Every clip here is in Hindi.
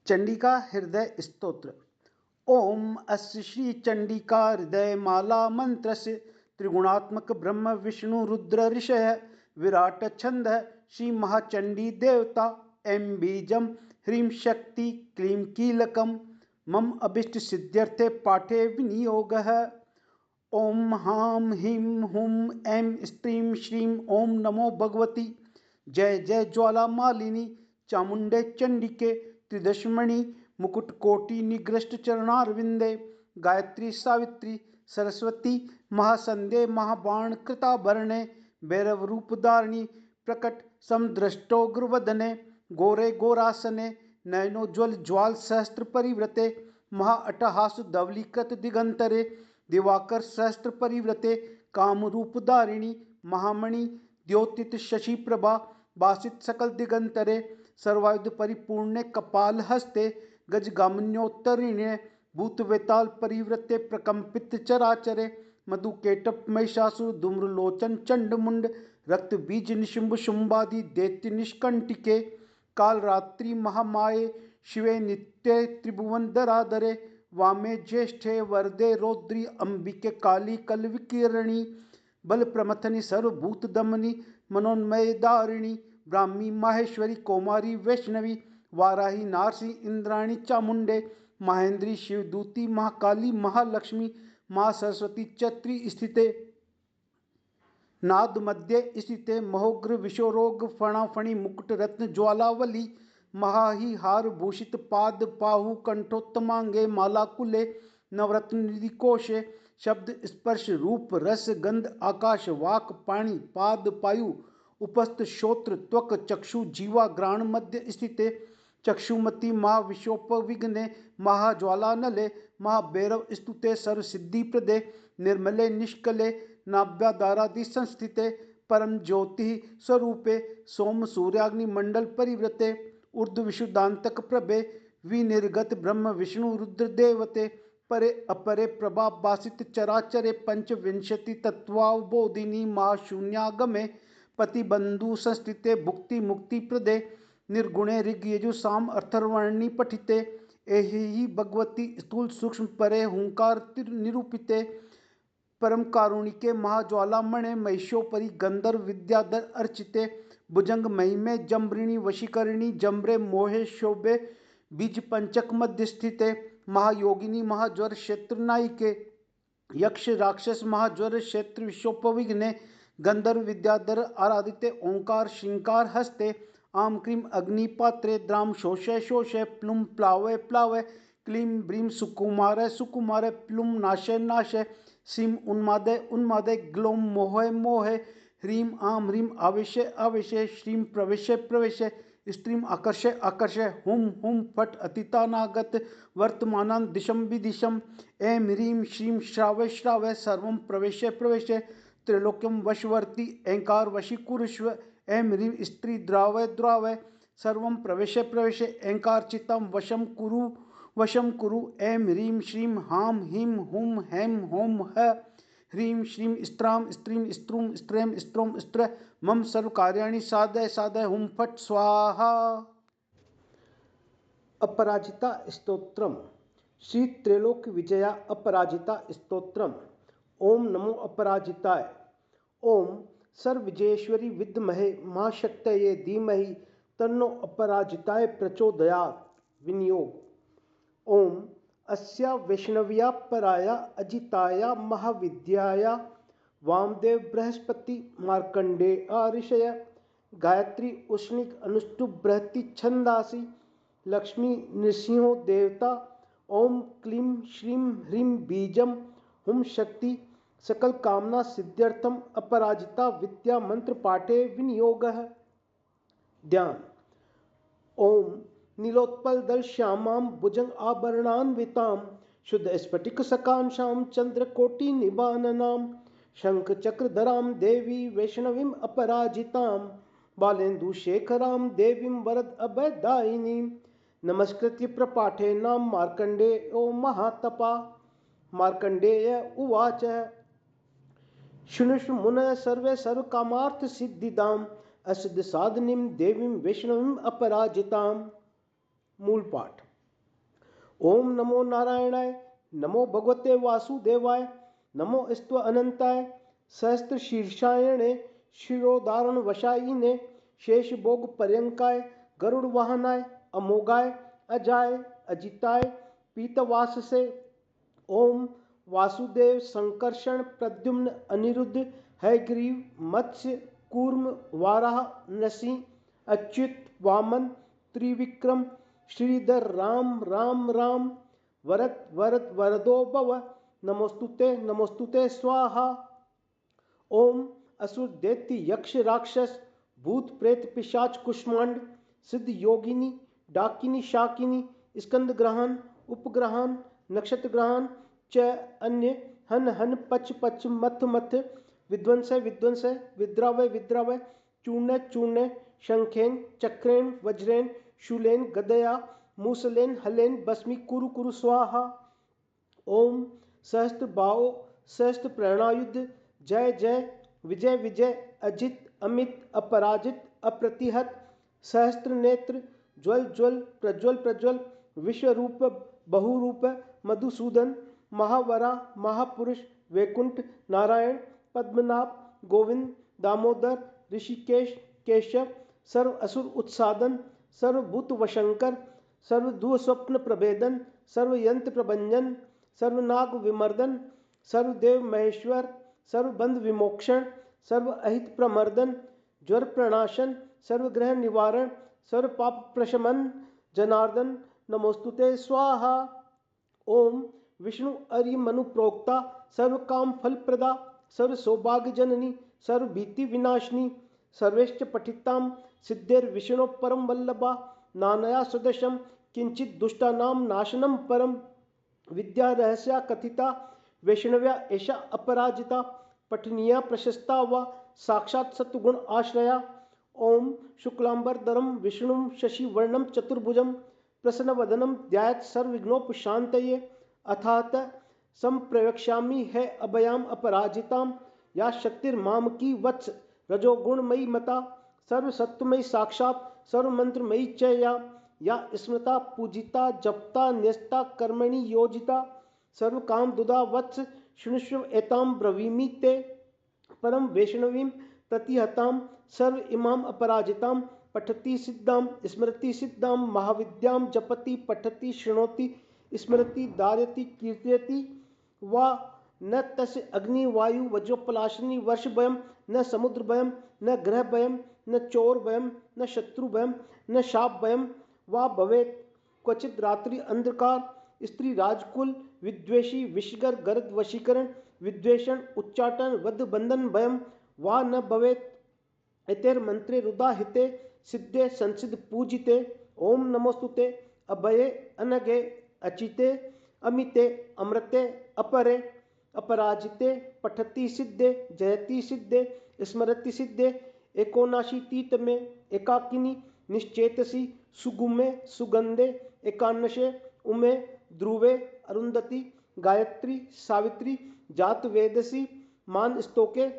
चंडिका हृदय स्तोत्र। ओम अस्य श्री चंडिका हृदय माला मंत्रस्य त्रिगुणात्मक ब्रह्म विष्णु रुद्र ऋषय विराट छंद श्री महाचंडी देवता एम बीजम ह्रीं शक्ति क्लीं कीलकम मम अभिष्ट सिद्ध्यर्थे पाठे विनियोगः। ओम हां ह्रीं हुं ऐं स्त्रीं श्रीं ओम नमो भगवती जय जय ज्वाला मालिनी चामुंडे चंडिके त्रिदशमणि मुकुटकोटि निग्रष्ट चरणारविंदे गायत्री सावित्री सरस्वती महासंदे महाबाण कृताभरणे भैरव रूपधारिणी प्रकट समदृष्टोग्रवदने गोरे गोरासने नयनोज्वल ज्वाल सहस्त्र परिव्रते महाअट्टहास धवलीकृत दिगंतरे दिवाकर सहस्त्र परिव्रते कामरूपधारिणी महामणि द्योतित शशि प्रभा बासित सकल दिगंतरे सर्वायुध परिपूर्णे कपाल हस्ते गजगामिन्योत्तरिणे भूतवेताल परिवृत्ते प्रकंपित चराचरे मधुकेटप महिषासुर धूम्रलोचन चंडमुंड रक्त बीज निशुंभ शुंभादि दैत्य निष्कंटिके काल रात्रि महामाये शिवे नित्ये त्रिभुवन दरादरे वामे ज्येष्ठे वरदे रौद्री अंबिके काली कल विकिरणी बल प्रमथनी सर्वभूत दमनी मनोन्मय दारिणी ब्राह्मी माहेश्वरी कौमारी वैष्णवी वाराही नारसी इंद्राणी चामुंडे महेंद्री शिवदूती महाकाली महालक्ष्मी माँ सरस्वती चत्री स्थिते नाद मध्य स्थिते महोग्र विश्वरोग फणाफणी मुकुट रत्न ज्वालावली महाही हार भूषित पाद पाहु कंठोत्तमांगे मालाकुले नवरत्न निधि कोशे शब्द स्पर्श रूप रस गंध आकाश वाक पाणी पाद पायु उपस्थ श्रोत्र त्वक चक्षु जीवा ग्राण मध्य स्थिते चक्षुमती माँ विश्वोपविघ्ने महाज्वाला नले महाभैरव स्तुते सर्व सिद्धि प्रदे निर्मले निष्कले नाभ्यादारादि संस्थिते परम ज्योति स्वरूपे सोम सूर्याग्नि मंडल परिवृते ऊर्ध्व विशुद्धांतक प्रभे विनिर्गत ब्रह्म विष्णु रुद्र देवते परे अपरे प्रभा बासित चराचरे पंचविंशति तत्वावबोधिनी महाशून्यागमे पतिबंधु संस्थिते भुक्ति मुक्ति प्रदे निर्गुणे ऋग यजु साम अर्थर्वणी पठिते एहि भगवती स्थूल सूक्ष्म परे हुंकार निरूपिते परम कारुणिके महाज्वाला मणे महिषोपरि गंधर्व विद्याधर अर्चिते भुजंग महिमे जम्बरिणी वशीकरिणी जम्बरे मोहे शोभे बीज पंचक मध्य स्थिते महायोगिनी महाज्वर क्षेत्र नायिके यक्ष राक्षस महाज्वर क्षेत्र विश्वोपविघ्ने गंधर्व विद्याधर आराधिते ओंकार श्रृंकार हस्ते आम क्रीम अग्निपात्रे द्राम शोषय शोषय प्लुम प्लावय प्लावय क्लीं ब्रीं सुकुमारय सुकुमारय प्लुम नाशय नाशय सीम उन्मादय उन्मादय ग्लोम मोहय मोहय ह्रीं आं ह्रीं आवेशय आवेशय श्रीं प्रवेशय प्रवेशय स्त्रीं आकर्षय आकर्षय हुम हुम फट अतीतानागत वर्तमानान् दिशं विदिशम ऐं ह्रीं श्रीं श्रावय श्रावय सर्वं प्रवेशय प्रवेशय त्रैलोक्यं वशवर्ती ऐंकार वशीकुरुष्व ऐं ह्रीं स्त्री द्रावय द्रावय सर्वं प्रवेशय प्रवेशय ऐंकारचित्तं वशं कुरु ऐं ह्रीं श्रीं हां ह्रीं हुं हैं हों ह ह्रीं श्रीं स्त्रां स्त्रीं स्त्रुं स्त्रैं स्त्रों स्त्र मम सर्वकार्याणि साधय साधय हुं फट स्वाहा। अपराजिता स्तोत्रम। श्री त्रैलोक्य विजया अपराजिता स्तोत्रम। ओम नमो अपराजिताय। ओम सर्वविजयेश्वरी विद्महे मां शक्तये धीमहि तन्नो अपराजिताय प्रचोदयात्। विनियोग। ओम अस्या वैष्णव्या पराया अजिताया महाविद्याया वामदेव बृहस्पति मार्कंडेय ऋषय गायत्री उष्णिक अनुष्टुप बृहति छंदासी लक्ष्मी नृसिंहो देवता ओम क्लीं श्रीं ह्रीं बीजम हुम शक्ति सकल कामना सिद्ध्यर्थम अपराजिता विद्या मंत्र पाठे विनियोगः। ध्यान। ओम नीलोत्पल दल श्यामां भुजंग आभरणान्वितां शुद्ध स्फटिक सकांशां चंद्रकोटि निबाननां शंख चक्रधरां देवी वैष्णवीं अपराजितां बालेन्दु शेखरां देवीं वरद अभयदायिनीं नमस्कृत्य प्रपाठे नाम मार्कंडेयो महातपा। मार्कंडेय उवाच शृणुष्व मुनय सर्वे सर्वकामार्थ सिद्धिदां असिद्ध साधनीं देवीं वैष्णवीं अपराजितां। मूल पाठ। ओम नमो नारायणाय, नमो भगवते वासुदेवाय, नमो स्त्व अनंताय, सहस्त्र शीर्षायणे, शिरोधारण वशायिने, शेष भोग पर्यंकाय, गरुड़ वाहनाय, अमोघाय, अजाय, अजिताय, पीतवाससे। ओम वासुदेव, संकर्षण, प्रद्युम्न, अनिरुद्ध, हयग्रीव, मत्स्य, कूर्म, वाराह, नरसिंह, अच्युत, वामन, त्रिविक्रम, श्रीधर, राम राम राम, वरद वरद वरदो भव, नमोस्तुते नमोस्तुते स्वाहा। ओम असुर, दैत्य, यक्ष, राक्षस, भूत, प्रेत, पिशाच, कुष्मांड, सिद्ध, योगिनी, डाकिनी, शाकिनी, स्कंद ग्रहण, उपग्रहण, नक्षत्र ग्रहण च अन्य, हन हन, पच पच, मथ मथ, विध्वंस विध्वंस, विद्रावय विद्रावय, चूर्ण चूर्ण, शंखेन, चक्रेन, वज्रेन, शूलेन, गदया, मूसलेन, हलेन, भस्मी, कुरु कुरु स्वाहा। ओम सहस्त्र भाव, सहस्त्र प्रणायुध, जय जय, विजय विजय, अजित, अमित, अपराजित, अप्रतिहत, सहस्त्र नेत्र, ज्वल ज्वल, प्रज्वल प्रज्वल, विश्वरूप, बहुरूप, मधुसूदन, महावरा, महापुरुष, वैकुंठ, नारायण, पद्मनाभ, गोविंद, दामोदर, ऋषिकेश, केशव, सर्व असुर उत्सादन, सर्वभूत वशंकर, सर्वधु स्वप्न प्रभेदन, सर्वयंत्र प्रभंजन, सर्वनाग विमर्दन, सर्वदेव महेश्वर, सर्वबंध विमोक्षण, सर्व अहित प्रमर्दन, ज्वर प्रणाशन, सर्वग्रह निवारण, सर्व पाप प्रशमन, जनार्दन, नमोस्तुते स्वाहा। ओम विष्णु अरि मनु प्रोक्ता, सर्व काम फल प्रदा, सर्व सौभाग्य जननी, सर्व भीति विनाशिनी, सर्वेश्च पठिताम, सिद्धेर विष्णु परम वल्लभा, नानया सदृशम, किंचित दुष्टानां नाशनम परम, विद्या रहस्या कथिता, वैष्णव्या एषा अपराजिता, पठनीया प्रशस्ता व साक्षात सत्गुण आश्रया। ओम शुक्लांबरधरम विष्णुं शशिवर्णम चतुर्भुजम, प्रसन्नवदनम ध्यायेत् सर्वविघ्नोपशान्तये, अथात संप्रवक्ष्यामि है अभयाम अपराजिताम, या शक्तिर्मामकी वत्स, रजोगुणमयी मता, सर्वसत्वमयी साक्षात, सर्वमंत्रमयी च या स्मृता पूजिता, जपता, न्यस्ता, कर्मणि योजिता, सर्वकामदुदा वत्स, शृणुष्व एतां ब्रवीमि ते, परम वैष्णवीं प्रतिहतां, सर्व इमाम अपराजितां, पठति सिद्धां, स्मृति सिद्धां, महाविद्यां, जपति, पठति, शृणोति, स्मृति, धारयति, कीर्तयति वा, न तस्य अग्नि वायु वज्रोपलाशिनी वर्षभयं, न समुद्रभयं, न ग्रहभयं, न चोरभयं, न शत्रुभयं, न शापभयं वा भवेत्। क्वचित रात्रि अंधकार, स्त्री राजकुल, विद्वेषी, विषगर, गर्द वशीकरण, विद्वेषण, उच्चाटन, वध बंधन भयं वा न भवेत्। एतेर मंत्रे रुदा हिते, सिद्धे संसिद्ध पूजिते। ओम नमोस्तुते अभये अनगे, अचिते, अमिते, अमृते, अपरे, अपराजिते, पठति सिद्धे, जयति सिद्धे, स्मरति सिद्धे, एकोनाशीतीत में, एकाकिनी, निश्चेतसी, सुगुमे, सुगंधे, एकानशे, उमे, ध्रुवे, अरुंधति, गायत्री, सावित्री, जात वेदसी, मान स्तोके,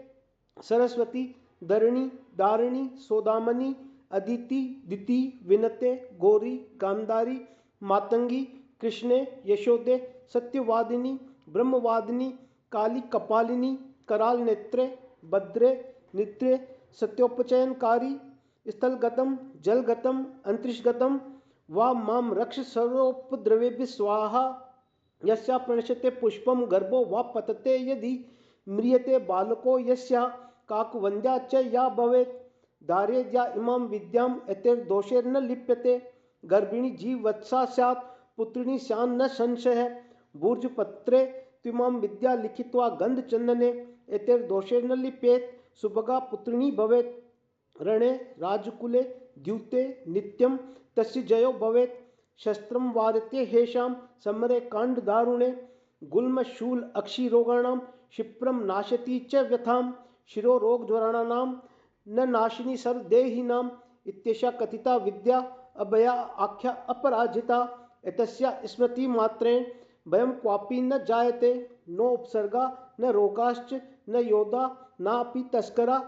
सरस्वती, धरणी, दारिणी, सौदामनी, अदिति, दिति, विनते, गौरी, गांधारी, मातंगी, कृष्णे, यशोदे, सत्यवादिनी, ब्रह्मवादिनी, काली, कपालिनी, कराल नेत्रे, भद्रे, नित्रे, सत्योपचयनकारी, स्थलगतम, जलगतम, अंतरिक्षगतम वा माम रक्ष सर्वोपद्रवेभ्यः स्वाहा। यस्या प्रणश्यते पुष्पम गर्भो वा पतते, यदि म्रियते बालको यस्या, काकवन्द्या च या भवेत्। धारयेद्या इमां विद्याम्, एतैर्दोषैर्न लिप्यते। गर्भिणी जीववत्सा स्यात्, पुत्रिणी स्यान्न संशयः। भूर्जपत्रे त्विमां विद्या लिखित्वा गन्धचन्दने, एतैर्दोषैर्न लिप्येत्, सुभगा पुत्रिणी भवेत्। रणे राजकुले द्यूते नित्यं तस्य जयो भवेत्। शस्त्रं वार्यते हेषां समरे काण्डदारुणे, गुल्मशूल अक्षिरोगाणां क्षिप्रं नाशयति च व्यथां। शिरोरोगज्वराणां न नाशिनी सर्वदेहिनाम्, इत्येषा कथिता विद्या अभया आख्या अपराजिता। एतस्या स्मृतिमात्रेण भयं क्वापि न जायते, नोपसर्गा न रोगाश्च, न योधा नापि तस्करा,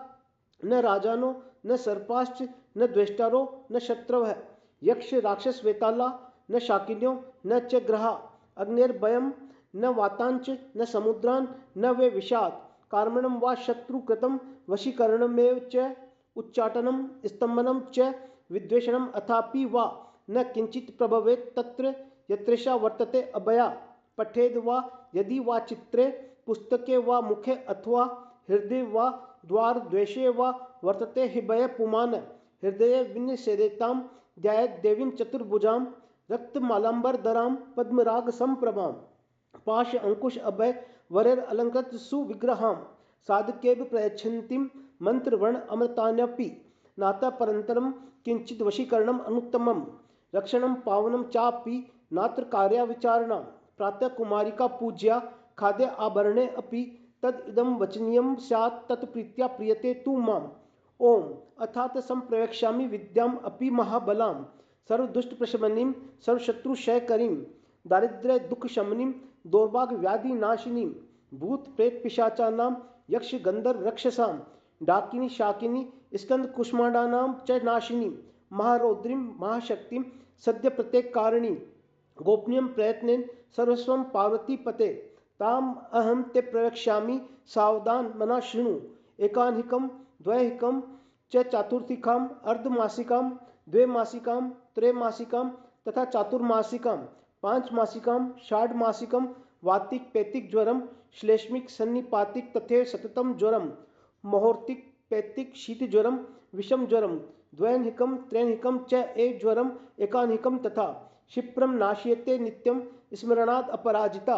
न राजानो, न सर्पाश्च, न द्वेष्टारो, न शत्रवः, यक्ष राक्षस वेताला, न शाकिन्यो न च ग्रहा अग्निर्भयं न वातांच न समुद्रान् न वे विषात् कार्मणं वा शत्रुकृतं वशीकरणमेव च उच्चाटनं स्तम्भनं च विद्वेषणम् अथापि वा न किंचित् प्रभवेत् तत्र यत्रेषा वर्तते अभया पठेद् वा यदि वा चित्रे पुस्तके वा मुखे अथवा हृदये वा द्वारद्वेषे वा वर्तते हिभय पुमान् हृदये विनिषेदेतां ध्यायेत् देवीं चतुर्भुजां रक्तमालाम्बरधरां पद्मराग संप्रभां पाश अंकुश अभय वरेर अलंकृत सुविग्रहां साधकेभ प्रयच्छन्तीं मंत्रवर्ण अमृतान्यपि नाता परन्तरं किंचित् वशीकरणम् अनुत्तमं रक्षणं पावनं चापि नात्र कार्याविचारणा प्रातः कुमारिका पूज्या खाद्य आभरणे अपि तद इदं वचनीयं स्यात् तत्प्रीत्या प्रीयते तु माम् ओम अथात संप्रवेक्ष्यामि विद्याम् अपि महाबलां सर्वदुष्टप्रशमनीं सर्वशत्रुक्षयकरीं दारिद्र्य दुःखशमनीं दौर्भाग्यव्याधिनाशिनीं भूत प्रेत पिशाचानां यक्ष गंधर्व रक्षसां डाकिनी शाकिनी स्कंद कुष्मांडानां च नाशिनीं महारौद्रीं महाशक्तिं सद्य प्रत्येक कारिणीं गोपनीयं प्रयत्नेन सर्वस्वं पार्वतीपते ताम अहं ते प्रवक्ष्यामि सावधान मना शृणु एकान्हिकं द्वैहिकं च चातुर्थिकां अर्धमासिकां द्वैमासिकां त्रैमासिकां तथा चातुर्मासिकां पांचमासिकां षाड्मासिकं वातिक पैतिक ज्वरम श्लेष्मिक सन्निपातिक तथैव सततं ज्वरम मुहूर्तिक पैतिक शीत ज्वरम विषम ज्वरम द्वैन्हिकं त्रैन्हिकं च ज्वरम एकान्हिकं तथा क्षिप्रं नाश्यते नित्यं स्मरणात् अपराजिता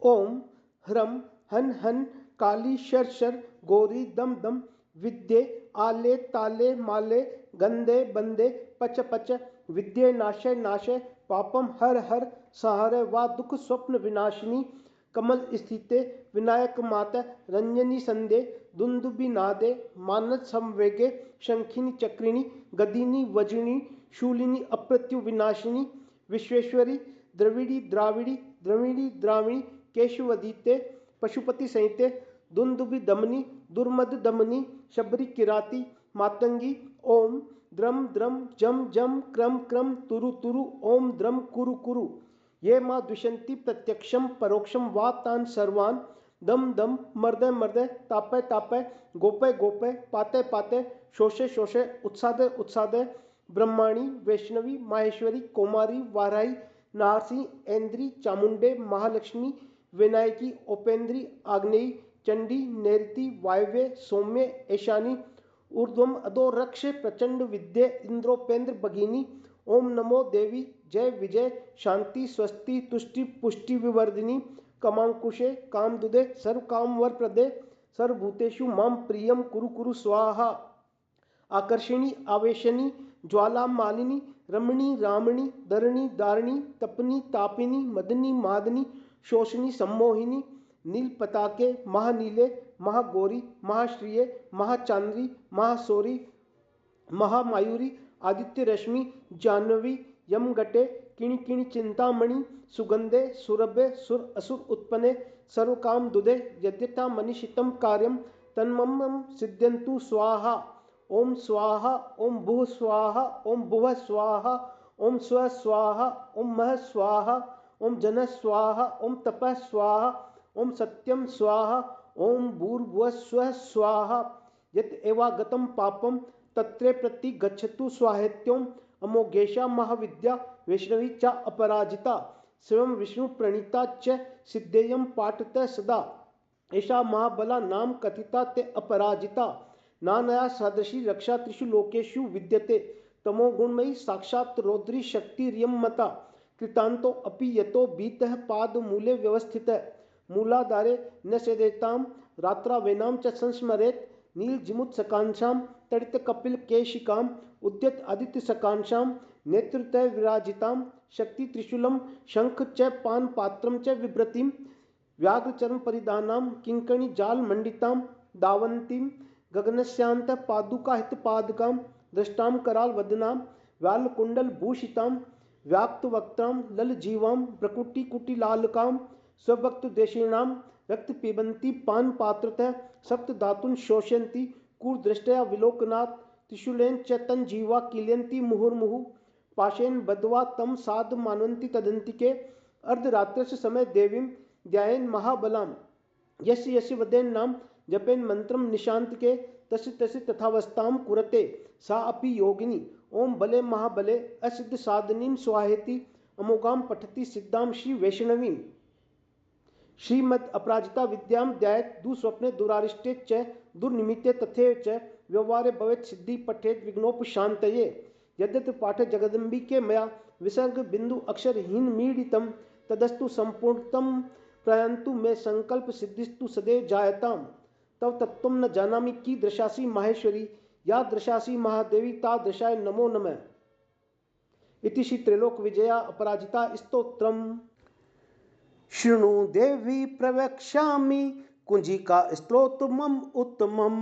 ओम ह्रम हन हन काली शर शर गौरी दम दम विद्ये आले ताले माले गंदे बंदे पच पच विद्ये नाशय नाशय पापम हर हर सहारे वा दुख स्वप्न विनाशिनी कमल स्थिते विनायक माता रंजनी संदे दुंदुबी नादे मानस संवेगे शंखिनी चक्रिणी गदिनी वज्रिणी शूलिनी अप्रत्यु विनाशिनी विश्वेश्वरी द्रविड़ी द्राविड़ी द्राविणी केशवदीते पशुपति संहिते दुंदुबी दमनी दुर्मद दमनी शबरी किराती मातंगी ओम द्रम द्रम जम जम क्रम क्रम तुरु तुरु ओम द्रम कुरु कुरु ये माँ द्विशंति प्रत्यक्षम परोक्षम वा तान सर्वान दम दम मर्दय मर्दय तापय तापय गोपय गोपय पाते पाते शोषे शोषे उत्सादय उत्सादय ब्रह्माणी वैष्णवी माहेश्वरी कोमारी वाराही नारसी ऐन्द्री चामुंडे महालक्ष्मी विनायकी उपेन्द्री आग्नेयी चंडी नैऋति वायव्य सौम्य ऐशानी ऊर्ध्वम अधो रक्ष प्रचंड विद्ये इंद्रोपेन्द्र भगिनी ओम नमो देवी जय विजय शांति स्वस्ति तुष्टि पुष्टि विवर्धिनी कमांकुशे कामदुदे सर्व कामवर प्रदे सर्वभूतेषु माम प्रियम कुरु कुरु स्वाहा आकर्षिणी आवेशनी ज्वाला मालिनी रमणी रामणी धरणी दारिणी तपनी तापिनी मदनी मादनी शोषणी सम्मोहिनी नील पताके महानीले महागौरी महाश्रिये महाचांद्री महासौरी महामायूरी आदित्य रश्मि जाह्नवी यमगटे किणि चिंतामणि सुगंधे सुरभे सुर असुर उत्पन्ने सर्वकाम दुदे यद्यथा मनीषितं कार्यं तन्मम सिद्ध्यन्तु स्वाहा ओम स्वाहा ओम भुव स्वाहा ओम भुव स्वाहा ओम स्व स्वाहा ओम मह स्वाहा ओम जन स्वाहा ओम तपः स्वाहा ओम सत्यम स्वाहा ओम भूर्भुवः स्वः स्वाहा यत् एवागतं पापं तत्रे प्रति गच्छतु स्वाहेत्योम अमोघेशा महाविद्या वैष्णवी च अपराजिता स्वयं विष्णु प्रणीता च सिद्धेयं पाठत सदा एषा महाबला नाम कथिता ते अपराजिता नानया सदृशी रक्षा त्रिषु लोकेषु विद्यते तमोगुणमयी साक्षात् रौद्री शक्ति रियं मता कृतांतो अपि यतो बीतः पादमूले व्यवस्थितः मूलाधारे न सेदेतां रात्रावेनां च संस्मरेत् नीलजिमुत्सकांक्षां तडित कपिल केशिकाम् उद्यत आदित्य सकांक्षां नेत्रतः विराजितां शक्ति त्रिशूलं शंख च पान पात्रं च विभ्रतीं व्याघ्रचरण परिधानां किंकणी जाल मंडितां दावंतीं गगनस्यांत पादुका हित पादकां दृष्टां कराल वदनां व्यालकुंडल भूषितां व्याप्त वक्त्रां ललजीवां प्रकुटी कुटिलालकां स्वभक्त देशीणां रक्त पिबंती पान पात्रतः सप्त धातुन शोषयन्ति कुदृष्टया विलोकनात् त्रिशूलेन च तन जीवा किलयन्ति मुहुर्मुहुः पाशेन बद्ध्वा तं साध मान्वन्ति तदन्तिके अर्धरात्रस्य समय देवीं ध्यायेन् महाबलां यस्य यस्य वदेन् नाम जपेन् मंत्रं निशान्तके तस्य तस्य तथावस्थां कुरते सा अपि योगिनी ओम बले महाबले असिद्ध साधनीं स्वाहेति अमोघां पठति सिद्धां श्री वैष्णवीं श्रीमद् अपराजिता विद्यां ध्यायेत् दुःस्वप्ने दुरारिष्टे च दुर्निमित्ते तथैव च व्यवहारे भवेत् सिद्धि पठेत् विघ्नोपशान्तये यद्यत् पाठे जगदम्बिके मया विसर्ग बिंदु अक्षरहीन मीडितं तदस्तु संपूर्णतं प्रयान्तु मे संकल्प सिद्धिस्तु सदैव जायताम् तव तत्त्वं न जानामि कीदृशासि माहेश्वरी यादृशासि महादेवी तादृशाय नमो नमः इति श्री त्रैलोक विजया अपराजिता स्तोत्रम्। शृणु देवी प्रवक्ष्यामि कुंजिका स्तोत्रमम् उत्तमम्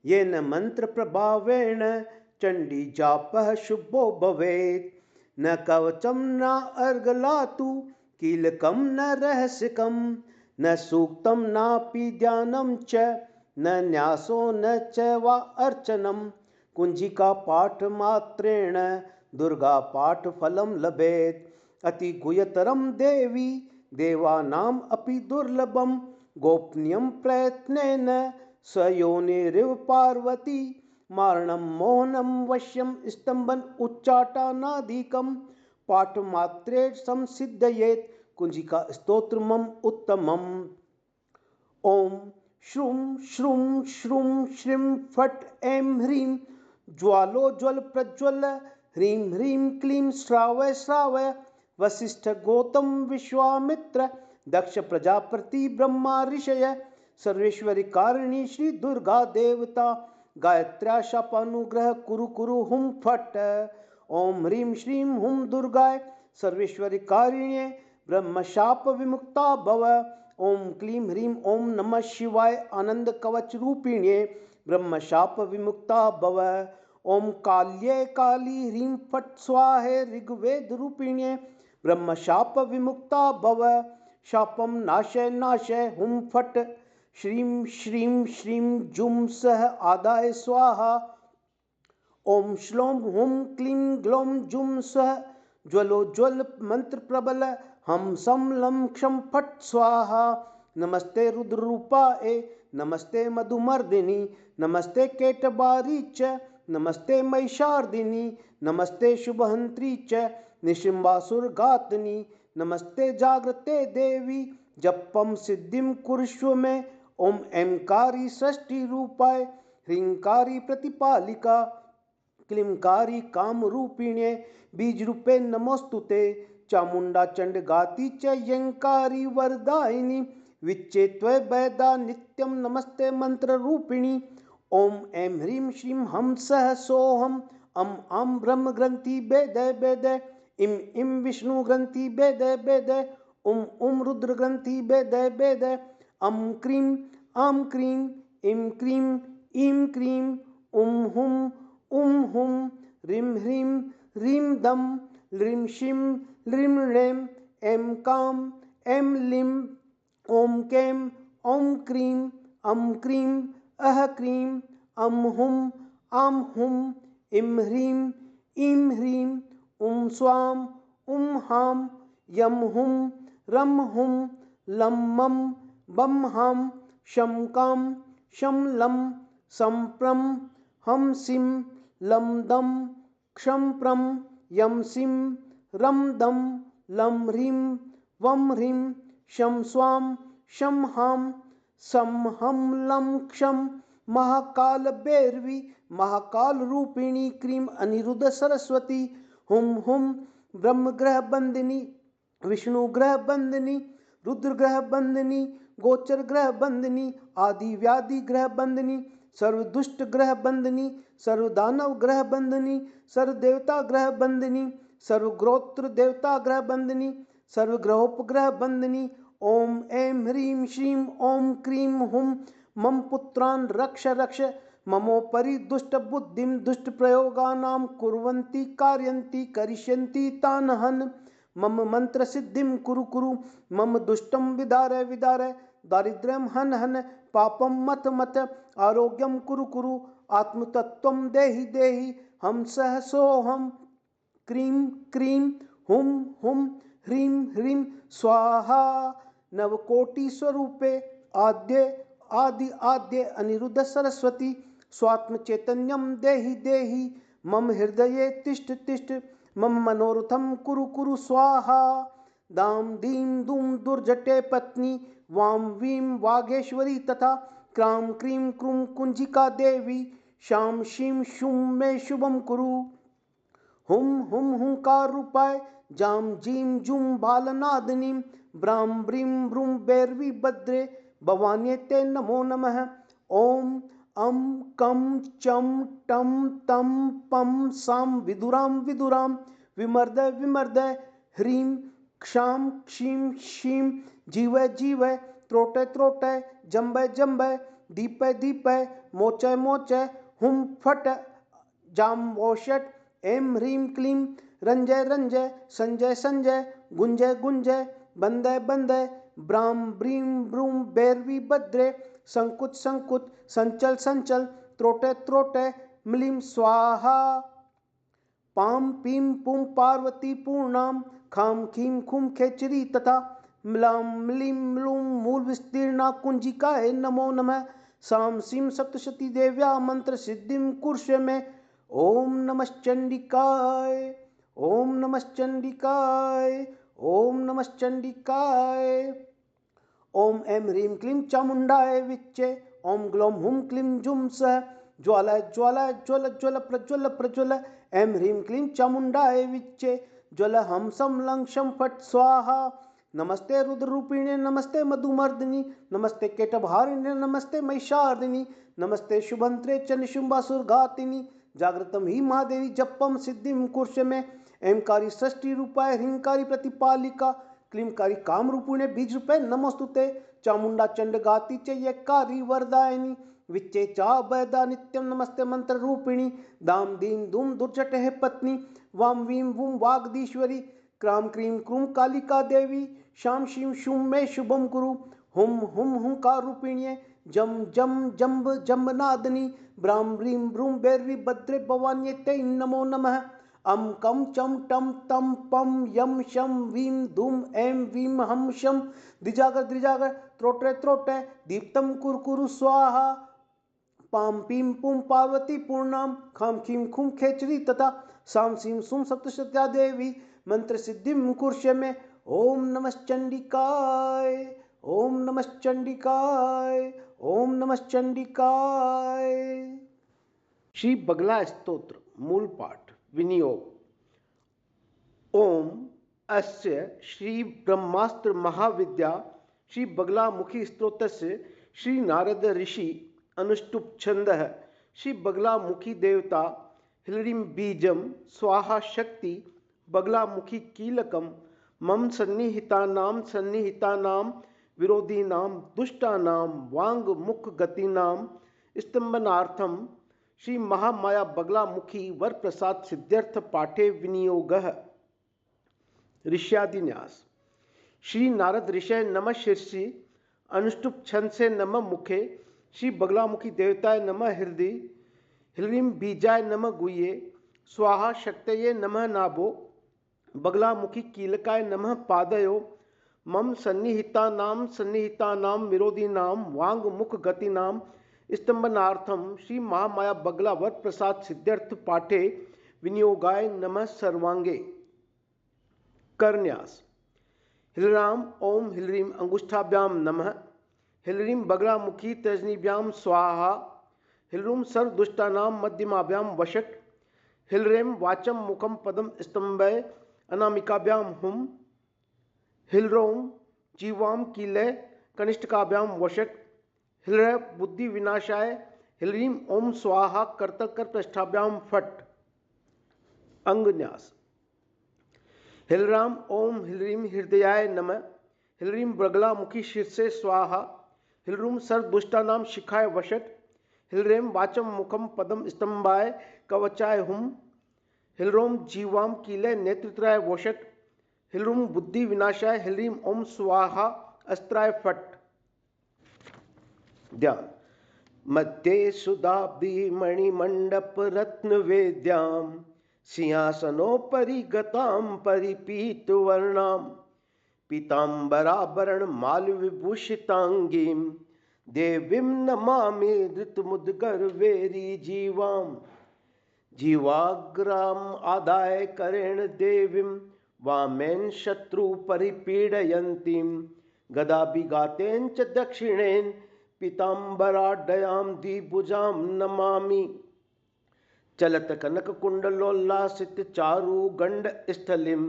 येन मंत्र प्रभावेण चंडी जापः शुभो भवेत् न कवचं न अर्गलातु कीलकं न रहस्यकं न सूक्तं नापि ध्यानं च न न्यासो न च वा अर्चनं कुंजिका पाठ मात्रेण दुर्गा पाठ फलं लभेत् अति गुह्यतरं देवी देवानाम् अपि दुर्लभं गोपनीयं प्रयत्नेन स्वयोनिरिव पार्वती मारणं मोहनं वश्यं स्तम्भन उच्चाटनादिकं पाठमात्रे संसिद्धयेत् कुंजिका स्तोत्रमम् उत्तमम्। ओम श्रूं श्रूं श्रूं श्रीं फट् ऐं ह्रीं ज्वालो ज्वल प्रज्वल ह्रीं ह्रीं क्लीं श्रावय श्रावय वसिष्ठ गौतम विश्वामित्र दक्ष प्रजापति ब्रह्मा ऋषय सर्वेश्वरी कारिणी श्री दुर्गा देवता गायत्र्या शापानुग्रह कुरु कुरु हुम फट ओम ह्रीं श्रीं हुम दुर्गाय सर्वेश्वरी कारिण्ये ब्रह्म शाप विमुक्ता भव ओम क्लीं ह्रीं ओम नमः शिवाय आनंद कवच रूपिण्ये ब्रह्म शाप विमुक्ता भव ओम काल्ये काली ह्रीं फट् स्वाहे ऋग्वेद रूपिण्ये ब्रह्म शाप विमुक्ता भव शापम नाशय नाशय हुम फट श्रीं श्रीं श्रीं जुम सह आदाय स्वाहा ओम श्लों हुम क्लीं ग्लौं जुम सह ज्वलो ज्वल मंत्र प्रबल हम सम लम क्षम फट स्वाहा नमस्ते रुद्र रूपाए नमस्ते मधुमर्दिनी नमस्ते केटबारी च नमस्ते महिषार्दिनी नमस्ते शुभहंत्री च निशिम्बासुरघातनी नमस्ते जागृते देवी जपम सिद्धिं कुरुष्व में ओम ऐंकारी सृष्टि रूपाय ह्रींकारी प्रतिपालिका क्लींकारी काम रूपिण्ये बीज रूपे नमोस्तुते चामुंडा चंड गाती च यंकारी वरदायिनी विच्चेत्वय वैदा नित्यं नमस्ते मंत्र रूपिणी ओम ऐं ह्रीं श्रीं हम सह सोहम अम ब्रह्म ग्रंथि वेदय वेदय इम विष्णु ग्रंथि वेदय वेदय उम रुद्र ग्रंथि वेदय वेदय अम क्रीं आम क्रीं इम क्रीं उम हुम ह्रीं ह्रीं ह्रीं दम ह्रीं शिं ह्रीं ह्रें ऐं काम ऐं लिं ओम कैं ओम क्रीं अम क्रीं अह क्रीं अम हुम आम हुम इम ह्रीं उम स्वाम उम हाम यम हुम रम हुम लं मम बम हम शम काम शम लम संप्रम हम सिम लम दम क्षम प्रम यम सिम रम दम लम ह्रीं वम ह्रीं शम स्वाम शम हाम सम हम लम क्षम महाकाल भैरवी महाकाल रूपिणी क्रीम अनिरुद्ध सरस्वती हुम ब्रह्म ग्रह बंदिनी विष्णु ग्रह बंदिनी रुद्र ग्रह बंदिनी गोचर ग्रह बंदिनी आदि व्याधि ग्रह बंदिनी सर्व दुष्ट ग्रह बंदिनी सर्व दानव ग्रह बंदिनी सर्व देवता ग्रह बंदिनी सर्व गोत्र देवता ग्रह बंदिनी सर्व ग्रहोपग्रह बंदिनी ओम ऐं ह्रीं श्रीं ओम क्रीं हुम मम पुत्रान् रक्ष रक्ष ममोपरि दुष्ट बुद्धिं दुष्ट प्रयोगानां कुर्वन्ति कारयन्ति करिष्यन्ति तान् हन् मम मंत्र सिद्धिं कुरु कुरु मम दुष्टं विदारय विदारय दारिद्र्यं हन हन पापं मत मत आरोग्यं कुरु कुरु आत्मतत्त्वं देहि देहि हम सह सोहम क्रीं क्रीं हुं हुं ह्रीं ह्रीं स्वाहा नवकोटि स्वरूपे आद्य आदि आद्य अनिरुद्ध सरस्वती स्वात्म चैतन्यम देहि देहि मम हृदये तिष्ठ तिष्ठ मम मनोरथम कुरु कुरु स्वाहा दाम दीम दूम दुर्जटे पत्नी वाम वीं वागेश्वरी तथा क्रां क्रीं क्रूं कुंजिका देवी शाम शीं शूं मे शुभम कुरु हुम हुम हुंकार रूपाय जाम जीम जुम बालनादनीं ब्रां ब्रीं ब्रूं बैरवी भद्रे भवान्ये ते नमो नमः ओम अम कम चम टम तम पम साम विदुरां विदुरां विमर्द विमर्द ह्रीं क्षां क्षीं शीं जीव जीव त्रोटे त्रोटे जम्बे जम्बे दीपे दीपे मोचे मोचे हुम फट जाम वोषट ऐं ह्रीं क्लीं रंजय रंजय संजय संजय गुंजय गुंजय बंदय बंदय ब्रां ब्रीं ब्रूं बैरवी भद्रे संकुच संकुच संचल संचल त्रोटे त्रोटे म्लीं स्वाहा पाम पीं पुं पार्वती पूर्णां खां खीं खुं खेचरी तथा म्लां म्लीं म्लूं मूल विस्तीर्णा कुंजिकाय नमो नमः सां सीं सप्तशती देव्या मंत्र सिद्धिं कुर्ष्य में ओम नमश्चंडिकाय ओम नमश्चंडिकाय ओम नमश्चंडिकाय ओम ऐं ह्रीं क्लीं चामुंडाय विच्चे ओम ग्लौं हुं क्लीं जुं सः ज्वाला ज्वाला ज्वल ज्वल प्रज्वल प्रज्वल ऐं ह्रीं क्लीं चामुंडाय विच्चे ज्वल हम सम लं शं फट स्वाहा नमस्ते रुद्ररूपिणे नमस्ते मधुमर्दिनी नमस्ते केटभारिणे नमस्ते महिषार्दिनी नमस्ते शुभंत्रे च निशुंभासुरघातिनी जागृतम ही महादेवी जपम सिद्धिं कुर्ष्य में ऐंकारी षष्ठी रूपाय ह्रींकारी प्रतिपालिका क्लींकारी काम रूपिणे बीज रूपे नमोस्तुते चामुंडा चंड गाती च यकारी वरदायिनी विच्चे चा वैदा नित्यम नमस्ते मंत्र रूपिणी दाम दीन धूम दुर्जटे पत्नी वाम वीं वूं वागदीश्वरी क्रां क्रीं क्रूं कालिका देवी शाम शीं शूं मे शुभम कुरु हुम हुम हुंकार रूपिण्ये जम जम जम्ब जम्बनादनी ब्रां ब्रीं ब्रूं बैरवी भद्रे भवान्ये ते नमो नमः अम कम चम टम तम पम यम शम वीं धूम ऐं वीं हम शम द्विजागर द्विजागर त्रोटे त्रोटे दीप्तम कुरकुरु स्वाहा पाम पीम पुम पार्वती पूर्णाम खाम खीम खुम खेचरी तथा साम सीम सुम सप्तशत्या देवी मंत्र सिद्धिं कुर्ष्य में ओम नमश्चंडिकाय ओम नमश्चंडिकाय ओम नमश्चंडिकाय। श्री बगला स्तोत्र मूल पाठ विनियोग ओम अस्य श्री ब्रह्मास्त्र महाविद्या श्री बगला मुखी स्तोत्रस्य श्री नारद ऋषि अनुष्टुप छंदः श्री बगला मुखी देवता ह्रीं बीजम स्वाहा शक्ति बगला मुखी कीलकम मम सन्निहितानां विरोधीनां दुष्टानां वांग मुख गतीनां स्तंभनार्थम श्री महामाया बगला मुखी वर प्रसाद सिद्ध्यर्थ पाठे विनियोगः। ऋष्यादिन्यास श्री नारद ऋषय नमः शीर्षि अनुष्टुप छंद से नमः मुखे श्री बगलामुखी देवताय नमः हृदय ह्रीं बीजाय नमः गुह्ये स्वाहा शक्तये नमः नाभो बगलामुखी कीलकाय नमः पादयो मम सन्निहितानां विरोधीनां वांग मुख गतीनां स्तंभनार्थम श्री महामाया बगला वर प्रसाद सिद्ध्यर्थ पाठे विनियोगाय नमः सर्वांगे। करन्यास ह्रीराम ओम ह्रीं अंगुष्ठाभ्यां नमः ह्रीं बगलामुखी तर्जनीभ्यां स्वाहा ह्रीं सर्वदुष्टानां मध्यमाभ्यां वषट् ह्रीं वाचं मुखं पदं स्तंभय अनामिकाभ्यां हुम ह्रीं जीवां कीले कनिष्ठकाभ्यां वषट् ह्रीं बुद्धि विनाशाय ह्रीं ओम स्वाहा कर्तकर पृष्ठाभ्यां फट्। अंगन्यास ह्रीराम ओम ह्रीं हृदयाय नमः ह्रीं बगलामुखी शीर्षे स्वाहा ह्रीं सर्वदुष्टानां शिखाय वषट् ह्रीं वाचं मुखं पदं स्तंभाय कवचाय हुम ह्रीं जीवां कीले नेत्रत्राय वषट् ह्रीं बुद्धि विनाशाय ह्रीं ओम स्वाहा अस्त्राय फट्। ध्यान मध्ये सुदाब्धि मणिमंडप रत्न वेद्यां सिंहासनोपरि गतां परिपीतवर्णां पीताम्बराभरणमाल्यविभूषिताङ्गीं देवीं नमामि धृतमुद्गर्वेरी जीवाम् जीवाग्राम आदाय करेण देवीं वामेन शत्रु परिपीडयन्तीं गदाभिघातेन च दक्षिणेन पीताम्बराढ्यां द्विभुजां नमामि चलत कनक कुंडलोल्लासित चारु गंड स्थलिम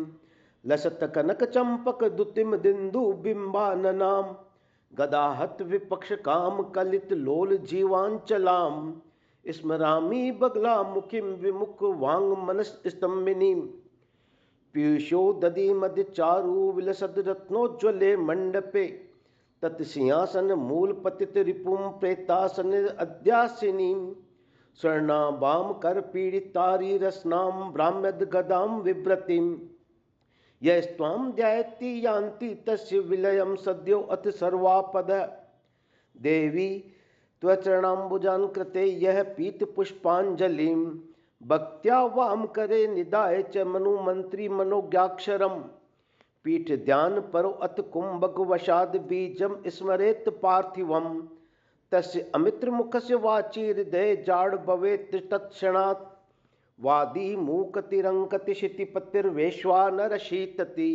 लसत कनक चंपक दुतिम दिंदु बिंबाननाम गदाहत विपक्ष काम कलित लोल जीवांचलाम स्मरामि बगला मुखिम विमुख वांग मनस स्तंभिनी पीयूषो दधि मध्य चारु विलसद रत्नोज्वले मंडपे तत्सिंहासन मूल पतित रिपुम प्रेतासन अध्यासिनी स्वर्णाभाम कर पीड़ितारी रसनाम ब्राह्मद गदाम विभ्रतिम यस्त्वाम ध्यायति यान्ति तस्य विलयम सद्यो अथ सर्वापद देवी त्वचरणाम्बुजान कृते यह पीत पुष्पांजलिम भक्त्या वाम करे निदाय च मनु मंत्री मनोज्ञाक्षरम पीठ ध्यान परो अत कुंभक वशाद बीजम स्मरेत पार्थिवम तस्य अमित्र मुखस्य वाची हृदय जाड़ भवेत् तत्क्षणात् वादी मूकतिरंकति क्षितिपतिर्वेश्वानर शीतति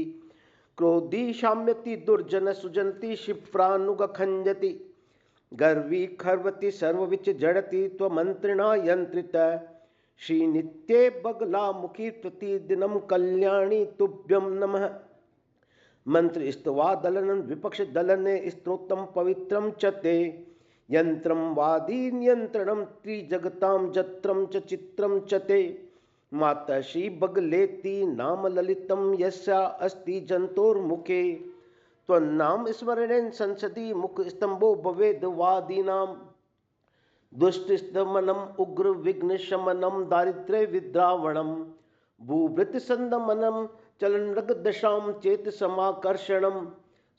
क्रोधी शाम्यति दुर्जन सुजंति क्षिप्रानुग खंजति गर्वी खर्वति सर्वविच जड़ति त्वमंत्रिणा यंत्रित श्री नित्ये बगला मुखी प्रतिदिनम कल्याणी तुभ्यं नमः मंत्र स्तवा दलनं विपक्ष दलने स्तोत्रम पवित्रम चते यंत्रम वादी नियंत्रणम त्रिजगतां जत्रम च चित्रम चते माता श्री बगलेति नाम ललितम यस्या अस्ति जंतोर्मुखे त्वन्नाम स्मरणेन संसदि मुख स्तंभो भवेद वादीनां दुष्टस्तमनम उग्र विघ्न शमनम दारिद्र्य विद्रावणम भूभृत संदमनम चलनरग दशाम चेत समाकर्षणम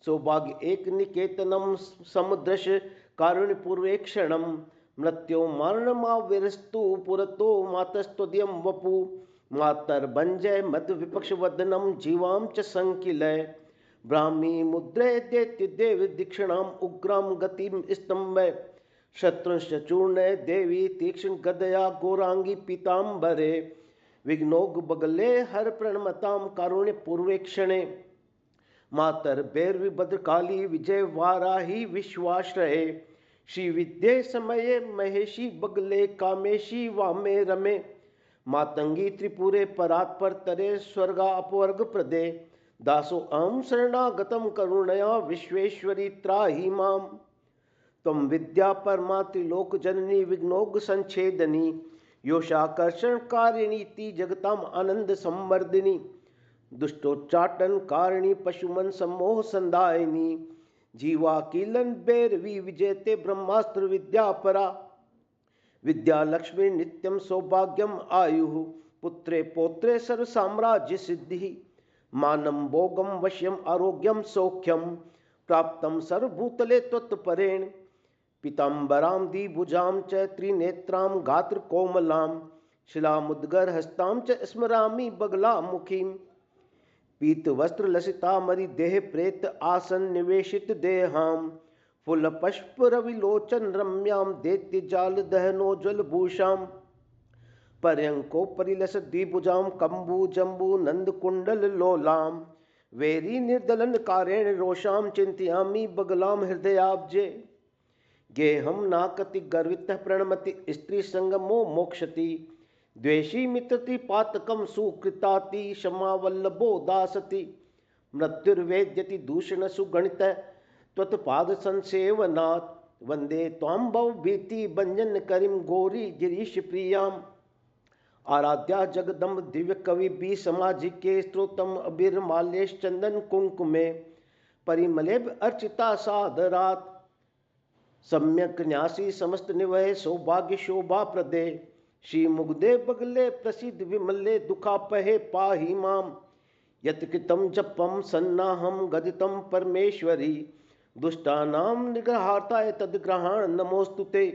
सौभाग्य एक निकेतनम समुद्रश कारुण्यपूर्वेक्षणम मृत्यो मारणमाविरस्तु पुरतो मातस्त्वद्यं वपु मातर्भंजय मद विपक्ष वदनम जीवाम च संकिलय ब्राह्मी मुद्रे देत्य देव दीक्षिणाम उग्राम गतिम स्तंभ शत्रुंश्च चूर्ण देवी तीक्ष्ण गदया गौरांगी पीतांबरे विघ्नोग बगले हर प्रणमताम कारुण्य पूर्वेक्षणे मातर भैरवी भद्रकाली विजय वाराही विश्वाश्रये श्री विद्ये समये महेशी बगले कामेशी वामे रमे मातंगी त्रिपुरे परात्पर तरे स्वर्गा अपवर्ग प्रदे दासो अहम शरणागतम करुणया विश्वेश्वरी त्राहि माम तम विद्या परमा त्रिलोक जननी विघ्नोग संच्छेदनी योषाकर्षण कारिणीति जगताम आनंद संवर्धिनी दुष्टोच्चाटन कारिणी पशुमन सम्मोह संदायिनी जीवा कीलन भैरवी विजयते ब्रह्मास्त्र विद्या परा विद्या लक्ष्मी नित्यम सौभाग्यम आयु पुत्रे पौत्रे सर्व साम्राज्य सिद्धि मानम भोगम वश्यम आरोग्यम सौख्यम प्राप्तम सर्वभूतले त्वत्परेण पीताम्बरां द्विभुजां च त्रिनेत्रां गात्र कोमलां शिलामुद्गर हस्तां च स्मरामि बगला मुखीं पीत वस्त्र लसिता मरि देह प्रेत आसन निवेशित देहां फुल पुष्प रविलोचन रम्यां दैत्य जाल दहनोज्वल भूषां पर्यंको परिलस द्विभुजां कंबू जंबू नंद कुंडल लोलां वेरी निर्दलन कारेण रोषां चिंतयामि बगलां हृदयाब्जे गेहम नाकति गर्वितः प्रणमति स्त्री संगमो मोक्षति द्वेषी मित्रति पातकम सुकृताति क्षमावल्लभो दासति मृत्युर्वेद्यति दूषण सुगणित त्वत्पाद संसेवनात् वंदे त्वां भवभीति भंजन करीं गौरी गिरीश प्रियाम् आराध्या जगदम्ब दिव्य कवि भी समाजिके स्त्रोतम अबीर माल्येश चंदन कुंकुमे परिमलेब अर्चिता सादरात् सम्यक न्यासी समस्त निवय सौभाग्य शोभा प्रदे श्री मुग्धे बगले प्रसिद्ध विमले दुखापहे पाहि माम यत्कृतं जपम सन्नाहम गदितं परमेश्वरी दुष्टानां निग्रहार्थाय तद्ग्रहाण नमोस्तुते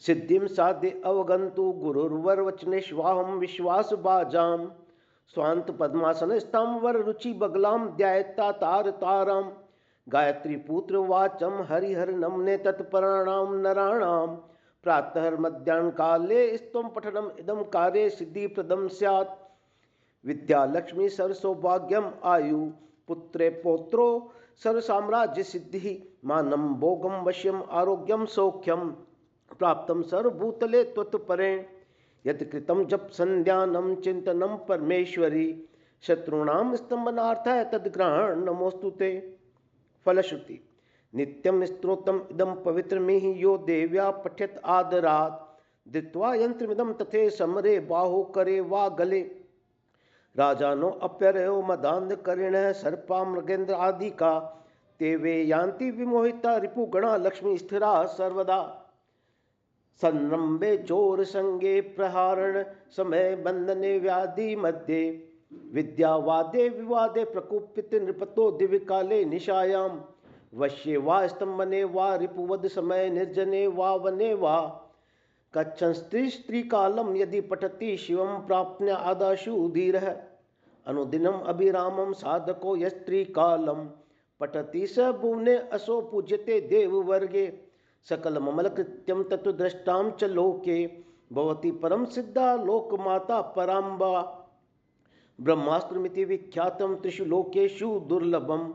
सिद्धिं साधे अवगंतु गुरुर्वरवचनेष्वाहं विश्वासभाजाम् स्वांत पद्मासनस्तां वररुचि बगलां ध्यायता तारतारां गायत्री पुत्र वाचम हरिहर नमने तत्पराणां नराणां प्रातः मध्याह्न काले स्तवं पठनम इदं कार्ये सिद्धिप्रदं स्यात् विद्यालक्ष्मी सर्वसौभाग्यम आयु पुत्रे पौत्रो सर्वसाम्राज्य सिद्धि मानं भोगम वश्यम आरोग्यम सौख्यम प्राप्तम सर्वभूतले त्वत्परे यत् कृतं जप संध्यानं चिंतनं परमेश्वरी शत्रूणां स्तंभनार्थाय तद्ग्रहण नमोस्तु ते। फलश्रुति नित्यं स्तोत्रम इदं पवित्रमिहि यो देव्या पठ्यत आदरात् धृत्वा यंत्रमिदं तथे समरे बाहो करे वा गले राजानो अप्यरयो मदान्धकरिणः सर्पा मृगेन्द्र आदि का ते वे यान्ति विमोहिता रिपुगणा लक्ष्मी स्थिरा सर्वदा संरंभे चोर संगे प्रहारण समय बंधने व्याधि मध्ये विद्यावादे विवादे प्रकुपित नृपतो दिव्य काले निशायाम वश्ये वा स्तंभने वा रिपुवद समय निर्जने वा वने वा कच्छन स्त्री स्त्री कालम यदि पठति शिवम प्राप्य आदाशु धीरः अनुदिनम अभिरामम साधको यस्त्री कालम पठति स भुवने असो पूज्यते देव वर्गे सकल ममल कृत्यम तत्व दृष्टाम च लोके भवति परम सिद्धा लोकमाता पराम्बा ब्रह्मास्त्रमिति विख्यातम त्रिषु लोकेषु दुर्लभम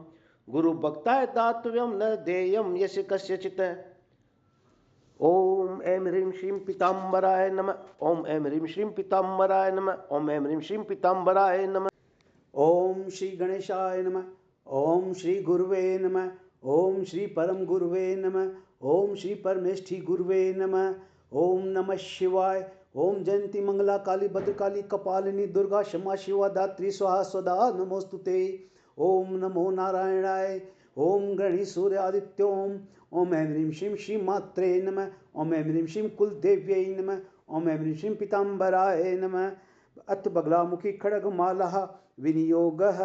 गुरु भक्ताय दातव्यम न देयम यश कस्यचित्। ओम ऐं ह्रीं श्रीं पीताम्बराय नमः। ओम ऐं ह्रीं श्रीं पीताम्बराय नमः। ओम ऐं ह्रीं श्रीं पीताम्बराय नमः। ओम श्री गणेशाय नमः। ओम श्री गुरुवे नमः। ओम श्री परम गुरुवे नमः। ओम श्री परमेष्ठी गुरुवे नमः। ओम नमः शिवाय। ओम जयंती मंगला काली भद्रकाली कपालिनी दुर्गा क्षमा शिवा दात्री स्वाहा स्वदा नमोस्तुते। ओम नमो नारायणाय। ओम गणेश सूर्य आदित्योम। ओम ऐं ह्रीं श्रीं श्री मात्रे नमः। ओम ऐं ह्रीं श्रीं कुलदेव्यै नमः। ओम ऐं ह्रीं श्रीं पीताम्बराय नमः। अथ बगलामुखी खड्गमाला विनियोगः।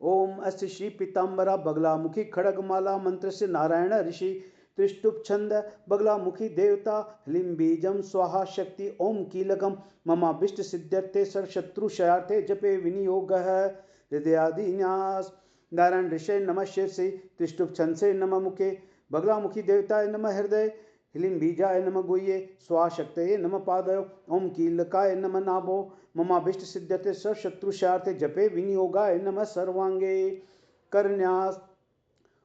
ओम अस्य श्री पीताम्बरा बगलामुखी खड्गमाला मंत्र से नारायण ऋषि त्रिष्टुप छंद बगलामुखी देवता ह्लीं बीजम स्वाहा शक्ति ओम कीलकम ममाभीष्ट सिद्ध्यर्थे सर्वशत्रुक्षयार्थे जपे विनियोगः। हृदयादिन्यास नारायण ऋषय नमः शिरसि त्रिष्टुप छंद से नमः मुखे बगलामुखी देवताय नमः हृदय ह्लीं बीजाय नमः गुह्ये स्वाहा शक्तये नमः पादयो ओम कीलकाय नमः नाभो ममाभीष्ट सिद्ध्यर्थे सर्वशत्रुक्षयार्थे जपे विनियोगाय नमः सर्वांगे। करन्यास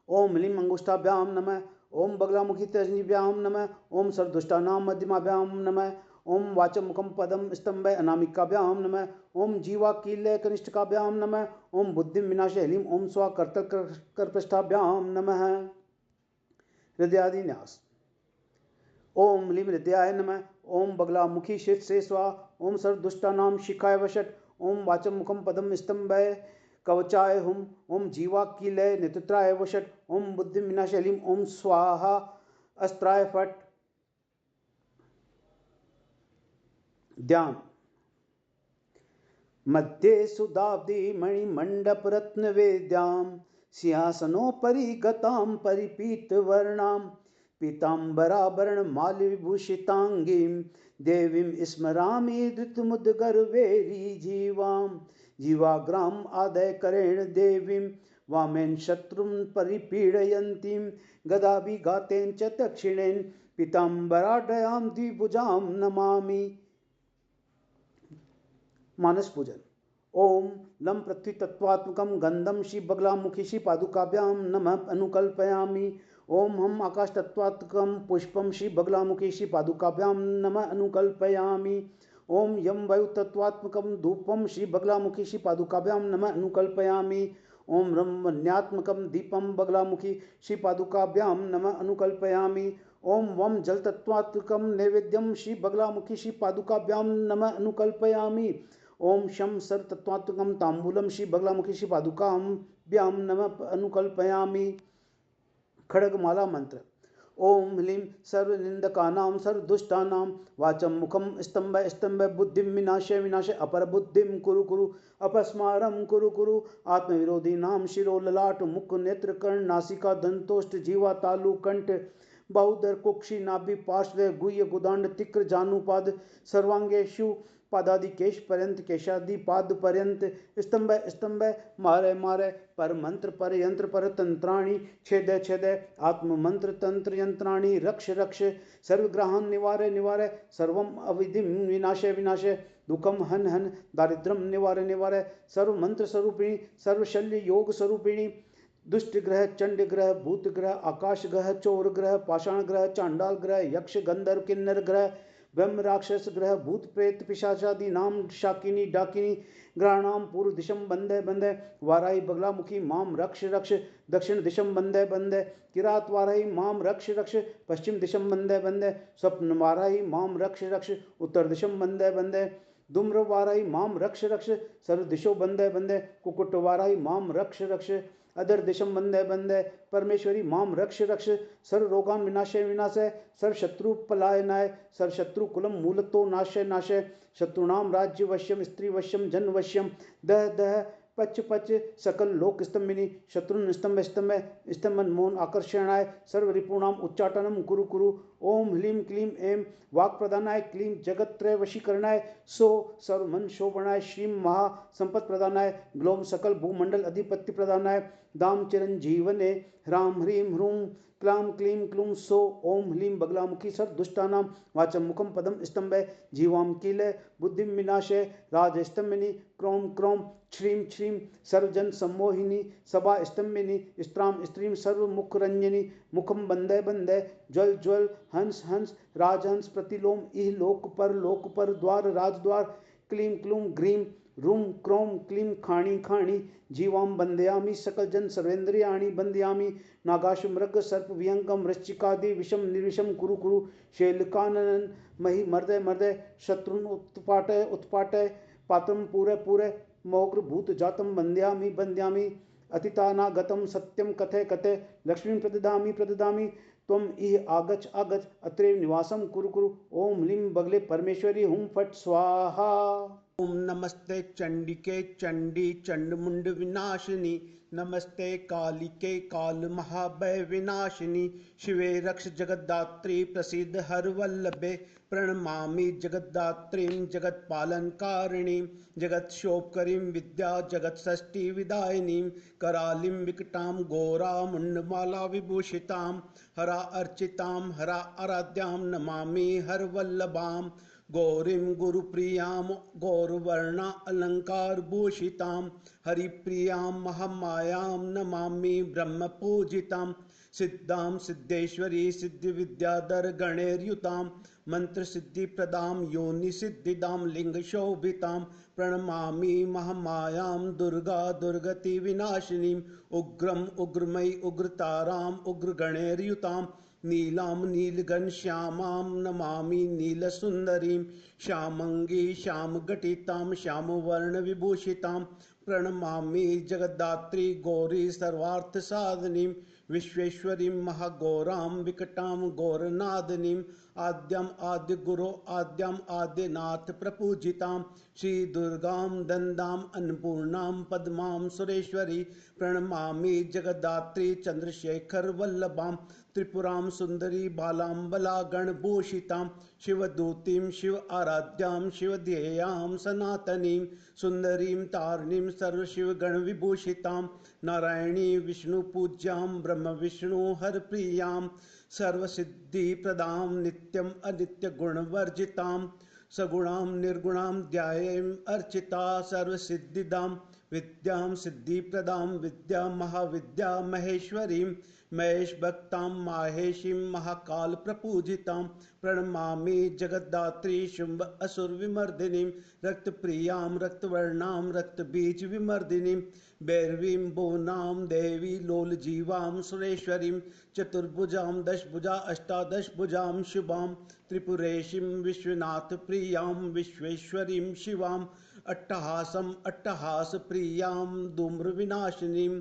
ओम ह्लीं अंगुष्ठाभ्यां नमः। ओम बगलामुखी तर्जनीभ्यां नमः। ओम सर्वदुष्टानां मध्यमाभ्यां नमः। ओम वाचं मुखं पदं स्तंभ अनामिकाभ्यां नमः। ओम जीवा कीलय कनिष्ठकाभ्यां नमः। ओम बुद्धिं विनाशय ह्लीं ओम स्वा कर्तल करपृष्ठाभ्यां नमः। हृदयादिन्यास ओम ह्लीं हृदयाय नमः। ओम बगलामुखी शीर्ष से स्वा ओम सर्वदुष्टानां शिखाय वषट ओम वाचं मुखं पदं स्तंभय कवचाय हुम ओम जीवा कीलय नेत्राय वषट ओम बुद्धि विनाशय ह्लीं ओम स्वाहा अस्त्राय फट। ध्यान मध्ये सुदाब्दी मणिमंडप रत्न वेद्यां सिंहासनोपरि गतां परिपीतवर्णां पीताम्बराभरण माल्य विभूषितांगीं देवीं स्मरामि धृतमुद्गर्वेरी जीवां जीवाग्राम आदय करेण देवीं वामेन शत्रुं परिपीडयन्तीं गदाभिघातेन च दक्षिणेन पीताम्बराढयां द्विभुजां नमामि। मानस पूजन ओम लं पृथ्वी तत्वात्मकं गंधम श्री बगलामुखी श्री पादुकाभ्यां नमः अनुकल्पयामि। ओम हम आकाश तत्वात्मकं पुष्पम श्री बगलामुखी श्री पादुकाभ्यां नमः अनुकल्पयामि। ओम यम वायु तत्वात्मकं धूपम श्री बगलामुखी श्री पादुकाभ्यां नमः अनुकल्पयामि। ओम ब्रह्मण्यात्मकं दीपम बगलामुखी श्री पादुकाभ्यां नमः अनुकल्पयामि। ओम वम जल तत्वात्मकं नैवेद्यम श्री बगलामुखी श्री पादुकाभ्यां नमः अनुकल्पयामि। ओम शम सर तत्वात्मकं तांबूलम श्री बगलामुखी श्री पादुकाभ्यां नमः अनुकल्पयामि। खड्गमाला मंत्र ओम ह्लीं सर्वनिंदकानां सर्वदुष्टानां वाचं मुखं स्तंभ स्तंभ बुद्धिं विनाशय विनाशय अपर बुद्धिं कुरु कुरु अपस्मारं कुरु कुरु आत्मविरोधीनां शिरो ललाट मुख नेत्र कर्ण नासिका दंतोष्ट जीवा तालु कंठ बाहुदर कुक्षि नाभि पार्श्व गुह्य गुदांड तिक्र जानुपाद सर्वांगेशु पादादिकेश पर्यंत केशादि पाद पर्यंत स्तंभ स्तंभ मारे मारे पर मंत्र पर यंत्र पर तंत्राणि छेद छेद आत्म मंत्र तंत्र यंत्राणि रक्ष रक्ष सर्वग्रहान निवारे निवारे सर्वम अविधिम विनाशे विनाशे दुखम हन हन दारिद्रम निवारे निवारे सर्व मंत्र स्वरूपिणी सर्वशल्य योग स्वरूपिणी दुष्ट ग्रह चंड ग्रह भूत ग्रह आकाश ग्रह चोर ग्रह पाषाण ग्रह चांडाल ग्रह यक्ष गंधर्व किन्नर ग्रह ब्रह्म राक्षस ग्रह भूत प्रेत पिशाचादि नाम शाकिनी डाकिनी ग्रहाणाम पूर्व दिशम बंदे बंदे वाराही बगलामुखी माम रक्ष रक्ष दक्षिण दिशम बंदे बंदे किरात वाराही माम रक्ष रक्ष पश्चिम दिशम बंदे बंदे स्वप्न वाराही माम रक्ष रक्ष उत्तर दिशम बंदे बंदे धूम्र वाराही माम रक्ष रक्ष सर्व दिशो बंदे बंदे कुकुट वाराही माम रक्ष रक्ष अदर दिशम बंदे बंदे परमेश्वरी माम रक्ष रक्ष सर्व रोगान विनाशय विनाशय सर्व शत्रु पलायनाय सर्व शत्रु कुलम मूलतो नाशय नाशय शत्रुनाम राज्य वश्यम स्त्री वश्यम जन वश्यम दह दह पच पच सकल लोक स्तंभिनी शत्रुन स्तंभ स्तंभ स्तंभन मोन आकर्षणाय सर्व रिपुणाम उच्चाटनम कुरु कुरु ओम ह्लीं क्लीं ऐं वाक् प्रदानाय क्लीं जगत त्रय वशीकरणाय सो सर्व मन शोभनाय श्रीं महा संपत प्रदानाय ग्लोम सकल भूमंडल अधिपत्य प्रदानाय दाम चिरंजीवने ह्रां ह्रीं ह्रूं क्लां क्लीं क्लूं सो ओम ह्लीं बगलामुखी सर्व दुष्टानां वाचम मुखम पदम स्तंभे जीवाम कीले बुद्धिम विनाशे राजस्तंभिनी क्रोम क्रोम श्रीं श्रीं सर्वजन सम्मोहिनी सभा स्तंभिनी स्त्रां स्त्रीं सर्वमुख रंजनी मुखम बंदे बंदे ज्वल ज्वल हंस हंस राजहंस प्रतिलोम इह लोक पर द्वार राजद्वार क्लीं क्लूं ग्रीं रूं क्रों क्लीं खाणी खाणी जीवाम बंदयामि सकल जन सर्वेन्द्रियाणि बंदयामि नागाश मृग सर्प विहंगम वृश्चिकादि विषम निर्विषम कुरु कुरु शैलकानन मही मर्दय मर्दय शत्रुन उत्पाटय उत्पाटय पात्रम पूरे पूरे मोग्र भूत जातम बंदयामि बंदयामि अतितानागतम सत्यम कथे कथे लक्ष्मी प्रददामि प्रददामि त्वम इह आगच आगच अत्रैव निवासम कुरु कुरु ओम ह्लीं बगले परमेश्वरी हुं फट स्वाहा। ओम नमस्ते चंडिके चंडी चंडमुंड विनाशिनी नमस्ते कालिके काल महाभय विनाशिनी शिवे रक्ष जगद्धात्री प्रसिद्ध हर वल्लभे प्रणमामि जगद्धात्रीं जगत्पालनकारिणीं जगत्शोभकरीं विद्या जगत्षष्ठी विदायिनीं करालीं विकटां घोरा मुंडमाला विभूषितां हरा अर्चितां हरा आराध्यां नमामि हरवल्लभां गौरीं गुरुप्रियां गौरवर्णा अलंकार भूषितां हरिप्रियां महामायां नमामि ब्रह्मपूजितां सिद्धां सिद्धेश्वरी सिद्धिविद्याधर गणैर्युतां मंत्रसिद्धिप्रदां योनिसिद्धिदां लिंगशोभितां प्रणमामि महामायां दुर्गा दुर्गति विनाशिनीं उग्रम उग्रमयी उग्रतारां उग्रगणैर्युतां नीलां नीलघनश्यामां नमामि नीलसुंदरीं श्यामंगी श्यामघटितां श्यामवर्णविभूषितां प्रणमामि जगद्धात्री गौरी सर्वार्थसाधिनीं विश्वेश्वरीं महागौरां विकटां गौरनादिनीं आद्यम आद्यगुरो आद्यम आद्यनाथ प्रपूजितां श्री दुर्गां दन्दां अन्नपूर्णां पद्मां सुरेश्वरी प्रणमामि जगद्धात्री चंद्रशेखर वल्लभां त्रिपुरां सुंदरी बालां बलागणभूषितां शिवदूतीं शिव आराध्यां शिवध्येयां सनातनीं सुंदरीं तारिणीं सर्वशिवगणविभूषितां नारायणी विष्णुपूज्यां ब्रह्म विष्णु हरप्रियां सर्वसिद्धिप्रदां नित्यम् अनित्यगुणवर्जितां सगुणां निर्गुणां ध्यायेम् अर्चिता सर्वसिद्धिदां विद्यां सिद्धिप्रदां विद्या महाविद्या महेश्वरीं महेश भक्तां माहेशीं महाकाल प्रपूजितां प्रणमामि जगद्धात्री शुंभ असुर विमर्दिनीं रक्तप्रियां रक्तवर्णां रक्तबीज विमर्दिनीं भैरवीं भुवनां देवी लोलजीवां सुरेश्वरीं चतुर्भुजां दशभुजा अष्टादशभुजां शुभां त्रिपुरेशीं विश्वनाथ प्रियां विश्वेश्वरीं शिवां अट्टहासं अट्टहास प्रियां धूम्र विनाशिनीं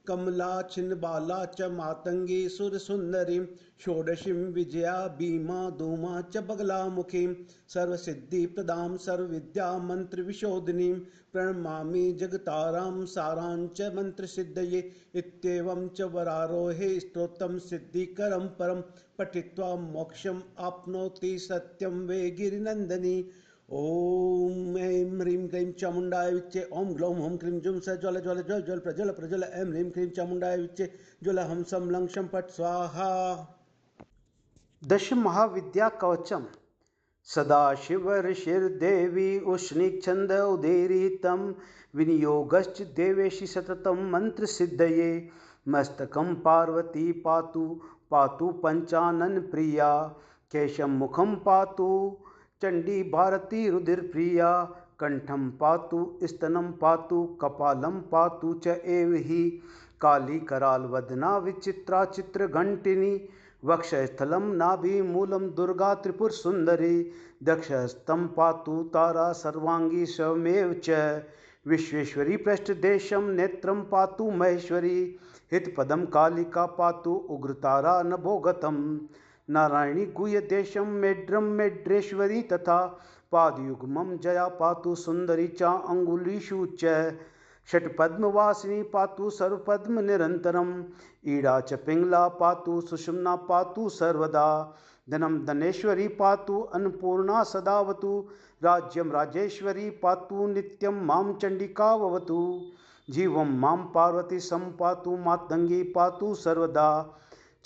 कमला छिन्नबाला च मातंगी सुरसुंदरीं षोडशीं विजया भीमा धूमा च बगलामुखीं सर्वसिद्धिप्रदां सर्वविद्यामन्त्रविशोधिनीं प्रणमामि जगतारां साराञ्च मन्त्रसिद्धये इत्येवं च वरारोहे स्तोत्रं सिद्धिकरं परं पठित्वा मोक्षम् आप्नोति सत्यं वे गिरिनन्दिनी। ओम ऐं ह्रीं क्लीं चामुण्डाय विच्चे ओम ग्लौं हुं क्लीं जुं स ज्वल ज्वल ज्वल ज्वल प्रज्वल प्रज्वल ऐं ह्रीं क्लीं चामुण्डाय विच्चे ज्वल हं सं लं क्षं फट् स्वाहा। दश महाविद्या कवचम सदाशिव ऋषिर्देवी उष्णिच्छन्द उदीरितं विनियोगश्च देवेशि सततं मंत्रसिद्धये मस्तकं पार्वती पातु पातु पंचानन प्रिया केशं मुखं पातु चंडी भारती रुधिरप्रिया कंठं पातु स्तनं पातु कपालं पातु च एव हि काली करालवदना विचित्रा चित्रघंटिनी वक्षस्थलं नाभिमूलं दुर्गा त्रिपुरसुन्दरी दक्षहस्तं पातु तारा सर्वांगी स्वमेव च विश्वेश्वरी पृष्ठदेशं नेत्रं पातु महेश्वरी हितपदं कालिका पातु उग्रतारा नभोगतम् नारायणी गुह्यदेशं मेढ्रं मेढ्रेश्वरी तथा पादयुग्मं जया पातु सुन्दरी च अङ्गुलीषु च षट्पद्मवासिनी पातु सर्वपद्मनिरन्तरम् ईडा च पिङ्गला पातु सुषुम्ना पातु सर्वदा धनं धनेश्वरी पातु अन्नपूर्णा सदावतु राज्यं राजेश्वरी पातु नित्यं मां चण्डिकावतु जीवं मां पार्वती सम्पातु मातङ्गी पातु सर्वदा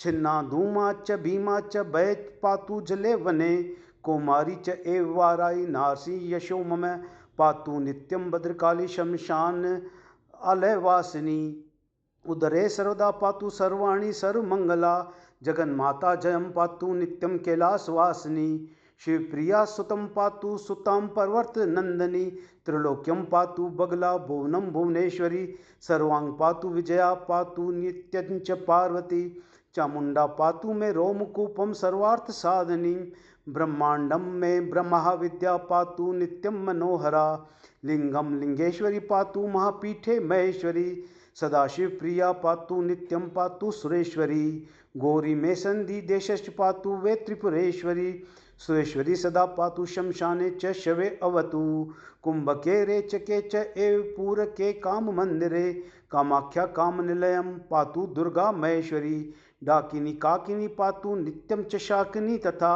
छिन्ना धूमा च भीमा च भय पातु जले वने कौमारी च एव वाराई नारसी यशो मम पातु नित्यं भद्रकाली शमशान आलयवासिनी उदरे सर्वदा पातु सर्वाणि सर्वमंगला जगन्माता जयं पातु नित्यं कैलासवासिनी शिवप्रिया सुतं पातु सुतां पर्वत नंदनी त्रिलोक्यं पातु बगला भुवनं भुवनेश्वरी सर्वांग पातु विजया पातु नित्यं च पार्वती चामुंडा पातु में रोमकूपम सर्वार्थ साधनी ब्रह्मांडम में ब्रह्मविद्या पातु नित्यं मनोहरा लिंगम लिंगेश्वरी पातु महापीठे महेश्वरी सदाशिव प्रिया पातु नित्यं पातु सुरेश्वरी गौरी में संधि देशश्च पातु वे त्रिपुरेश्वरी सुरेश्वरी सदा पातु शमशाने च शवे अवतु कुंभके रेचके च एव पूरके काम मंदिरे कामाख्या काम निलयम पातु दुर्गा महेश्वरी डाकिनी काकिनी पातु नित्यं च शाकिनी तथा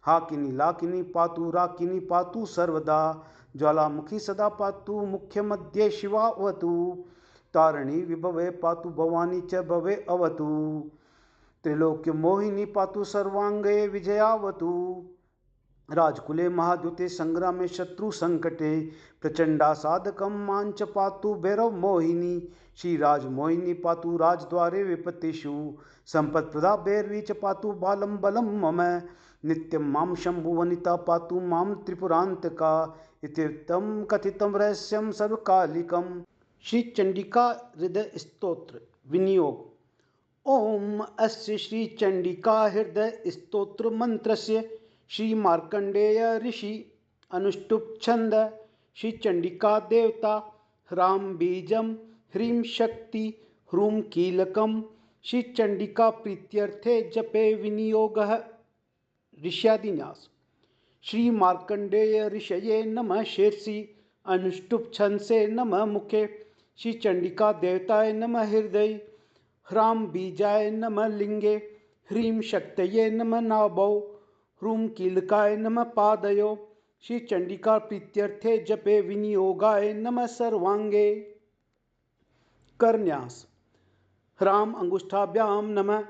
हाकिनी लाकिनी पातु राकिनी पातु सर्वदा ज्वालामुखी सदा पातु मुख्य मध्ये शिवावतु तारिणी विभवे पातु भवानी च भवे अवतु त्रिलोक्य मोहिनी पातु सर्वांगे विजयावतु राजकुले महाद्युते संग्रामे शत्रु संकटे प्रचंडा साधकं मांच पातु भैरव मोहिनी श्रीराज मोहिनी पातु राजद्वारे विपत्तिषु संपत्प्रदा भैरवी च पातु बालं बलं मम नित्यं मां शंभुवनिता पातु मां त्रिपुरांतका इत्युक्तं कथितं रहस्यं सर्वकालिकं। श्री चंडिका हृदय स्तोत्र विनियोग। ओम अस्य श्री चंडिका हृदय स्तोत्र मंत्रस्य श्री मार्कंडेय ऋषि अनुष्टुप छंद श्री चंडिका देवता ह्राम बीजम ह्रीं शक्ति ह्रूम कीलकम श्री चंडिका प्रीत्यर्थे जपे विनियोगः ऋष्यादिन्यास। श्री मार्कंडेय ऋषये नमः शीर्षि अनुष्टुप छंद से नमः मुखे श्री चंडिका देवताय नमः हृदय ह्राम बीजाय नमः लिंगे ह्रीं शक्तये नमः नाभौ ह्रूम कीलकाय नमः पादयो श्री चंडिका प्रीत्यर्थे जपे विनियोगाय नमः सर्वांगे। करन्यास। ह्राम अंगुष्ठाभ्यां नमः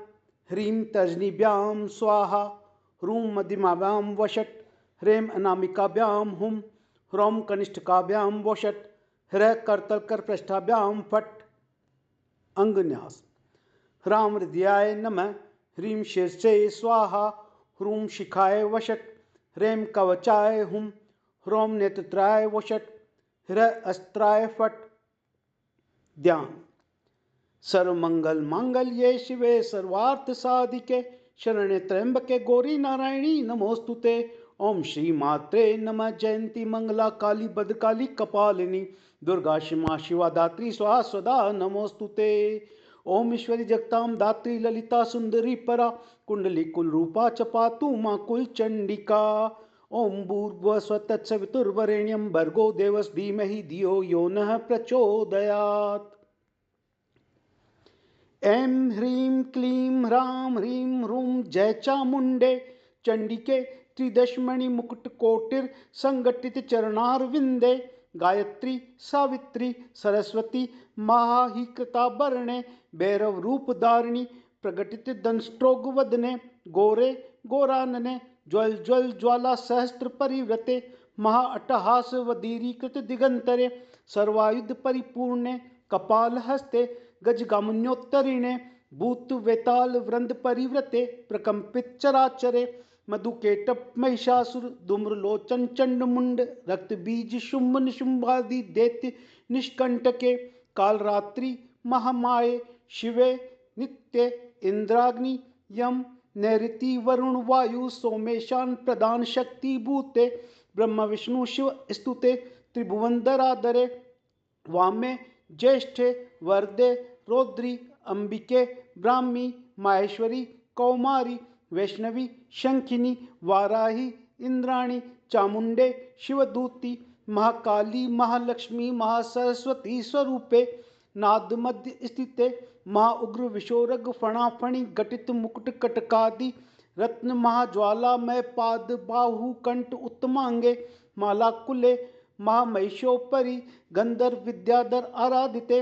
ह्रीं तर्जनीभ्यां स्वाहा ह्रूम मध्यमाभ्यां वषट् ह्रीं अनामिकाभ्यां हुं ह्रौं कनिष्ठकाभ्यां वषट् ह्रः करतलकरपृष्ठाभ्यां फट्। अंगन्यास। ह्राम हृदयाय नमः ह्रीं शीर्षे स्वाहा ह्रूम शिखाय वषट् ह्रीं कवचाय हुं ह्रौं नेत्रत्राय वषट् ह्रः अस्त्राय फट्। ध्यान। सर्वमंगल मांगल्ये शिवे सर्वार्थ साधिके शरण्ये त्र्यंबके गौरी नारायणी नमोस्तुते। ओम श्री मात्रे नमः। जयंती मंगला काली भद्रकाली कपालिनी दुर्गा क्षमा शिवा दात्री स्वाहा स्वदा नमोस्तुते। ओम ईश्वरी जगताम दात्री ललिता सुंदरी परा कुंडली कुल रूपा च पातु मां कुल चंडिका। ओम भूर्भुवः तत्सवितुर्वरेण्यं भर्गो देवस्य धीमहि धियो यो नः प्रचोदयात्। ऐं ह्रीं क्लीं ह्रां ह्रीं ह्रूं जय चामुंडे चंडिके त्रिदशमणि मुकुट कोटिर संगठित चरणारविंदे। गायत्री सावित्री सरस्वती महाही कृताभरणे भैरव रूप धारिणी प्रकटित दंष्ट्रोग वदने। गोरे गोरानने ज्वल ज्वल ज्वाला सहस्त्र परिवृते महा अट्टहास वदीरीकृत दिगंतरे सर्वायुध परिपूर्णे कपाल हस्ते गजगामुन्योत्तरिणे भूत वेताल वृंद परिवृते प्रकंपित चराचरे मधुकेटप महिषासुर धूम्रलोचन चंड मुंड रक्त बीज शुंभ निशुंभादि दैत्य निष्कंटके कालरात्रि महामाये शिवे नित्य इंद्राग्नि यम नैऋति वरुण वायु सोमेशान प्रधान शक्ति भूते ब्रह्म विष्णु शिव स्तुते त्रिभुवनधराधरे वामे ज्येष्ठे वरदे रौद्री अंबिके ब्राह्मी माहेश्वरी कौमारी वैष्णवी शंखिनी वाराही इंद्राणी चामुंडे शिवदूती महाकाली महालक्ष्मी महासरस्वती स्वरूपे नाद मध्य स्थिते महाउग्र विशोरग फणाफणी घटित मुकुट कटकादि रत्न महाज्वालामय पाद बाहु कंठ उत्तमांगे मालाकुले महामहिषोपरि गंधर्व विद्याधर आराधिते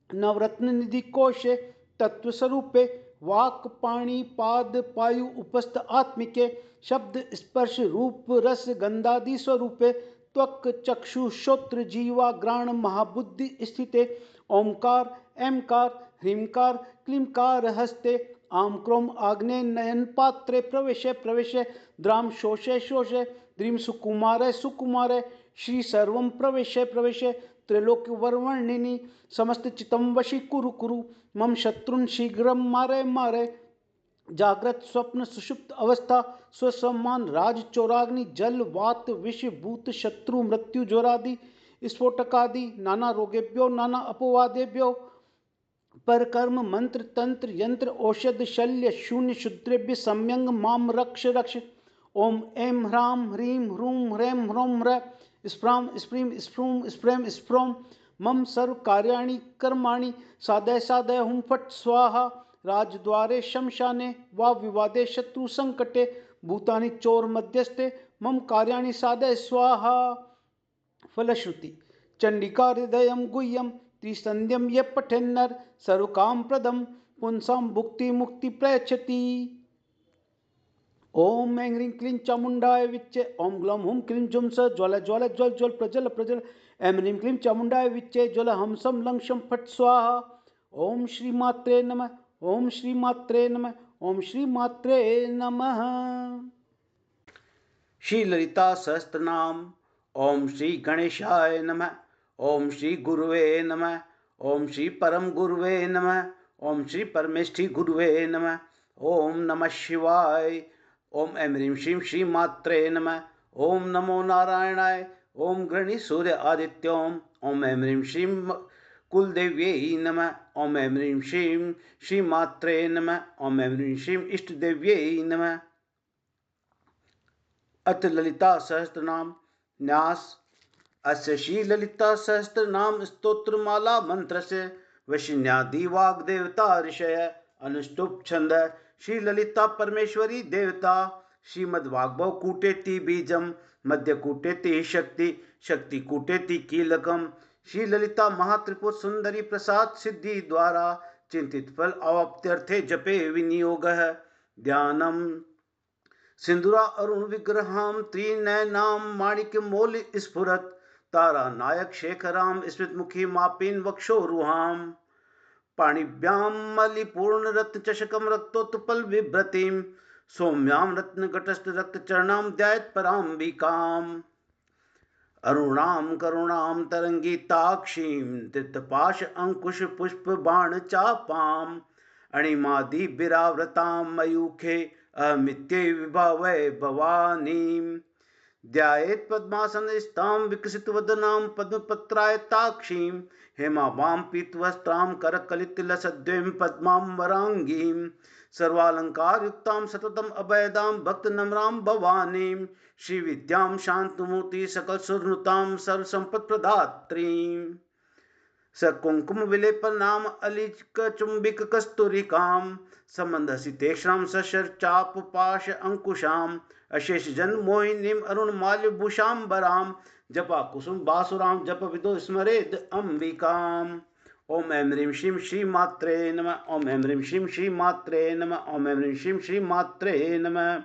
नवरत्न निधि कोशे तत्व स्वरूपे वाक पाणी पाद पायु उपस्थ आत्मिके शब्द स्पर्श रूप रस गंधादि स्वरूपे त्वक चक्षु श्रोत्र जीवा ग्राण महाबुद्धि स्थिते ओंकार ऐमकार ह्रींकार क्लींकार हस्ते आम क्रोम आग्ने नयन पात्रे प्रवेशे प्रवेशे द्राम शोषे शोषे द्रीम सुकुमारे सुकुमारे श्री सर्वं प्रवेशे प्रवेशे त्रैलोक्य वर्वर्णिनी समस्त चितम वशी कुरु कुरु मम शत्रुन शीघ्रम मारे मारे जागृत स्वप्न सुषुप्त अवस्था स्वसम्मान राज चौराग्नि जल वात विष भूत शत्रु मृत्यु ज्वरादि स्फोटकादि नाना रोगेभ्यो नाना अपवादेभ्यो पर कर्म मंत्र तंत्र यंत्र औषध शल्य शून्य शूद्रेभ्य सम्यंग माम रक्ष रक्ष। ओम ऐं ह्रां ह्रीं ह्रूं ह्रैं ह्रौं ह्रैं स्फ्रां स्प्रीं स्फ्रूं स्प्रें स्फ्रौं मम सर्व कार्याणि कर्माणि साधय साधय हुं फट स्वाहा। राजद्वारे शमशाने वा विवादे शत्रु संकटे भूतानि चोर मध्यस्थे मम कार्याणि साधय स्वाहा। फलश्रुति चंडिका हृदयं गुह्यं त्रिसंध्यं ये पठेन्नर सर्वकाम प्रदम पुंसां भुक्ति मुक्ति प्रयच्छति। ओम ऐं ह्रीं क्लीं चामुंडाय विच्चे ओम ग्लौं हुं क्लीं जुं स ज्वल ज्वल ज्वल ज्वल प्रज्वल प्रज्वल ऐं ह्रीं क्लीं चामुंडाय विच्चे ज्वल हम सम लं शं फट स्वाहा। ओम श्री मात्रे नमः ओम श्री मात्रे नमः ओम श्री मात्रे नमः। श्री ललिता सहस्त्रनाम। ओम श्री गणेशाय नमः ओम श्री गुरुवे नमः ओम श्री परम गुरुवे नमः ओम श्री परमेष्ठी गुरुवे नमः ओम नमः शिवाय। ओम ऐं ह्रीं श्रीं श्री मात्रे नमः ओम नमो नारायणाय ओम गृणी सूर्य आदित्योम ओम ऐं ह्रीं श्रीं कुलदेव्यै नमः ओम ऐं ह्रीं श्रीं श्री मात्रे नमः ओम ऐं ह्रीं श्रीं इष्टदेव्यै नमः। अथ ललिता सहस्त्रनाम न्यास। अस्य श्री ललिता सहस्त्रनाम स्तोत्रमाला मंत्रस्य वशिन्यादि वाग्देवता ऋषय अनुष्टुप छंद श्री ललिता परमेश्वरी देवता श्रीमद्वाग्भव कूटेति बीजम मध्य कूटेति शक्ति शक्ति कूटेति कीलकम श्री ललिता महात्रिपुर सुंदरी प्रसाद सिद्धि द्वारा चिंतित फल अवाप्त्यर्थे जपे विनियोगः। ध्यानम सिंदूरा अरुण विग्रहां त्रिनयनां माणिक्य मौलि स्फुरत् तारा नायक शेखरां स्मितमुखी मापिन वक्षोरुहां पाणिभ्यां मलिपूर्ण रत्न चषकं रक्तोत्पल बिभ्रतीं सौम्यां रत्नघटस्थ रक्तचरणां ध्यायेत् पराम्बिकाम्। अरुणां करुणां तरंगिताक्षीं धृतपाश अंकुश पुष्प बाण चापां अणिमादि विरावृतां मयूखे अमित्ये विभावै भवानीं ध्यायेत् पद्मासनस्तां विकसितवदनां पद्मपत्रायताक्षीं हेमाभां पीतवस्त्रां करकलितलसद्वयं पद्मां वराङ्गीं सर्वालङ्कारयुक्तां सततम् अभयदां भक्तनम्रां भवानीं श्रीविद्यां शान्तमूर्ति सकलसुरनुतां सर्वसम्पत्प्रदात्रीम् सकुङ्कुम विलेपनाम अलिक चुंबिक कस्तूरिकां संबंधसितेक्षां सशर्चाप पाश अंकुशाम अशेष जन मोहिनीम अरुणमाल्यभूषाम्बरां जपा कुसुम बासुरां जप विदो स्मरेद अंबिकाम्। ओम ऐं ह्रीं श्रीं श्री मात्रे नमः। ओम ऐं ह्रीं श्रीं श्री मात्रे नमः। ओम ऐं ह्रीं श्रीं श्री मात्रे नमः।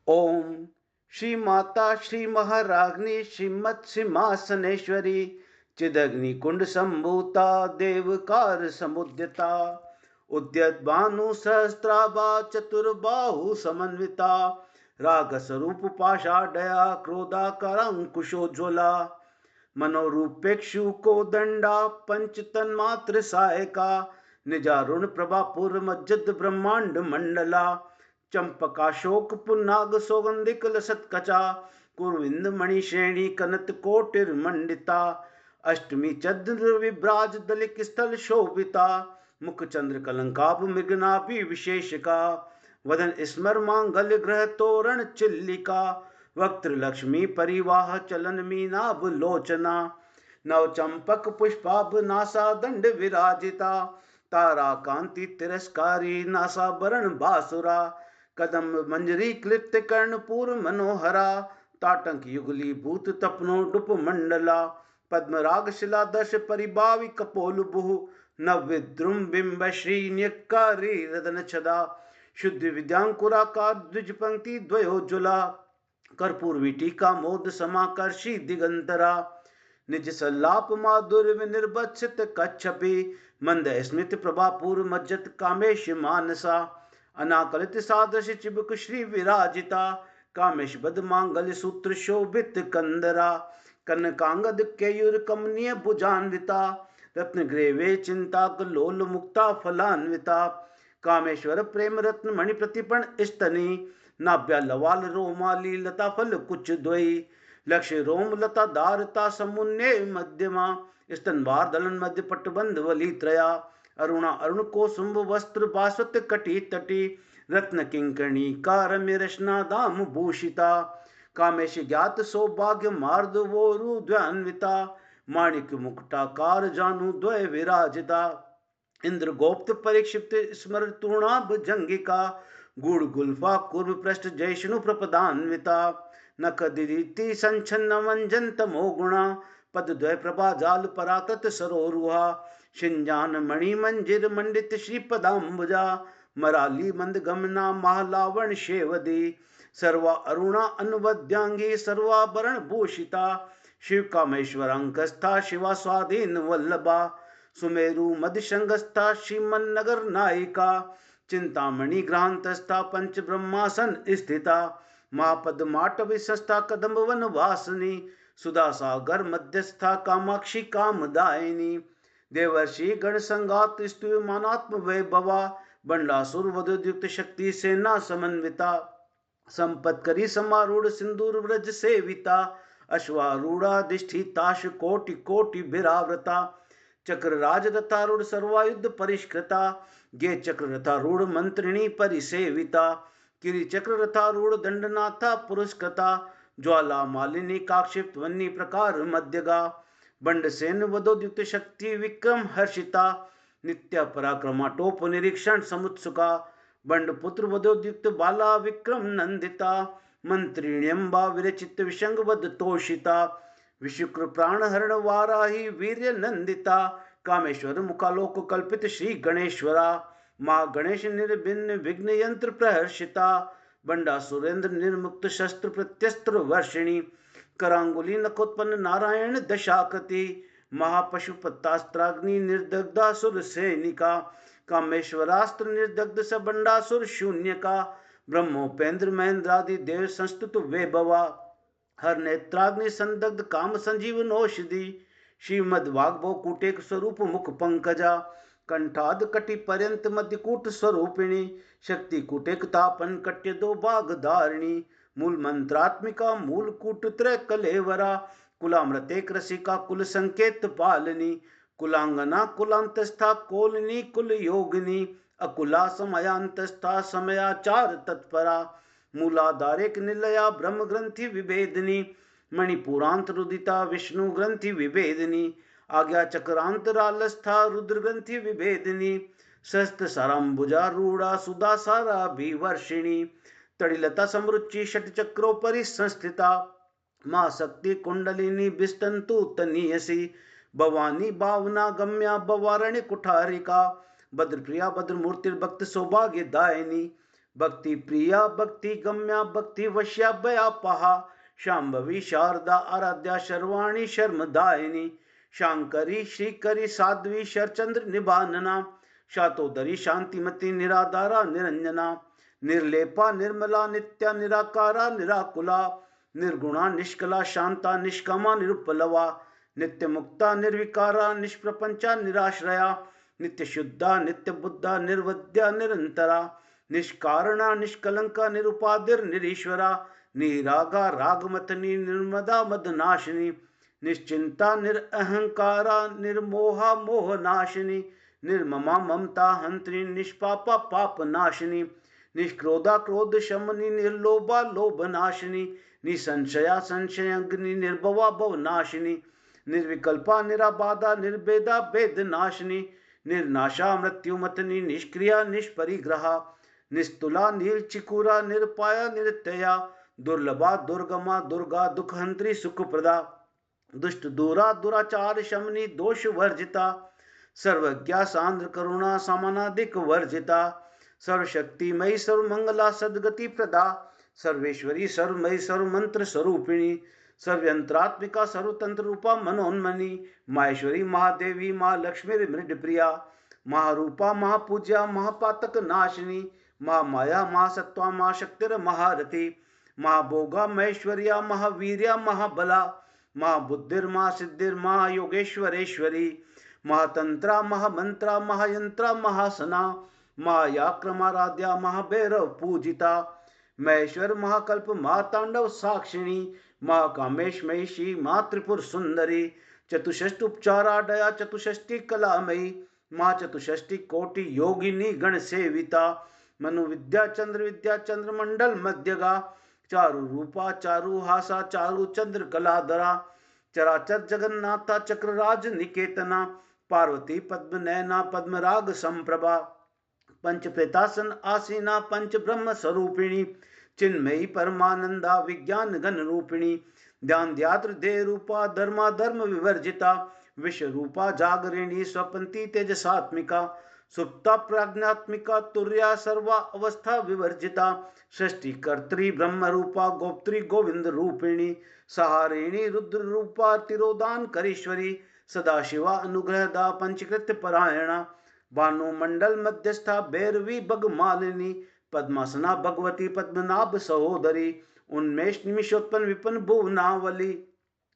ओम श्री माता श्री महाराज्ञी श्रीमत् सिंहासनेश्वरी चिदग्नि कुंड संभूता देवकार समुद्यता उद्यत भानु सहस्त्राभा चतुर्बाहु समन्विता राग स्वरूप पाषाढया क्रोधाकरंकुशोज्वला मनोरूपेक्षु को दंडा पंच तन्मात्र सहायका निजारुण प्रभा पूर्व मज्जद ब्रह्मांड मंडला चंपकाशोक पुन्नाग सौगंधिक लसत्कचा कुरविंद मणि श्रेणी कनत कोटिर मंडिता अष्टमी चंद्र विभ्राज दलिक स्थल शोभिता मुख चंद्र कलंकाभ मृगनाभि विशेषका वदन स्मर मांगल्य ग्रह तोरण चिल्लिका वक्त्र लक्ष्मी परिवाह चलन मीनाभ लोचना नव चंपक पुष्पाभ नासा दंड विराजिता तारा कांति तिरस्कारी नासा बरण बासुरा कदम मंजरी क्लिप्त कर्णपूर मनोहरा ताटंक युगली भूत तपनो डुप मंडला पद्मराग शिलादर्श परिभावि कपोल बुहु नवविद्रुम बिंब श्री न्यक्कारी रदन छदा शुद्ध विद्यांकुराकार द्विज पंक्ति द्वयोज्वला कर्पूर टीका मोद समाकर्षी दिगंतरा निज सल्लाप माधुर्य विनिर्बत्सित कच्छपि मंद स्मृति प्रभापूर मज्जत कामेश मानसा अनाकलित सादृश चिबुक श्री विराजिता कामेश बद मांगल्य सूत्र शोभित कंदरा कनकांगद केयुर कमनीय भुजान्विता रत्न ग्रेवे चिंता लोल मुक्ता फलान्विता कामेश्वर प्रेम रत्न मणि प्रतिपण स्तनी नाभ्या लवाल रोमाली लता फल कुछ द्वयी लक्ष्य रोम लता दारता समुन्ने मध्यमा स्तनभार दलन मध्य पटबंध वली त्रया अरुणा अरुण को सुंभ वस्त्र बासवत कटी तटी रत्न किंकणी कारम्य रचना दाम भूषिता कामेश ज्ञात सौभाग्य मार्द वोरु द्व्यान्विता माणिक मुकुटाकार जानु द्वय विराजिता इंद्र गोप्त परीक्षिप्त स्मर तूणाभ जंगिका गुड़ गुल्फा कुर्व पृष्ठ जैष्णु प्रपदान्विता नखदिति संचन्न मंजन तमो गुणा पद द्वय प्रभा जाल पराकृत सरोरुहा शिंजान मणि मंजिर मंडित श्रीपदाम्बुजा मराली मंद गमना महालावण शेवदी सर्वा अरुणा अनुवद्यांगी सर्वाभरण भूषिता शिव कामेश्वरांकस्था शिवा स्वाधीन वल्लभा सुमेरु मदशंगस्था श्रीमन नगर नायिका चिंतामणि ग्रांतस्था पंच ब्रह्मासन स्थिता महापद माटवी संस्था कदम्ब वन वासनी सुधा सागर मध्यस्था कामाक्षी कामदायिनी देवर्षि गण संगात स्तु मानात्म वैभवा बंडासुर वधुयुक्त शक्ति सेना समन्विता संपत्करी समारूढ़ सिंदूर व्रज सेविता अश्वारूढ़ाधिष्ठिताश कोटि कोटि बिराव्रता चक्र राज रथारूढ़ सर्वायुध परिष्कृता गे चक्र रथारूढ़ मंत्रिणी परिसेविता किरी चक्र रथारूढ़ दंडनाथा पुरस्कृता ज्वाला मालिनी काक्षिप्त वन्नी प्रकार मध्यगा बंड सेन वधोद्युक्त शक्ति विक्रम हर्षिता नित्य पराक्रमाटोप निरीक्षण समुत्सुका बंड पुत्र वधोद्युक्त बाला विक्रम नंदिता मंत्रिण्यंबा विरचित विशंग वद तोषिता विशुक्र प्राण हरण वाराही वीर्य नंदिता कामेश्वर मुखालोक कल्पित श्री गणेश्वरा माँ गणेश निर्भिन्न विघ्न यंत्र प्रहर्षिता बंडा सुरेंद्र निर्मुक्त शस्त्र प्रत्यस्त्र वर्षिणी करांगुली नखोत्पन्न नारायण दशाकृति महापशुपतास्त्राग्नि निर्दग्धासुर सैनिका कामेश्वरास्त्र निर्दग्ध स बंडासुर शून्य का ब्रह्मोपेंद्र महेंद्रादि देव संस्तुत वैभवा हर नेत्राग्नि संदग्ध काम संजीवन औषधि श्रीमद वाग्भव कूटेक स्वरूप मुख पंकजा कंठाद कटि पर्यंत मध्यकूट स्वरूपिणी शक्ति कूटेक तापन कट्य दो बाग धारिणी मूल मंत्रात्मिका मूल कूटत्र कलेवरा कुलामृतेक रसिका कुल संकेत पालनी कुलांगना कुलांतस्था कोलनी कुल योगिनी अकुला समयांतस्था समयाचार तत्परा मूलाधारेक निलया ब्रह्म ग्रंथि विभेदनी मणिपुरांत रुदिता विष्णु ग्रंथि विभेदनी आज्ञा चक्रांतरालस्था रुद्र ग्रंथि विभेदनी शस्त्र सारांबुजा रूढ़ा सुधा सारा विवर्षिणी तड़िलता समरुचि षट चक्रोपरि संस्थिता माँ शक्ति कुंडलिनी विस्तंतु तनीयसी भवानी भावना गम्या भवारण्य कुठारिका भद्र प्रिया भद्र मूर्तिर्भक्त सौभाग्य दायिनी भक्ति प्रिया भक्ति गम्या भक्ति वश्या भया पहा शांभवी शारदा आराध्या शर्वाणी शर्मदायिनी शांकरी श्रीकरी साध्वी शरचंद्र निबानना शातोदरी शांतिमती निराधारा निरंजना निर्लेपा निर्मला नित्या निराकारा निराकुला निर्गुणा निष्कला शांता निष्कामा निरुपलवा नित्य मुक्ता निर्विकारा निष्प्रपंचा निराश्रया नित्य शुद्धा नित्य बुद्धा निर्वद्या निरंतरा निष्कारणा निष्कलंका निरुपाधिर निरीश्वरा निरागा रागमतनी निर्मदा मदनाशिनी निश्चिंता निरअहंकारा निर्मोहा मोहनाशिनी निर्ममा ममता हंत्री निष्पापा पाप नाशिनी निष्क्रोधा क्रोध शमनी निर्लोभा लोभ नाशिनी निसंशया संशयग्नि निर्भवा भवनाशिनी निर्विकल्पा निराबाधा निर्भेदा भेद नाशिनी निर्नाशा मृत्युमतनी निष्क्रिया निष्परिग्रहा निस्तुला नीलचिकुरा निरपाया निरतया दुर्लभा दुर्गमा दुर्गा दुखहंत्री सुखप्रदा दुष्ट दूरा दुराचार शमनी दोष वर्जिता सर्वज्ञा सांद्र करुणा समानाधिक वर्जिता सर्वशक्तिमयी सर्वमंगला सद्गति प्रदा सर्वेश्वरी सर्वमयी सर्वमंत्र स्वरूपिणी सर्वयंत्रात्मिका सर्वतंत्र रूपा मनोन्मनी माहेश्वरी महादेवी महालक्ष्मी मृड प्रिया महारूपा महापूज्या महापातक नाशिनी महामाया महासत्वा महाशक्तिर महारथी महाभोगा महेश्वर्या महावीर्या महाबला महाबुद्धिर महासिद्धिर महायोगेश्वरेश्वरी महातंत्रा महामंत्रा महायंत्रा महासना महायाक्रमाराध्या महाभैरव पूजिता महेश्वर महाकल्प महातांडव साक्षिणी महाकामेश महिषी महात्रिपुर सुंदरी चतुष्ट उपचाराडया चतुष्टी कलामयी माँ चतुष्टी कोटि योगिनी गण सेविता मनु विद्या चंद्र मंडल मध्यगा चारु रूपा चारु हासा चारु चंद्र कलाधरा चराचर जगन्नाथा चक्रराज निकेतना पार्वती पद्म नयना पद्मराग संप्रभा पंच प्रेतासन आसीना पंच ब्रह्म स्वरूपिणी चिन्मयी परमानंदा विज्ञान गण रूपिणी ध्यान ध्यात्र दे रूपा धर्मा धर्म विवर्जिता विश्व रूपा जागरिणी स्वपंती तेजसात्मिका सुप्ता प्रज्ञात्मिका तुर्या सर्वा अवस्था विवर्जिता सृष्टि कर्त्री ब्रह्म रूपा गोप्त्री गोविंद रूपिणी सहारिणी रुद्र रूपा तिरोदान करीश्वरी सदाशिवा अनुग्रहदा पंचकृत परायणा भानु मंडल मध्यस्था भैरवी बगमालिनी पद्मासना भगवती पद्मनाभ सहोदरी उन्मेष निमिषोत्पन्न विपन भुवनावली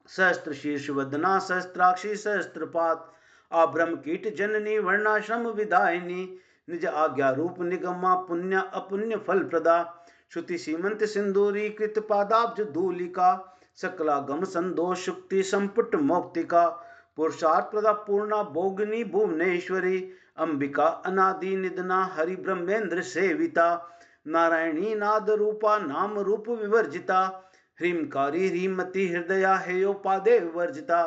सहस्त्र शीर्ष वदना सहस्त्राक्षी सहस्त्रपात आब्रह्म कीट जननी वर्णाश्रम विदायिनी निज आज्ञा रूप निगमा पुण्य अपुण्य फल प्रदा श्रुति सीमंत सिंदूरी कृत पादाब्ज धूलिका सकलागम संदोष शुक्ति संपुट मौक्तिका पुरुषार्थ प्रदा पूर्णा भोगिनी भुवनेश्वरी अंबिका अनादि निधना हरि ब्रह्मेंद्र सेविता नारायणी नाद रूपा नाम रूप विवर्जिता ह्रीमकारी ह्रीमती हृदया हेयोपादे विवर्जिता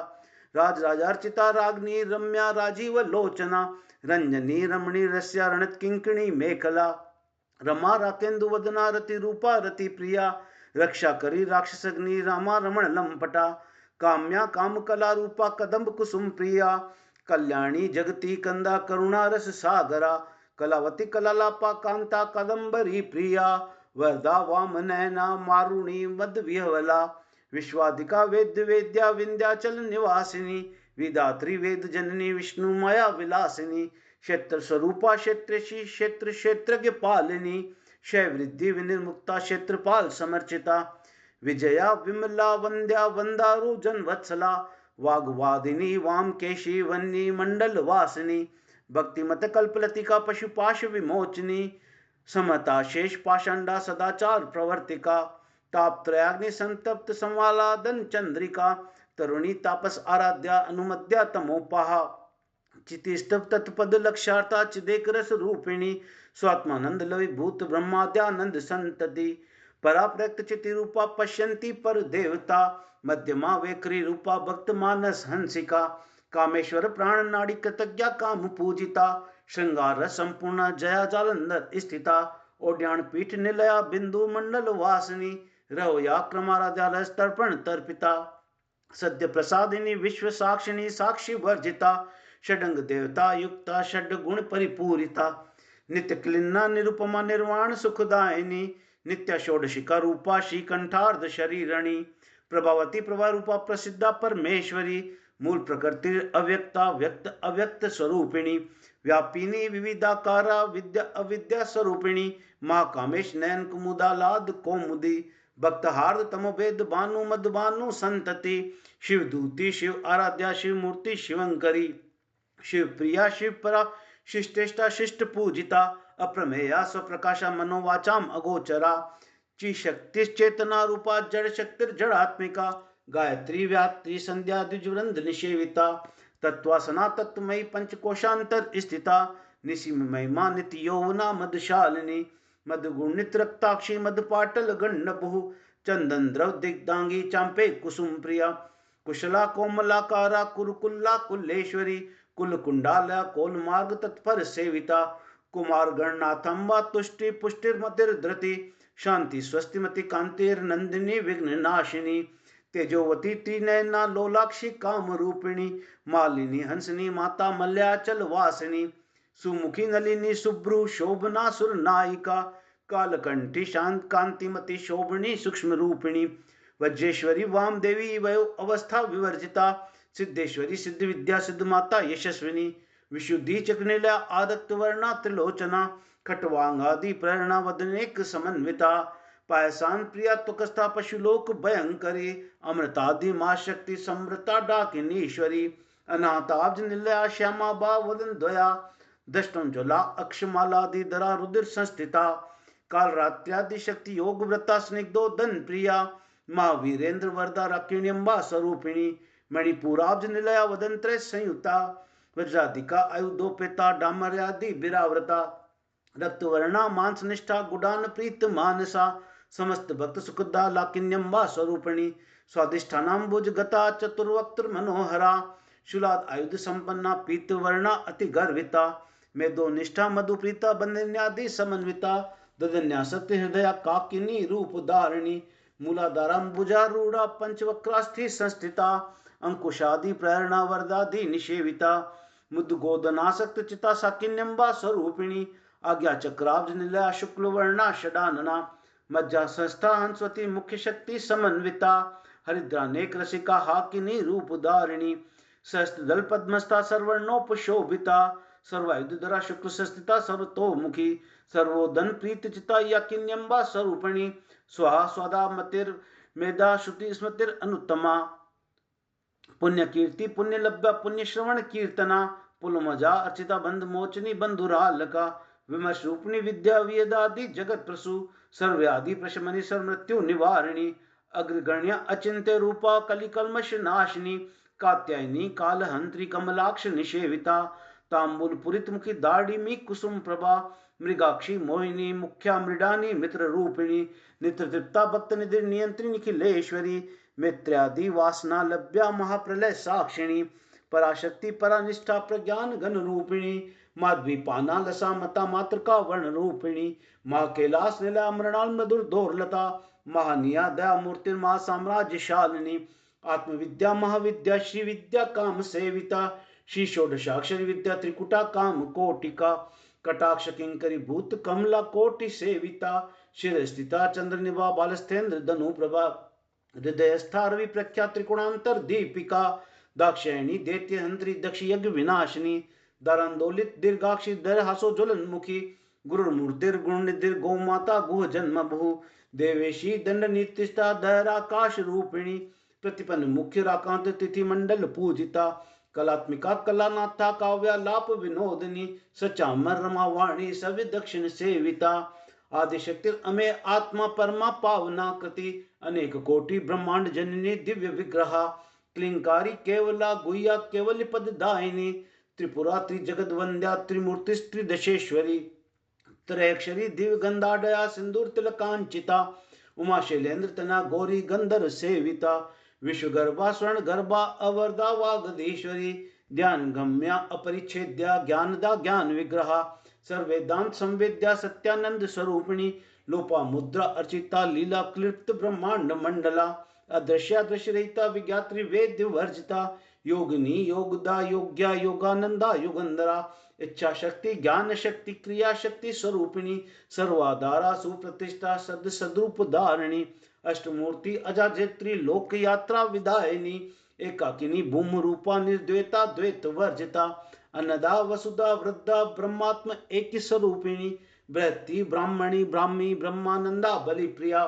राजराजार्चिता रागनी रम्या राजीव लोचना रंजनी रमणी रस्या रणत किंकिणी मेखला रमा राकेंदु वदना रति रूपा रति प्रिया रक्षा करी राक्षसग्नि रामा रमण लंपटा काम्या काम कला रूपा कदम्ब कुसुम प्रिया कल्याणी जगती कंदा करुणा रस सागरा कलावती कलालापा कांता कदम्बरी प्रिया वरदा वाम नयना मारुणी मद विहवला विश्वादिका वेद्य वेद्या विंध्याचल निवासिनी विदात्री वेद जननी विष्णु माया विलासिनी क्षेत्र स्वरूपा क्षेत्रशी क्षेत्र क्षेत्रज्ञ पालिनी क्षय वृद्धि विनिर्मुक्ता क्षेत्रपाल समर्चिता विजया विमला वंद्या वंदारु जनवत्सला वाग्वादिनी वामकेशी वन्नी मंडल वासिनी भक्तिमत कल्पलतिका पशुपाश विमोचनी समता शेष पाषंडा सदाचार प्रवर्तिका तापत्रयाग्नि संतप्त संवालादन चंद्रिका तरुणी तापस आराध्या अनुमद्या तमोपाहा चितिस्तव तत्पद लक्षार्था चिदेक रस रूपिणी स्वात्मानंद लवि भूत ब्रह्माद्यानंद संतति परा प्रक्त चिति रूपा पश्यन्ति पर देवता मध्यमा वेकरी रूपा भक्त मानस हंसिका कामेश्वर प्राण नाड़ी कृतज्ञा काम पूजिता श्रृंगार रस संपूर्ण जया जालंधर स्थिता ओड्यान पीठ निलया बिंदु मंडल वासिनी रहो या क्रमाराध्या रस तर्पण तर्पिता सद्य प्रसादिनी विश्व साक्षिणी साक्षी वर्जिता षडंग देवता युक्ता षड गुण परिपूरिता नित्य क्लिन्ना निरुपमा निर्वाण सुखदायिनी नित्य षोडशिका रूपा श्रीकंठार्ध शरीरणी प्रभावती प्रभा रूपा प्रसिद्धा परमेश्वरी मूल प्रकृति अव्यक्ता व्यक्त अव्यक्त स्वरूपिणी व्यापिनी विविधाकारा विद्या अविद्या स्वरूपिणी महाकामेश नयन कुमुदालाद कौमुदी भक्त हार्द तमोभेद भानु मद भानु संतति शिव दूती शिव आराध्या शिव मूर्ति शिवंकरी शिव प्रिया शिव परा शिष्टेष्टा शिष्ट पूजिता अप्रमेया स्वप्रकाशा मनोवाचाम अगोचरा ची शक्ति चेतना रूपा जड़ शक्ति जड़ात्मिका गायत्री व्यात्री संध्या द्विजवृंद निषेविता तत्वासना तत्वमयी पंचकोशांतर स्थिता निशि महिमा नित्य यौवना मदशालिनी मदगुणित रक्ताक्षी मदपाटल गंडभु चंदन द्रव दिग्दांगी चांपे कुसुम प्रिया कुशला कोमलाकारा कुरुकुल्ला कुल्लेश्वरी कुल कुंडाला कोल मार्ग तत्पर सेविता कुमार गणनाथम्बा तुष्टि पुष्टिर मतिर धृति शांति स्वस्तिमति कांतिर नंदिनी विघ्न नाशिनी तेजोवती त्रिनयना लोलाक्षी काम रूपिणी मालिनी हंसनी माता मल्याचल वासिनी सुमुखी नलिनी सुब्रु शोभना सुर नायिका कालकंठी शांत कांतिमती शोभनी सूक्ष्म रूपिणी वज्रेश्वरी वाम देवी वयो अवस्था विवर्जिता सिद्धेश्वरी सिद्ध विद्या सिद्ध माता यशस्विनी विशुद्धि चक्रनिलया आदत्त वर्णा त्रिलोचना खटवांगादि प्रेरणा वदनेक समन्विता पायसान प्रिया तुकस्था पशुलोक भयंकरी अमृतादि मां शक्ति समृता डाकिनीश्वरी अनाथाब्ज निलया श्यामा बा वदन द्वया दष्टम ज्वला अक्षमालादि दरा रुद्र संस्थिता काल रात्यादि शक्ति योग व्रता स्निग्धोदन प्रिया माँ वीरेंद्र वरदा राकिण्यम्बा स्वरूपिणी मणिपुराब्ज निलया वदंत्र संयुता वज्राधिका आयुधोपेता डामर्यादि बिराव्रता रक्तवर्णा मांस निष्ठा गुडान प्रीत मानसा समस्त भक्त सुखदा लाकिन्यम्बा स्वरूपिणी स्वादिष्ठानाम्बुज गता चतुर्वक्त्र मनोहरा शूलाद आयुध संपन्ना पीतवर्णा अति गर्विता मेदो निष्ठा मधुप्रीता बंदन्यादि समन्विता ददन्या सत्य हृदया काकिनी रूप धारिणी मूलाधाराम्बुजा रूढ़ा पंचवक्रास्थि संस्थिता अंकुशादि प्रेरणा वरदादि निषेविता मुद्गोदनासक्त चिता साकिन्यम्बा स्वरूपिणी आज्ञा चक्राब्ज निलया शुक्ल वर्णा षडानना मज्जा संस्था हंसवती मुख्य शक्ति समन्विता हरिद्रानेक रसिका हाकिनी रूप धारिणी सहस्त्र दल पद्मस्था सर्वर्णोपशोभिता सर्वायुधरा शुक्ल संस्थिता सर्वतोमुखी सर्वोदन प्रीत चिता याकिन्यम्बा स्वरूपिणी स्वाहा स्वदा मतिर मेधा श्रुति स्मृतिर अनुत्तमा पुण्य कीर्ति पुण्य लभ्य पुण्य श्रवण कीर्तना पुलमजा अर्चिता बंध मोचनी बंधुरालका विमर्श रूपिणी विद्या वेदादि जगत प्रसु सर्व्यादि प्रशमनि सर्वमृत्यु निवारिणी अग्रगण्य अचिंत्य रूपा कलिकल्मष नाशिनी कात्यायनी कालहंत्री कमलाक्ष निषेविता तांबुल पुरित मुखी दाढ़ी कुसुम प्रभा मृगाक्षी मोहिनी मुख्या मृडानी मित्र रूपिणी नित्र तृप्ता भक्त निधि नियंत्री निखिलेश्वरी मित्र्यादि वासना लभ्या महाप्रलय साक्षिणी पराशक्ति परानिष्ठा प्रज्ञान घन रूपिणी माधवी पाना लसा मता मात्र का वर्ण रूपिणी माँ कैलाश लीला मृणाल मधुर दोर्लता महानिया दया मूर्ति महा साम्राज्य शालिनी आत्मविद्या महाविद्या श्री विद्या काम सेविता श्री षोडशाक्षरी विद्या त्रिकुटा काम कोटिका कटाक्ष किंकरी भूत कमला कोटि सेविता शिर स्थिता चंद्र निभा बालस्थेन्द्र धनु प्रभा हृदयस्थारवि प्रख्यात त्रिकोणांतर दीपिका दाक्षायणी दैत्य हंत्री दक्ष यज्ञ विनाशिनी दरांदोलित दीर्घाक्षी दर हासो ज्वलन मुखी गुरुमूर्तिर गुण निधिर गौ माता गुह जन्म भू देवेशी दंड नितिष्ठा दहराकाश रूपिणी प्रतिपन्न मुख्य राकांत तिथि मंडल पूजिता कलात्मिका कलानाथा काव्या लाप विनोदनी सचामर रमा वाणी सवि दक्षिण सेविता आदिशक्ति अमे आत्मा परमा पावना कृति अनेक कोटि ब्रह्मांड जननी दिव्य विग्रहा क्लिंकारी केवला गुह्या केवल पद दायिनी त्रिपुरा त्रिजगद वंद्या त्रिमूर्ति त्रिदशेश्वरी त्रयक्षरी दिव्य गंधाडया सिंदूर तिलकांचिता उमा शैलेन्द्र तना गौरी गंधर्व सेविता विश्वगर्भा स्वर्ण गर्भा अवरदा वागधीश्वरी ध्यान गम्या अपरिच्छेद्या ज्ञानदा ज्ञान विग्रहा सर्वेदांत संवेद्या सत्यानंद स्वरूपिणी लोपा मुद्रा अर्चिता लीला क्लिप्त ब्रह्मांड मंडला अदृश्या दृश्य रहिता विज्ञात्री वेद्य वर्जिता योगिनी योगदा योग्या योगानंदा युगंधरा इच्छा शक्ति ज्ञान शक्ति क्रिया शक्ति स्वरूपिणी सर्वाधारा सुप्रतिष्ठा सद सद्रूप धारिणी अष्टमूर्ति अजाजेत्री लोक यात्रा विदायिनी एकाकिनी भूम रूपा निर्द्वेता द्वैत वर्जिता अन्नदा वसुधा वृद्धा ब्रह्मात्म एक स्वरूपिणी बृहति ब्राह्मणी ब्राह्मी ब्रह्मानंदा बलि प्रिया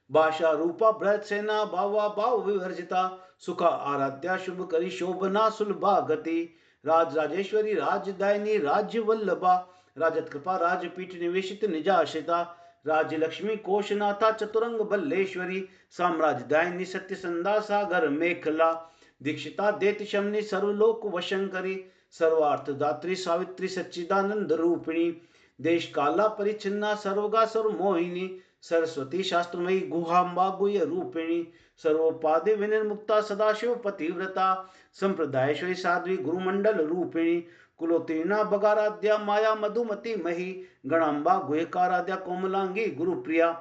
भाषा रूपा बृहत सेना भावा भाव विवर्जिता सुखा आराध्या शुभ करी शोभना सुलभा गति राज राजेश्वरी राजदायिनी राज्य वल्लभा राजत कृपा राजपीठ निवेशित निजाशिता राज्य लक्ष्मी कोशनाथा चतुरंग बल्लेश्वरी साम्राज्य दायिनी सत्य संदा सागर मेखला दीक्षिता देति शमनी सर्वलोक वशंकरी सर्वार्थ दात्री सावित्री सच्चिदानंद रूपिणी देश काला परिच्छिन्ना सर्वगा सर्वमोहिनी सरस्वती शास्त्रमयी गुहाम्बा गुह्य रूपिणी सर्वोपाधि विनिर्मुक्ता सदाशिव पतिव्रता संप्रदायेश्वरी साध्वी गुरुमंडल रूपिणी कुलोत्तीर्णा बगाराध्या माया मधुमती मही गणाम्बा गुहकाराध्या कोमलांगी गुरुप्रिया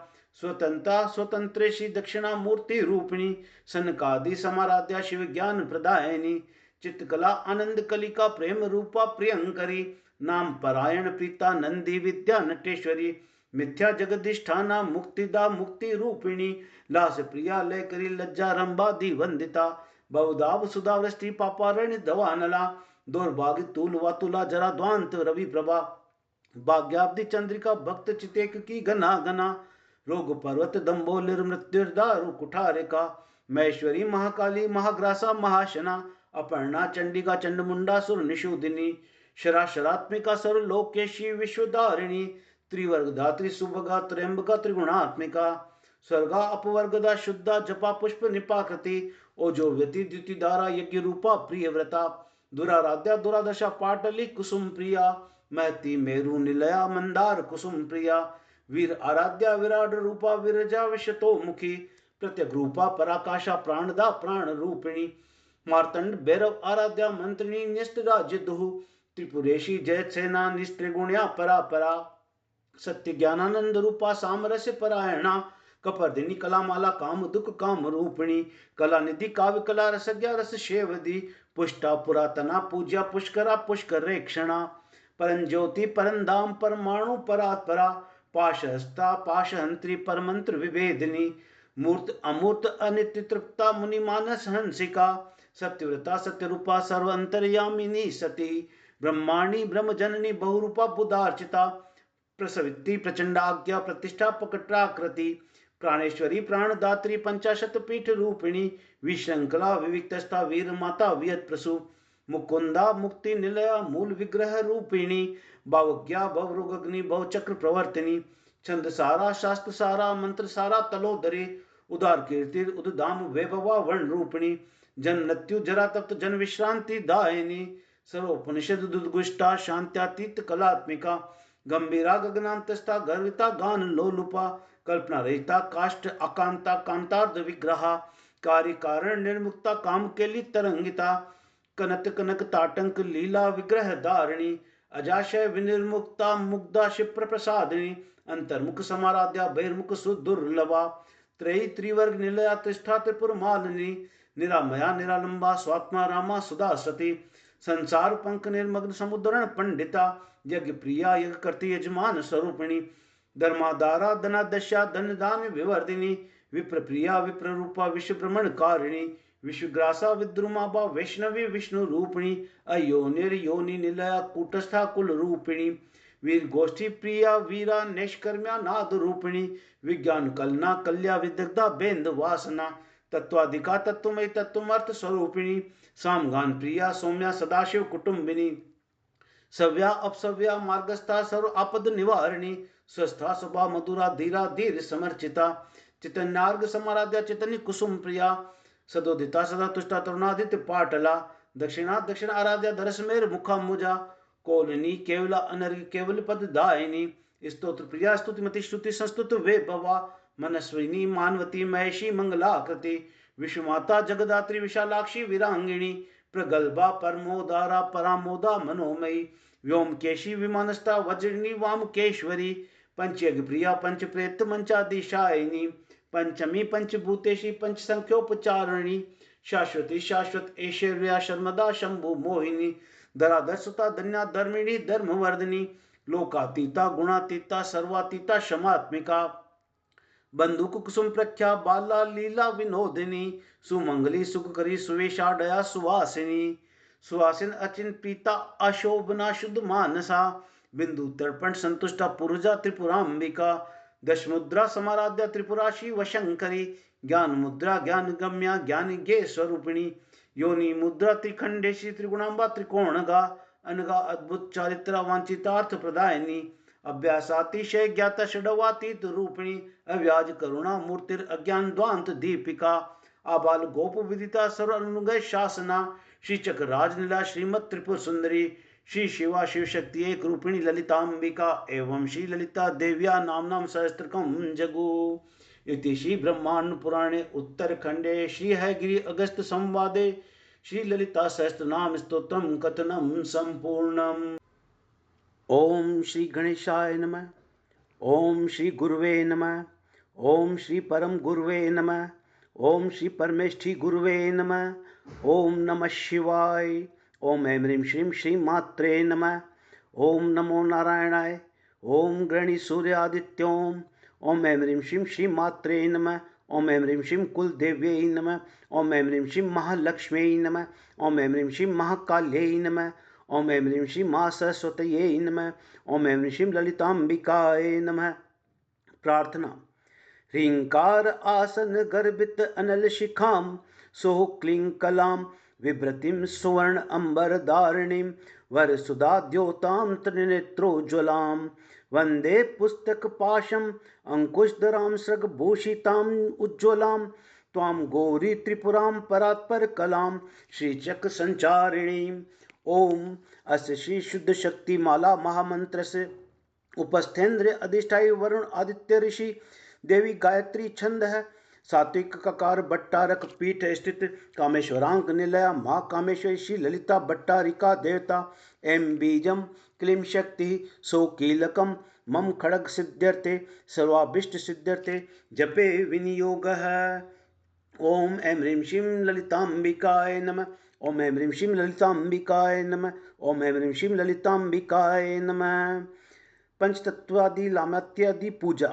स्वतंत्रता स्वतंत्रेशी दक्षिणा मूर्ति रूपिणी सनकादि समाराध्या शिव ज्ञान प्रदायिनी चित्तकला आनंद कलिका प्रेम रूपा प्रियंकरी नाम परायण प्रीता नंदी विद्या नटेश्वरी मिथ्या जगदिष्ठाना मुक्तिदा मुक्ति रूपिणी लास प्रिया लय करी लज्जा रंबादी वंदिता बहुदाव सुधा वृष्टि पापारण्य दवानला दुर्भाग्य तूल वातुला जरा द्वांत रवि प्रभा भाग्याब्दि चंद्रिका भक्त चितेक की घना घना रोग पर्वत दंबोलिर मृत्युर्दारु कुठारिका महेश्वरी महाकाली महाग्रासा महाशना अपर्णा चंडिका चंडमुंडा सुर निषूदिनी शराशरात्मिका सर्वलोकेशी विश्वधारिणी त्रिवर्ग धात्री सुभगा त्र्यंबका त्रिगुणात्मिका स्वर्गा अपवर्गदा शुद्धा जपा पुष्प निपाकृति ओजो व्यति द्युतिधारा यज्ञ रूपा प्रियव्रता दुराराध्या दुरादशा पाटली कुसुम प्रिया महती मेरु निलया मंदार कुसुम प्रिया वीर आराध्या विराट रूपा विरजा विशतो मुखी प्रत्यग रूपा पराकाशा प्राणदा प्राण रूपिणी मार्तंड भैरव आराध्या मंत्रिणी निष्ठ राज्य दुहु त्रिपुरेशी जयत सेना निस्त्रिगुण्या परा परा सत्य ज्ञानानंद रूपा सामरस्य परायणा कपर्दिनी कलामाला काम दुख काम रूपिणी कला निधि काव्य कला रसज्ञा रस शेवदी पुष्टा पुरातना पूज्या पुष्करा पुष्करेक्षणा परंज्योति परंधाम परमाणु परात्परा पाशहस्ता पाशहंत्री परमंत्र विभेदिनी मूर्त अमूर्त अनित्य तृप्ता मुनि मानस हंसिका सत्यव्रता सत्यरूपा सर्वंतर्यामिनी सती ब्रह्माणी ब्रह्मजननी बहुरूपा बुधार्चिता प्रसवित्री प्रचंडाज्ञा प्रतिष्ठा पकटाकृति प्राणेश्वरी प्राणदात्री पंचाशत पीठ रूपिणी विश्रंखला विविक्तस्था वीर माता वियत प्रसु मुकुंदा मुक्ति निलया मूल विग्रह रूपिणी भावज्ञा भवरुग्नि भवचक्र प्रवर्तिनी छंद सारा शास्त्र सारा मंत्र सारा तलोदरी उदार कीर्ति उद्धाम वैभवा वर्ण रूपिणी जन मृत्यु जरा तप्त जन विश्रांति दायिनी सर्वोपनिषद दुर्गुष्टा शांत्यातीत कलात्मिका गंभीरा गगनांतस्था गर्विता गान लोलुपा कल्पना रहिता काष्ट अकांता कांतार्ध विग्रहा कार्य कारण निर्मुक्ता काम केली तरंगिता कनत कनक ताटंक लीला विग्रह धारिणी अजाशय विनिर्मुक्ता मुग्धा क्षिप्र प्रसादिनी अंतर्मुख समाराध्या बहिर्मुख सुदुर्लभा त्रयी त्रिवर्ग निलया तिष्ठा त्रिपुर मालिनी निरामया निरालंबा स्वात्मा रामा सुधा सती संसार पंख निर्मग्न समुद्रण पंडिता यज्ञ प्रिया यज्ञ करती यजमान स्वरूपिणी धर्माधारा धनादशा धन दान विवर्धिनी विप्र प्रिया विप्र रूपा विश्व भ्रमण कारिणी विश्वग्रासा विद्रुमाबा वैष्णवी विष्णु रूपिणी अयोनिर योनि निलया कूटस्था कुल रूपिणी वीर गोष्ठी प्रिया वीरा नैष्कर्म्या नाद रूपिणी विज्ञान कलना कल्या विदग्धा बेंद वासना तत्वाधिका तत्वमय तत्वमर्थ स्वरूपिणी सामगान प्रिया सौम्या सदाशिव कुटुंबिनी सव्या अपसव्या मार्गस्था सर्व आपद निवारिणी स्वस्था स्वभा मधुरा धीरा धीर समर्चिता चितन्यार्ग समाराध्या चितन्य कुसुम प्रिया सदोदिता सदा तुष्टा तरुणादित्य पाटला दक्षिणा दक्षिण आराध्या धरसमेर मुखा मुजा कोलिनी केवला अनर्घ केवल पद दायिनी स्तोत्र प्रिया स्तुतिमति श्रुति संस्तुत वे भवा मनस्विनी मानवती महेशी मंगलाकृति विश्वमाता जगदात्री विशालाक्षी वीरांगिणी प्रगल्भा परमोदारा परामोदा मनोमयी व्योमकेशी विमानस्था वज्रिणी वामकेश्वरी पंचयज्ञ प्रिया पंच प्रेत मंचादिशायिनी पंचमी पंचभूतेशी पंच संख्योपचारिणी शाश्वती शाश्वत ऐश्वर्या शर्मदा शंभु मोहिनी धराधर सुता धन्या धर्मिणी धर्मवर्धिनी लोकातीता गुणातीता सर्वातीता क्षमात्मिका बंदूक कुसुम प्रख्या बाला लीला विनोदिनी सुमंगली सुखकरी सुवेशाडया सुवासिनी सुवासिन अचिन पीता अशोभना शुद्ध मानसा बिंदु तर्पण संतुष्टा पुरुजा त्रिपुरांबिका दशमुद्रा समाराध्या त्रिपुराशी वशंकरी ज्ञान मुद्रा ज्ञान गम्या ज्ञान गे स्वरूपिणी योनि मुद्रा त्रिखंडेशी त्रिगुणांबा त्रिकोणगा अनगा अद्भुत चारित्रा वांछितार्थ प्रदायिनी अभ्यासातिशय ज्ञाता षडवातीत रूपिणी अव्याज करुणा मूर्तिर अज्ञान द्वांत दीपिका आबाल गोप विदिता सर्व अनुगय शासना श्री चक्र राजलीला श्रीमद त्रिपुर सुंदरी श्री शिवा शिव शक्ति एक रूपिणी ललितांबिका एवं श्री ललिता देव्या नाम सहस्त्रकम जगु इति श्री ब्रह्मांड पुराणे उत्तरखंडे श्री हयगिरि अगस्त संवादे श्री ललिता सहस्त्रनाम स्तोत्रम कथनम संपूर्णम। ओम श्री गणेशाय नमः। ओम श्री गुरुवे नमः। ओम श्री परम गुरुवे नमः। ओम श्री परमेष्ठी गुरुवे नमः। ओम नमः शिवाय। ओम ऐं ह्रीं श्रीं श्री मात्रे नमः। ओम नमो नारायणाय। ओम गृणी सूर्यादित्योम। ओम ऐं ह्रीं श्रीं श्री मात्रे नमः। ओम ऐं ह्रीं श्रीं कुलदेव्यै नमः। ओम ऐं ह्रीं श्रीं महालक्ष्म्यै नमः। ओम ऐं ह्रीं श्रीं महाकाल्यै नमः। ओम ऐं ह्रीं श्रीं महासरस्वत्यै नमः। ओम ऐं ह्रीं श्रीं ललितांबिकाय नमः। प्रार्थना। ह्रींकार आसन गर्भित अनल शिखां सोह क्लीं कलां विभ्रतिं सुवर्ण अंबर धारिणीं वरसुधा द्योतां त्रिनेत्रोज्ज्वलां वंदे पुस्तक पाशम अंकुशधरां सृगभूषितां उज्ज्वलां त्वां गौरी त्रिपुरां परात्पर कलां श्रीचक्र संचारिणीं। ओम अस्य श्री शुद्ध शक्ति माला महामंत्र से उपस्थेन्द्र अधिष्ठायी वरुण आदित्य ऋषि देवी गायत्री छंद है। सात्विक ककार भट्टारक पीठ स्थित कामेश्वरांक निलया माँ कामेश्वरी श्री ललिता भट्टारिका देवता एम बीजम क्लीं शक्ति सो कीलकम मम खड़ग सिद्ध्यर्थे सर्वाभिष्ट सिद्ध्यर्थे जपे विनियोग है। ओम ऐं ह्रीं श्रीं ललितांबिकाय नमः। ओम ऐं ह्रीं श्रीं ललितांबिकाय नमः। ओम ऐं ह्रीं श्रीं ललितांबिकाय नमः। पंचतत्वादि लामात्यादि पूजा।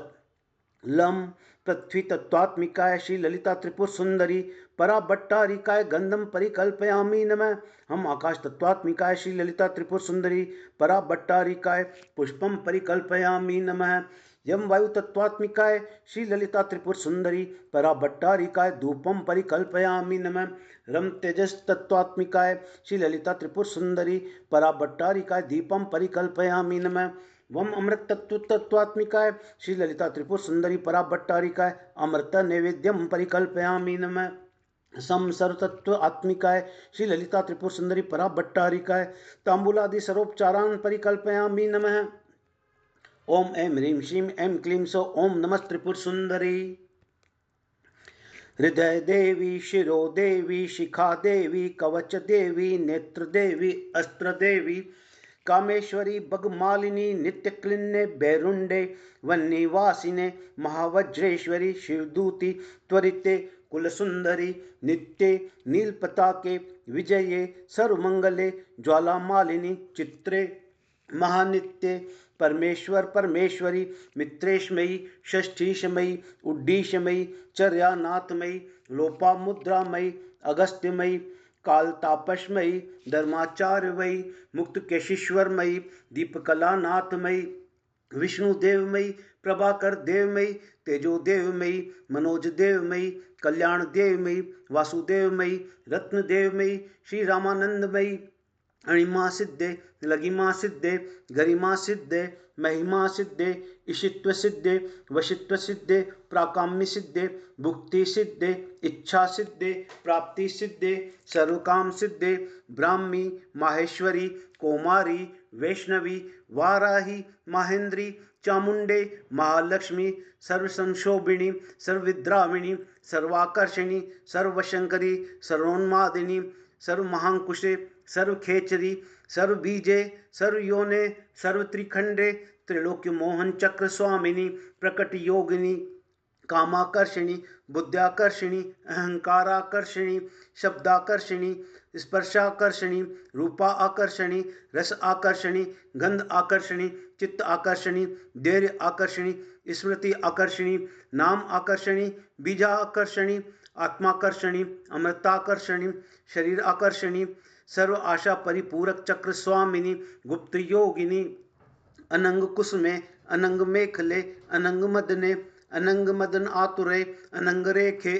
लम पृथ्वी तत्वात्मिकाय श्री ललिता त्रिपुर सुंदरी परा भट्टारिकाय गंधम परिकल्पयामि नमः। हम आकाश तत्वात्मिकाय श्री ललिता त्रिपुर सुंदरी परा भट्टारिकाय पुष्पम परिकल्पयामि नमः। यम वायु तत्वात्मिकाय श्री ललिता त्रिपुर सुंदरी परा भट्टारिकाय धूपम परिकल्पयामि नमः। रम तेजस तत्वात्मिकाय श्री ललिता त्रिपुर सुंदरी परा भट्टारिकाय दीपम परिकल्पयामि नमः। वम अमृत तत्वात्मिकाय श्री ललिता त्रिपुर सुंदरी परा भट्टारिकाय अमृत नैवेद्यम परिकल्पयामि नमः। सम सर्वतत्व आत्मिकाय श्री ललिता त्रिपुर सुंदरी परा भट्टारिकाय तांबूलादि सर्वोपचारान् परिकल्पयामि नमः। ओम ऐं ह्रीं श्रीं ऐं क्लीं सौ ओम नमः त्रिपुर सुंदरी। हृदय देवी शिरो देवी शिखा देवी कवच देवी नेत्र देवी अस्त्र देवी कामेश्वरी बगमालिनी नित्य क्लिन्ने बैरुंडे वन्नीवासिने महावज्रेश्वरी शिवदूती त्वरिते कुलसुंदरी नित्ये नीलपताके विजये सर्वमंगले ज्वालामालिनी चित्रे महानित्ये परमेश्वर परमेश्वरी मित्रेशमयी षष्ठीशमयी उड्डीशमयी चर्यानाथमयी लोपामुद्रामयी अगस्त्यमयी काल तापसमयी धर्माचार्यमयी मुक्त केशीश्वरमयी दीपकलानाथमयी विष्णु देवमयी प्रभाकर देवमयी तेजो देवमयी मनोज देवमयी कल्याण देवमयी वासुदेवमयी रत्न देवमयी श्री रामानंदमयी अणिमा सिद्धे लगिमा सिद्धे गरिमा सिद्धे महिमा सिद्धे इशित्व सिद्धे वशित्व सिद्धे प्राकाम्य सिद्धे भुक्ति सिद्धे इच्छा सिद्धे प्राप्ति सिद्धे सर्वकाम सिद्धे ब्राह्मी माहेश्वरी कौमारी वैष्णवी वाराही महेंद्री चामुंडे महालक्ष्मी सर्वसंशोभिनी सर्वविद्राविणी सर्वाकर्षणी सर्वशंकरी सर्वोन्मादिनी सर्वमहांकुशे सर्वखेचरी सर्वबीजे सर्वयोने सर्वत्रिखंडे त्रिलोक्य मोहन चक्र स्वामिनी प्रकट योगिनी कामाकर्षिणी बुद्ध्याकर्षिणी अहंकाराकर्षिणी शब्दाकर्षिणी स्पर्शाकर्षिणी रूपा आकर्षणी रस आकर्षणी गंध आकर्षणी चित्त आकर्षणी धैर्य आकर्षणी स्मृति आकर्षणी नाम आकर्षणी बीजा आकर्षणी आत्माकर्षणी अमृताकर्षणी शरीर आकर्षणी सर्व आशा परिपूरक चक्र स्वामिनी गुप्त योगिनी अनंग कुसुमे अनंग मेखले अनंग मदने अनंग मदन आतुरे अनंग रेखे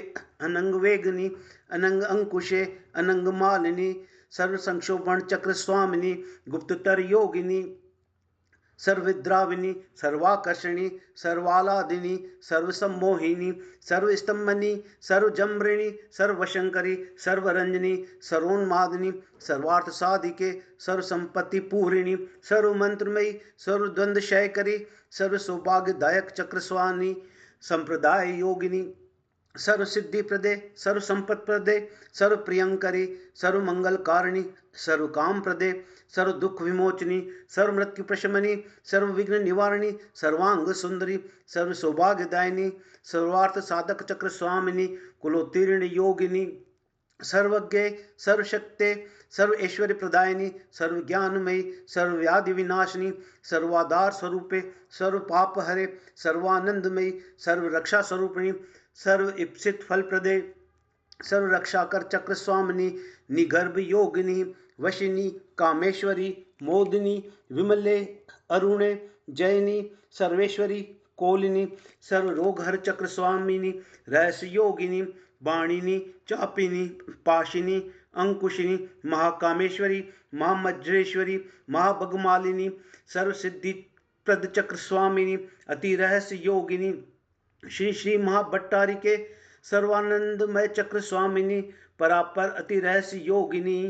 अनंग वेगनी अनंग अंकुशे अनंग मालिनी सर्व संक्षोभण चक्र स्वामिनी गुप्ततर योगिनी सर्वविद्राविनी सर्वाकर्षणी सर्वालादिनी सर्वसम्मोहिनी सर्वस्तंभनी सर्वजम्रिणी सर्वशंकरी सर्वरंजनी सर्वोन्मादिनी सर्वार्थ साधिके सर्वसंपत्ति पूरिणी सर्वमंत्रमयी सर्वद्वंद्वशयकरी सर्वसौभाग्यदायक चक्रस्वानी संप्रदाय योगिनी सर्व सिद्धि प्रदे सर्व संपत प्रदे सर्व प्रियंकरी सर्व मंगल कारिणी सर्व काम प्रदे सर्व दुख विमोचनी सर्व मृत्यु प्रशमनी सर्व विघ्न निवारणी सर्वांग सुंदरी सर्व सौभाग्यदायिनी सर्वार्थ साधक चक्र स्वामिनी कुलोत्तीर्ण योगिनी सर्वज्ञ सर्वशक्ते सर्व ऐश्वर्य प्रदायिनी सर्व ज्ञानमयी सर्व व्याधि विनाशिनी सर्वाधार स्वरूपे सर्व पाप हरे सर्वानंदमयी सर्व रक्षा स्वरूपिणी सर्व इप्सित फल प्रदे सर्व रक्षाकर चक्र स्वामिनी निगर्भ योगिनी वशिनी कामेश्वरी मोदिनी विमले अरुणे जयनी सर्वेश्वरी कोलिनी सर्व रोगहर चक्र स्वामिनी रहस्य योगिनी बाणिनी चापिनी पाशिनी अंकुशिनी महाकामेश्वरी महामज्रेश्वरी महाभगमालिनी सर्व सिद्धि प्रद चक्र स्वामिनी अति रहस्य योगिनी श्री श्री महाभट्टारिके सर्वानंदमय चक्र स्वामिनी परापर अति रहस्य योगिनी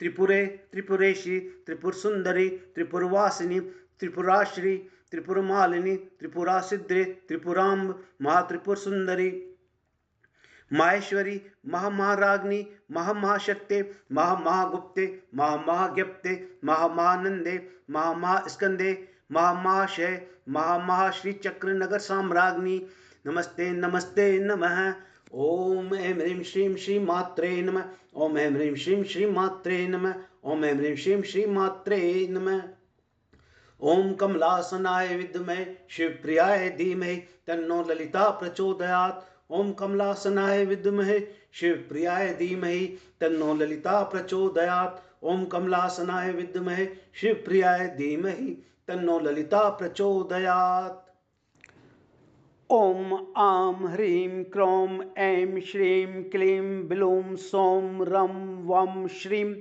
त्रिपुरे त्रिपुरेशी त्रिपुर सुंदरी त्रिपुरवासिनी त्रिपुराश्री त्रिपुरमालिनी त्रिपुरा सिद्धे त्रिपुराम्ब महात्रिपुर सुंदरी माहेश्वरी महामहाराग्नि महामहाशक्ते महामहागुप्ते महामहाज्ञप्ते महामहानंदे महामहास्कंदे महामहाशय महामहाश्री चक्र नगर साम्राज्ञी नमस्ते नमस्ते नमः। ओम ऐं ह्रीं श्रीं श्री मात्रे नमः। ओम ऐं ह्रीं श्रीं श्री मात्रे नमः। ओम ऐं ह्रीं श्रीं श्री मात्रे नमः। ओम कमलासनाय विद्महे शिवप्रियाय धीमहि तन्नो ललिता प्रचोदयात्। ओम कमलासनाय विद्महे शिवप्रियाय धीमहि तन्नो ललिता प्रचोदयात्। ओम कमलासनाय विद्महे शिवप्रियाय धीमहि तन्नो ललिता प्रचोदयात्। ओम आं ह्रीं क्रों ऐं श्रीं क्लीं ब्लूं सौं रं वं श्रीं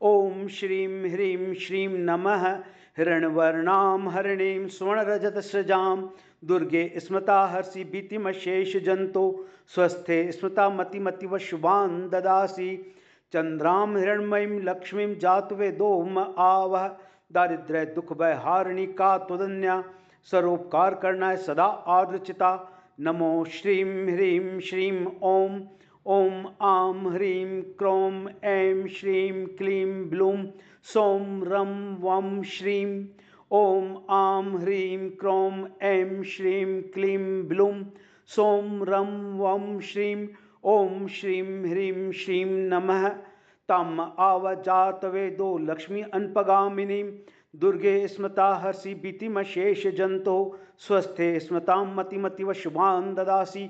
ओम श्रीं ह्रीं श्रीं नमः। हिरण्यवर्णां हरिणीं स्वर्णरजतस्रजां दुर्गे स्मृता हर्षि भीतिमशेष जंतो स्वस्थे स्मृता मतिमतिव शुभान् ददासि। चंद्रां हिरण्मयीं लक्ष्मीं जातवेदोम आवह दारिद्र्य दुख भय हारिणी का त्वदन्या सरोपकार करनाय सदा आर्द्रचिता। नमो श्रीं ह्रीं श्रीं ओम ओम आं ह्रीं क्रों ऐं श्रीं क्लीं ब्लूं सौं रं वं श्रीं ओम आं ह्रीं क्रों ऐं श्रीं क्लीं ब्लूं सौं रं वं श्रीं ओम श्रीं ह्रीं श्रीं नमः। तम आवजातवेदो लक्ष्मी अनपगामिनी दुर्गे स्मृता हर्षि भीतिमशेष जंतो स्वस्थे स्मृतां मतिमतिव शुभान् ददासि।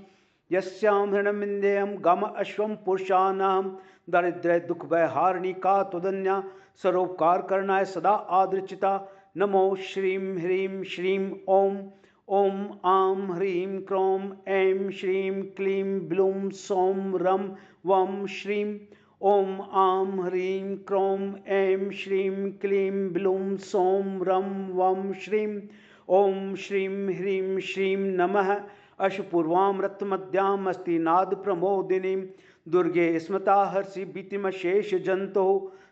यस्यां हृणमिन्देयं गम अश्वं पुरुषाणां दारिद्र्य दुख भय हारिणी का त्वदन्या सरोपकार करनाय सदा आदृचिता। नमो श्रीं ह्रीं श्रीं ओम ओम आं ह्रीं क्रों ऐं श्रीं क्लीं ब्लूं सौं रं वं श्रीं ओम आम ह्रीं क्रों ऐं श्रीं क्लीं ब्लूं सौं रं वं श्रीं। ओम श्रीं ह्रीं श्रीं नमः अशपूर्वां रत्नमध्याम् अस्ति नाद प्रमोदिनीं दुर्गे स्मृता हर्षि भीतिमशेष जंतो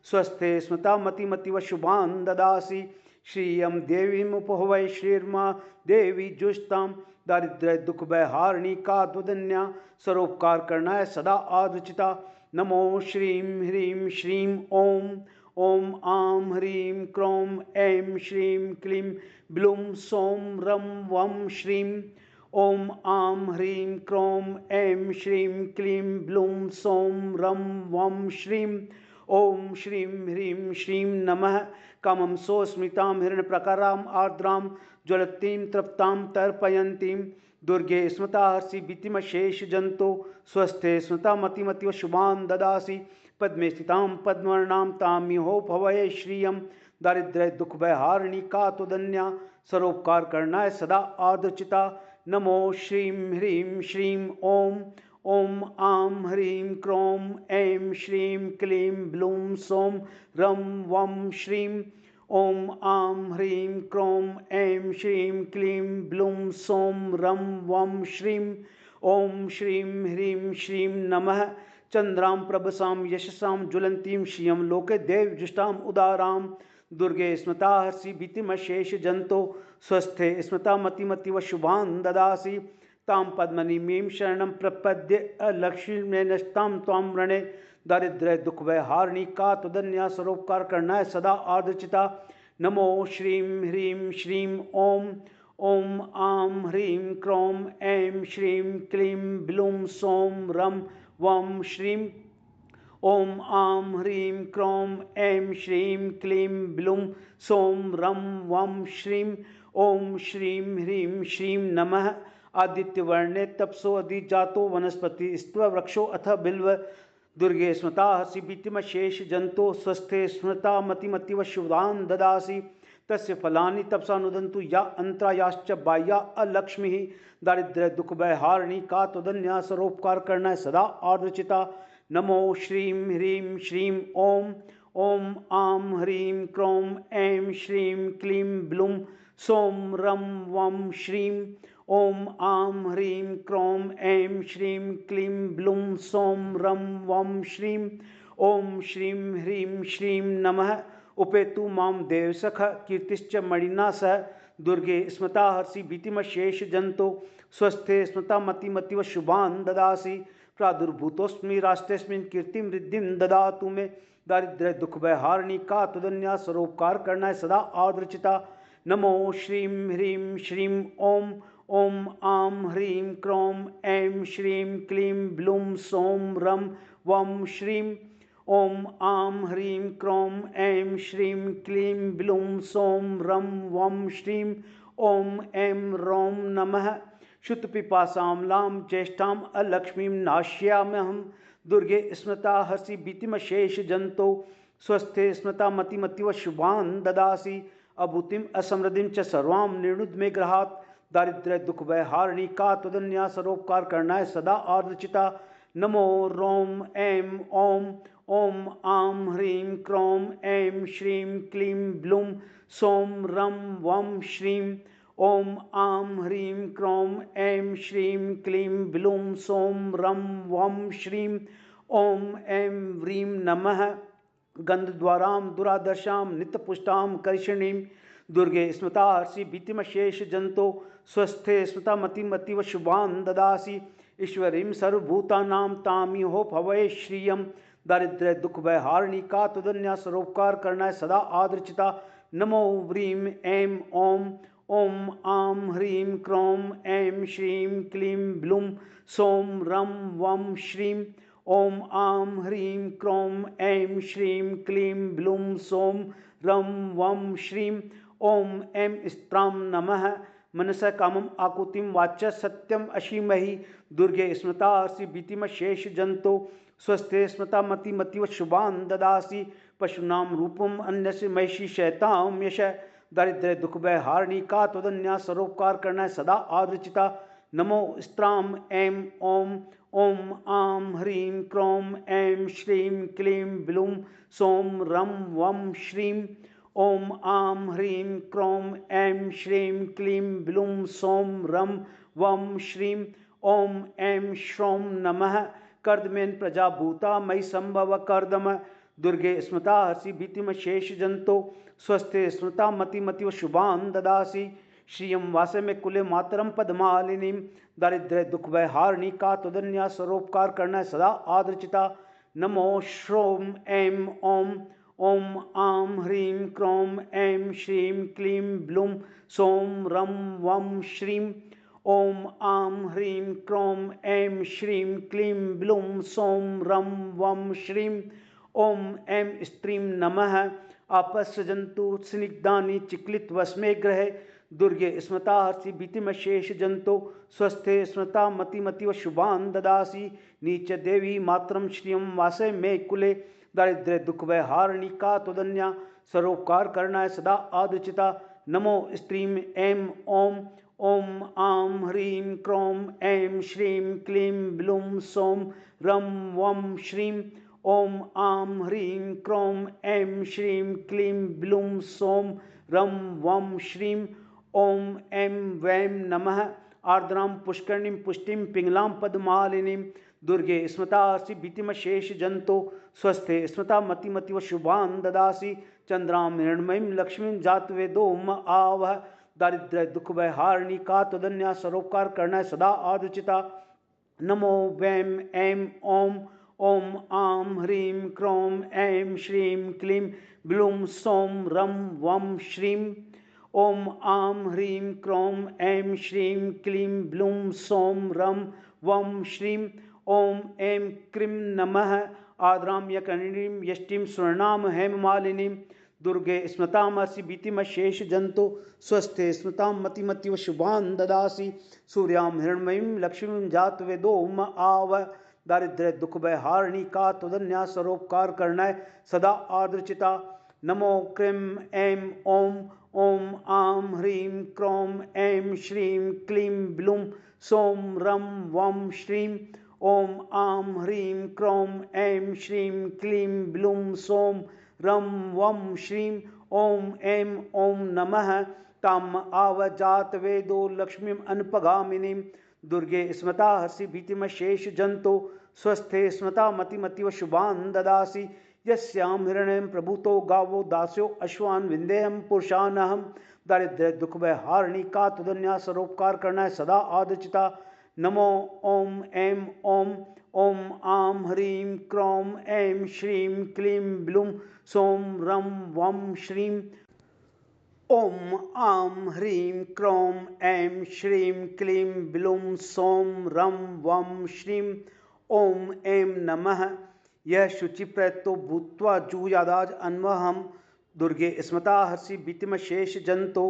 स्वस्थे स्मृता मतिमतिव शुभान् ददासि। श्रियं देवीमुपहवै श्रीर्मा देवी जुष्टां दारिद्र्य दुख भयहारिणी का त्वदन्या सरोपकार करणाय सदा आदृचिता। नमो श्रीं ह्रीं श्रीं ओम। ओम आं ह्रीं क्रों ऐं श्रीं क्लीं ब्लूं सौं रं वं श्रीं। ओम आं ह्रीं क्रों ऐं श्रीं क्लीं ब्लूं सौं रं वं श्रीं। ओम श्रीं ह्रीं श्रीं नमः कामं सोस्मितां हिरण्यप्रकाराम् आर्द्रां ज्वलतीं तृप्तां तर्पयन्तीं दुर्गे स्मृता हर्षि भीतिमशेष जंतो स्वस्थे स्मृता मतिमतिव शुभान् ददासि। पद्मे स्थितां पद्मवर्णां ताम्यो भवये श्रियं दारिद्र्य दुख भयहारिणी का त्वदन्या सरोपकार करणाय सदा आदर्चिता। नमो श्रीं ह्रीं श्रीं ओम। ओम आं ह्रीं क्रों ऐं श्रीं क्लीं ब्लूं सौं रं वं श्रीं। ओम आं ह्रीं क्रों ऐं श्रीं क्लीं ब्लूं सौं रं वं श्रीं। ओम श्रीं ह्रीं श्रीं नमः चंद्रां प्रभसां यशसां ज्वलंतीं श्रियं लोके देवजुष्टां उदारां दुर्गे स्मृता हर्षि भीतिमशेष जंतो स्वस्थे स्मृता मतिमतिव शुभान् ददासि। तां पद्मनीमीं शरणं प्रपद्ये अलक्ष्मीनस्तां त्वां रणे दारिद्र्य दुख भयहारिणी का त्वदन्या सरोपकार करणाय सदा आदर्चिता। नमो श्रीं ह्रीं श्रीं ओम। ओम आं ह्रीं क्रों ऐं श्रीं क्लीं ब्लूं सौं रं वं श्रीं। ओम आं ह्रीं क्रों ऐं श्रीं क्लीं ब्लूं सौं रं वं श्रीं। ओम श्रीं ह्रीं श्रीं नमः आदित्यवर्णे तपसो अधिजातो वनस्पति स्त्ववृक्षो अथ बिल्व दुर्गे स्मृता हर्षि भीतिमशेष जंतो स्वस्थे स्मृता मतिमतिव शुभान् ददासि। तस्य फलानि तपसा नुदन्तु या अंतरायाश्च बाह्या अलक्ष्मीः दारिद्र्य दुख भयहारिणी का त्वदन्या सरोपकार करणाय सदा आदर्चिता। नमो श्रीं ह्रीं श्रीं ओम। ओम आं ह्रीं क्रों ऐं श्रीं क्लीं ब्लूं सौं रं वं श्रीं। ओम आं ह्रीं क्रों ऐं श्रीं क्लीं ब्लूं सौं रं वं श्रीं। ओम श्रीं ह्रीं श्रीं नमः उपेतु मां देवसख कीर्तिश्च मणिना सह दुर्गे स्मृता हर्षि भीतिमशेष जंतो स्वस्थे स्मृता मतिमतिव शुभान् ददासि। प्रादुर्भूतोऽस्मि राष्ट्रेऽस्मिन् कीर्तिं रिद्धिं ददातु मे दारिद्र्य दुख भयहारिणी का त्वदन्या सरोपकार करणाय सदा आदर्चिता। नमो श्रीं ह्रीं श्रीं ओम। ओम आं ह्रीं क्रों ऐं श्रीं क्लीं ब्लूं सौं रं वं श्रीं। ओम आं ह्रीं क्रों ऐं श्रीं क्लीं ब्लूं सौं रं वं श्रीं। ओम ऐं रौं नमः शुतपिपासाम्लां ज्येष्ठां अलक्ष्मीं नाश्याम्यहं दुर्गे स्मृता हर्षि भीतिमशेष जंतो स्वस्थे स्मृता मतिमतिव शुभान् ददासि। अभूतिम् असमृद्धिं च सर्वां निर्णुद मे गृहात् दारिद्र्य दुख भयहारिणी का त्वदन्या सरोपकार करणाय सदा आदर्चिता। नमो रौं ऐं ओम। ओम आं ह्रीं क्रों ऐं श्रीं क्लीं ब्लूं सौं रं वं श्रीं। ओम आं ह्रीं क्रों ऐं श्रीं क्लीं ब्लूं सौं रं वं श्रीं। ओम ऐं व्रीं नमः गंधद्वारां दुरादर्शां नित्यपुष्टां करिष्णीं दुर्गे स्मृता हर्षि भीतिमशेष जंतो स्वस्थे स्मृता मतिमतिव शुभान् ददासि। ईश्वरीं सर्वभूतानां तामिहो भवये श्रियं दारिद्र्य दुख भयहारिणी का त्वदन्या सरोपकार करणाय सदा आदर्चिता। नमो व्रीं ऐं ओम। ओम आं ह्रीं क्रों ऐं श्रीं क्लीं ब्लूं सौं रं वं श्रीं। ओम आं ह्रीं क्रों ऐं श्रीं क्लीं ब्लूं सौं रं वं श्रीं। ओम ऐं स्त्रां नमः मनसा कामम् आकुतिं वाच सत्यम अशीमहि दुर्गे स्मृता हर्षि भीतिमशेष जंतो स्वस्थे स्मृता मतिमतिव शुभान् ददासि। पशूनां रूपम् अन्यस्य महिषी शैतां यश दारिद्र्य दुख भयहारिणी का त्वदन्या सरोपकार करणाय सदा आदर्चिता। नमो स्त्रां ऐं ॐ ॐ आं ह्रीं क्रों ऐं श्रीं क्लीं ब्लूं सौं रं वं श्रीं ॐ आं ह्रीं क्रों ऐं श्रीं क्लीं ब्लूं सौं रं वं श्रीं ॐ ऐं श्रौं नमः कर्दमेन प्रजाभूता मयि संभव कर्दम दुर्गे स्मृता हसि भीतिम शेष जंतो स्वस्थे स्मृता मतिमतिव शुभान ददासी श्रियं वासे में कुले मातरम पद्मालिनीं दारिद्र्य दुख भय हारिणी का तुदन्या स्वरोपकार करना सदा आदृचिता नमो श्रोम ऐं ओम ॐ आं ह्रीं क्रों ऐं श्रीं क्लीं ब्लूं सौं रं वं श्रीं ॐ आं ह्रीं क्रों ऐं श्रीं क्लीं ब्लूं सौं रं वं श्रीं ॐ ऐं स्त्रीं नमः आपस्सृजन्तु स्निग्धानि चिक्लितवस्मे ग्रहे दुर्गे स्मृता हर्षि भीतिमशेष जंतो स्वस्थे स्मृता मतिमतिव शुभान ददासी नीच देवी मातरम श्रियं वासे मे कुले दारिद्र्य दुख भय हारिणी का तुदन्या सरोपकार करना सदा आदृचिता नमो स्त्रीं ऐं ॐ ॐ आं ह्रीं क्रों ऐं श्रीं क्लीं ब्लूं सौं रं वं श्रीं ॐ आं ह्रीं क्रों ऐं श्रीं क्लीं ब्लूं सौं रं वं श्रीं ॐ ऐं वैं नमः आर्द्रां पुष्करणीं पुष्टिं पिङ्गलां पद्मालिनीं दुर्गे स्मृता अस्ति भीतिमशेष जंतो स्वस्थे स्मृता मतिमतिव शुभान ददासी चंद्रां हिरण्मयीं लक्ष्मीं जातवेदोम आवह दारिद्र्य दुख भय हारिणी का तुदन्या सरोपकार करना सदा आदृचिता नमो वैं ऐं ॐ ॐ आं ह्रीं क्रों ऐं श्रीं क्लीं ब्लूं सौं रं वं श्रीं ॐ आं ह्रीं क्रों ऐं श्रीं क्लीं ब्लूं सौं रं वं श्रीं ॐ ऐं क्रीं नमः आद्रां यकर्णीं यष्टिं स्वर्णां हेममालिनीं दुर्गे स्मृतामसि भीतिमशेष जंतो स्वस्थे स्मृतां मतिमतिव शुभान ददासी सूर्यां हिरण्मयीं लक्ष्मीं जातवेदोम आव दारिद्र्य दुख भय हारिणी का तुदन्या सरोपकार करना सदा आदृचिता नमो क्रीं ऐं ॐ ॐ आं ह्रीं क्रों ऐं श्रीं क्लीं ब्लूं सौं रं वं श्रीं ॐ आं ह्रीं क्रों ऐं श्रीं क्लीं ब्लूं सौं रं वं श्रीं ॐ ऐं ॐ नमः ताम् आवजातवेदो लक्ष्मीं अनपगामिनीं दुर्गे स्मृता हर्षि भीतिमशेष जंतो स्वस्थे स्मृता मतिमतिव शुभान ददासी यस्यां हिरण्यं प्रभूतो गावो दास्यो अश्वान् विन्देहं पुरुषानहं दारिद्र्य दुख भय हारिणी का तुदन्या सरोपकार करना सदा आदृचिता नमो ॐ ऐं ॐ ॐ आं ह्रीं क्रों ऐं श्रीं क्लीं ब्लूं सौं रं वं श्रीं ॐ आं ह्रीं क्रों ऐं श्रीं क्लीं ब्लूं सौं रं वं श्रीं ॐ ऐं नमः यह शुचिप्रयतो भूत्वा जूयादाज अन्वहं दुर्गे स्मृता हर्षि भीतिमशेष जंतो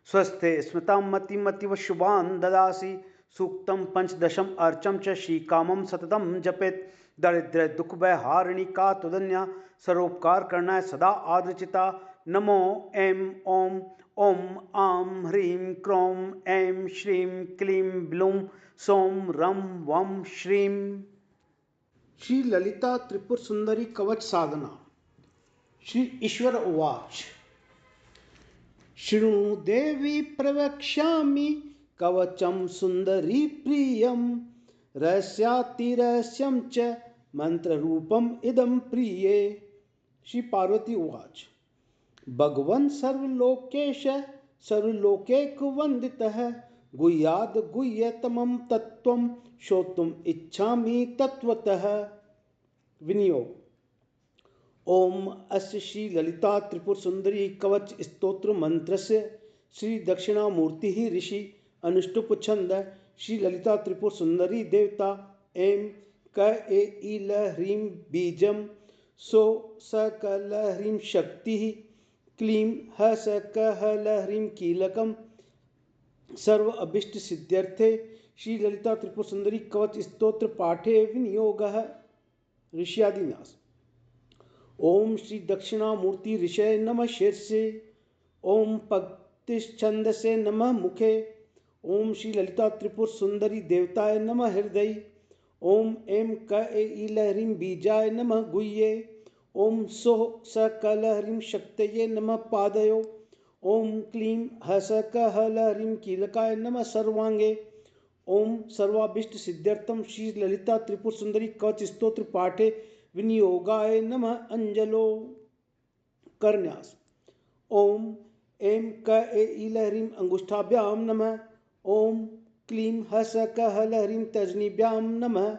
स्वस्थे स्मृतां मतिमतिव शुभान ददासी सूक्तं पंचदशम अर्चम च श्रीकामं सततं जपेत दारिद्र्य दुख भय हारिणी का तुदन्या सरोपकार करना सदा आदृचिता नमो ऐं ॐ ॐ आं ह्रीं क्रों ऐं श्रीं क्लीं ब्लूं सौं रं वं श्रीं श्री ललिता त्रिपुर सुंदरी कवच साधना श्री ईश्वर उवाच शृणु देवी प्रवक्ष्यामि कवचं सुंदरी प्रियं रहस्यातिरहस्यं च मंत्ररूपम् इदं प्रिये श्री पार्वती उवाच भगवन् सर्वलोकेश सर्वलोकैकवन्दितः गुह्याद् गुह्यतमं तत्त्वं श्रोतुम् इच्छामि तत्त्वतः विनियोग ओम अस्य श्री ललिता त्रिपुर सुंदरी कवच स्तोत्र मंत्रस्य श्री दक्षिणामूर्ति ऋषि अनुष्टुप छंद श्री ललिता त्रिपुर सुंदरी देवता एम क ए ई ल ह्रीं बीजम सो स क ल ह्रीं शक्ति क्लीं ह स क ह ल ह्रीं कीलकम सर्व अभिष्ट सिद्ध्यर्थे श्री ललिता त्रिपुर सुंदरी कवच स्तोत्र पाठे विनियोगः ऋष्यादिन्यास ओम श्री दक्षिणामूर्ति ऋषय नमः शीर्षे ओम पक्तिश्छंदसे नमः मुखे ओम श्री ललिता त्रिपुर सुंदरी देवताय नमः हृदय। ओम ऐं क ई लहरीं बीजाय नमः गुह्ये। ओम सौः सकलहरीं शक्तये नमः पादयो। ओम क्लीं हसकहलहरीं कीलकाय नमः सर्वांगे। ओम सर्वाभीष्ट सिद्ध्यर्थम श्री ललिता त्रिपुर सुंदरी कवच स्तोत्र पाठे विनियोगाय नमः अंजलो। करन्यास। ओम ऐं क ई लहरीं अंगुष्ठाभ्यां नमः। ओम क्लीं हसकहलहरीं तर्जनीभ्यां नमः।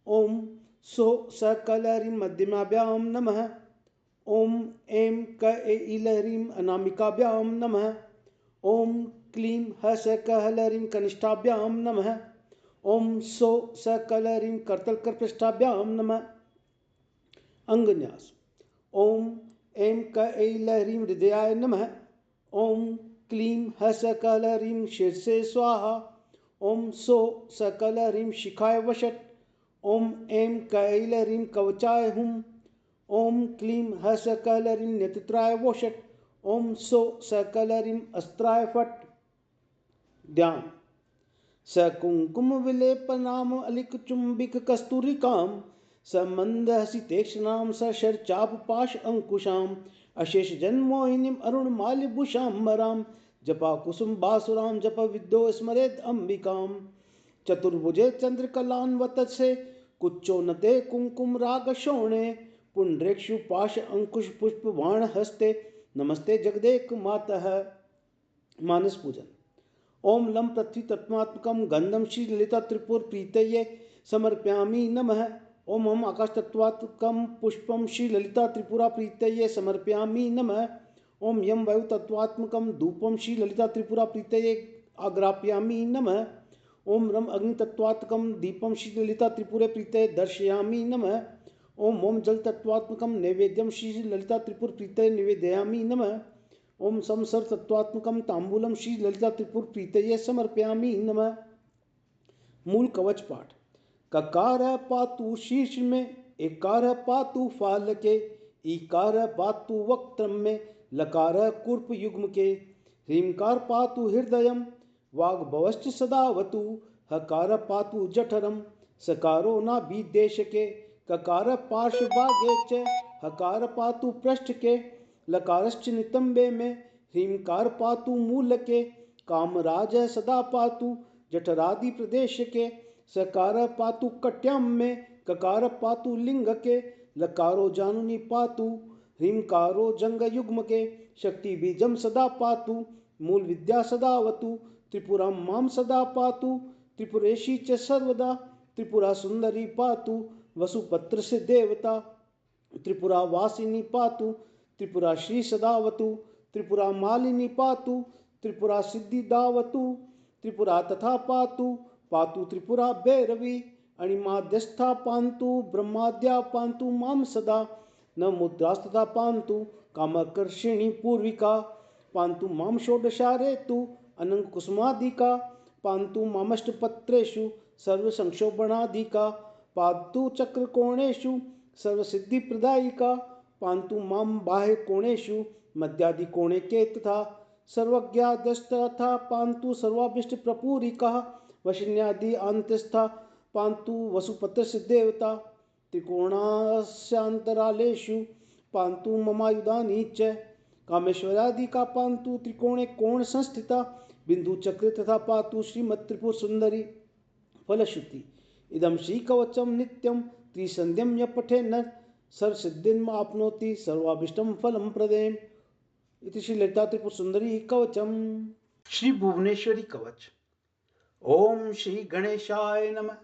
ओम सौः सकलहरीं मध्यमाभ्यां नमः। ओम ऐं क ई लहरीं अनामिकाभ्यां नमः। ओम क्लीं हसकहलहरीं कनिष्ठाभ्यां नमः। ओम सौः सकलहरीं करतलकरपृष्ठाभ्यां नमः। अंगन्यास। ओम ऐं क ई लहरीं हृदयाय नमः। ओम क्लीं हसकलहरीं शीर्षे स्वाहा। ओम सौः सकलहरीं शिखाय वषट्। ओम ऐं क ई लहरीं कवचाय हुं। ओम क्लीं हसकलहरीं नेत्राय वोषट्। ओम सौः सकलहरीं अस्त्राय फट्। ध्यान। सकुंकुम विलेपनाम अलिक चुंबिक कस्तूरिकां समंदहसितेक्षणां सशरचाप पाश अंकुशाम् अशेष जन्मोहिनीं अरुणमाल्यभूषाम्बरां जपा कुसुम बासुरां जप विद्यो स्मरेद अंबिकां। चतुर्भुजे चंद्रकलान्वतसे कुच्चोन्नते कुंकुम राग शोणे पुंड्रेक्षु पाश अंकुश पुष्प बाण हस्ते नमस्ते जगदेक मातः। मानस पूजन। ओम लम पृथ्वी तत्वात्मकं गंधम श्री ललिता त्रिपुर प्रीतये समर्पयामि नमः। ओम हम आकाश तत्वात्मकं पुष्पम श्री ललिता त्रिपुरा प्रीतये समर्पयामि नमः। ओम यम वायु तत्वात्मकं धूपम श्री ललिता त्रिपुरा प्रीतये आग्रापयामि नमः। ओम रम अग्नि तत्वात्मकं दीपम श्री ललिता त्रिपुरे प्रीतये दर्शयामि नमः। ओम जल तत्वात्मकं नैवेद्यम श्री ललिता त्रिपुर प्रीतये निवेदयामि नमः। ओम संसर तत्वात्मकं तांबूलम श्री ललिता त्रिपुर प्रीतये समर्पयामि नमः। मूल कवच पाठ। ककार पातु शीर्ष में, एकार पातु फालके, ईकार पातु वक्त्रम में, लकार कुर्प युग्म के, ह्रींकार पातु हृदयम, वाग्भवश्च सदावतु, हकार पातु जठरम, सकारो नाभिदेशके, ककार पार्श्वभागे च, हकार पातु पृष्ठ के, लकारश्च नितंबे में, ह्रींकार पातु मूलके, कामराज सदा पातु जठरादि प्रदेश के, सकार पातु कट्याम में, ककार पातु लिंग के, लकारो जानुनी पातु, ह्रींकारो जंग युग्म के, शक्ति बीजम सदा पातु, मूल विद्या सदावतु, त्रिपुरा माम सदा पातु, त्रिपुरेशी च सर्वदा, त्रिपुरा सुंदरी पातु, वसुपत्र से देवता, त्रिपुरा वासिनी पातु, त्रिपुरा श्री सदावतु, त्रिपुरा मालिनी पातु, त्रिपुरा सिद्धि दावतु, त्रिपुरा तथा पातु, पातु त्रिपुरा भैरवी, अणिमाध्यस्था पान्तु, ब्रह्माद्या पान्तु माम सदा, न मुद्रास्तथा पान्तु, कामकर्षिणी पूर्विका, पान्तु माम षोडशारेतु, अनंग कुसुमादिका, पान्तु मामष्टपत्रेषु सर्वसंक्षोभणादिका, पान्तु चक्रकोणेषु सर्वसिद्धिप्रदायिका, पान्तु माम बाह्य कोणेषु मध्यादि कोणे के तथा सर्वज्ञादस्तथा पान्तु सर्वाभीष्ट प्रपूरिका, वशिन्यादि अंतस्था पान्तु वसुपत्र से देवता, त्रिकोणास्यांतरालेषु पान्तु ममायुधानि च, कामेश्वरादि का पान्तु त्रिकोणे कोण संस्थिता, बिंदु चक्र तथा पातु श्रीमत् त्रिपुर सुंदरी। फलश्रुति। इदम श्री कवचम नित्यम त्रिसंध्यम य पठे न सर्वसिद्धिम आपनोति सर्वाभीष्टम फलम प्रदेम। इति श्री ललिता त्रिपुर सुंदरी कवचम। श्री भुवनेश्वरी कवच। ओम श्री गणेशाय नमः।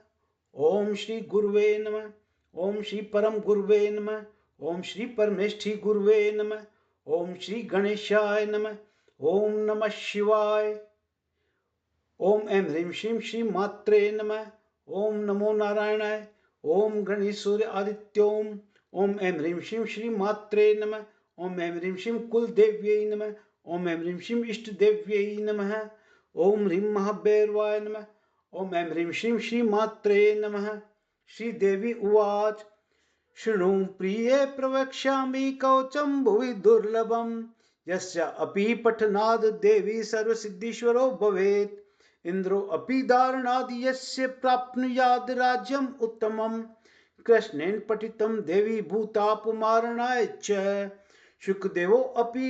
ओम श्री गुरुवे नमः। ओम श्री परम गुरुवे नमः। ओम श्री परमेष्ठी गुरुवे नमः। ओम श्री गणेशाय नमः। ओम नमः शिवाय। ओम ऐं ह्रीं श्रीं श्री मात्रे नमः। ओम नमो नारायणाय। ओम गणेश सूर्य आदित्योम। ओम ऐं ह्रीं श्रीं श्री मात्रे नमः। ओम ऐं ह्रीं श्रीं कुल देव्यै नमः। ओम ऐं ह्रीं श्रीं इष्ट देव्यै नमः। ओम ह्रीं महाभैरवाय नमः। ओम ऐं ह्रीं श्रीं श्री मात्रे नमः। श्री देवी उवाच शृणु प्रिये प्रवक्ष्यामि कवचं भुवि दुर्लभं यस्य अपि पठनाद् देवी सर्वसिद्धीश्वरो भवेत्। इंद्रो अपि दारणादि यस्य प्राप्नुयाद राज्यम उत्तमम कृष्णेन पठितं देवी भूतापमारणाय च शुकदेवो अपि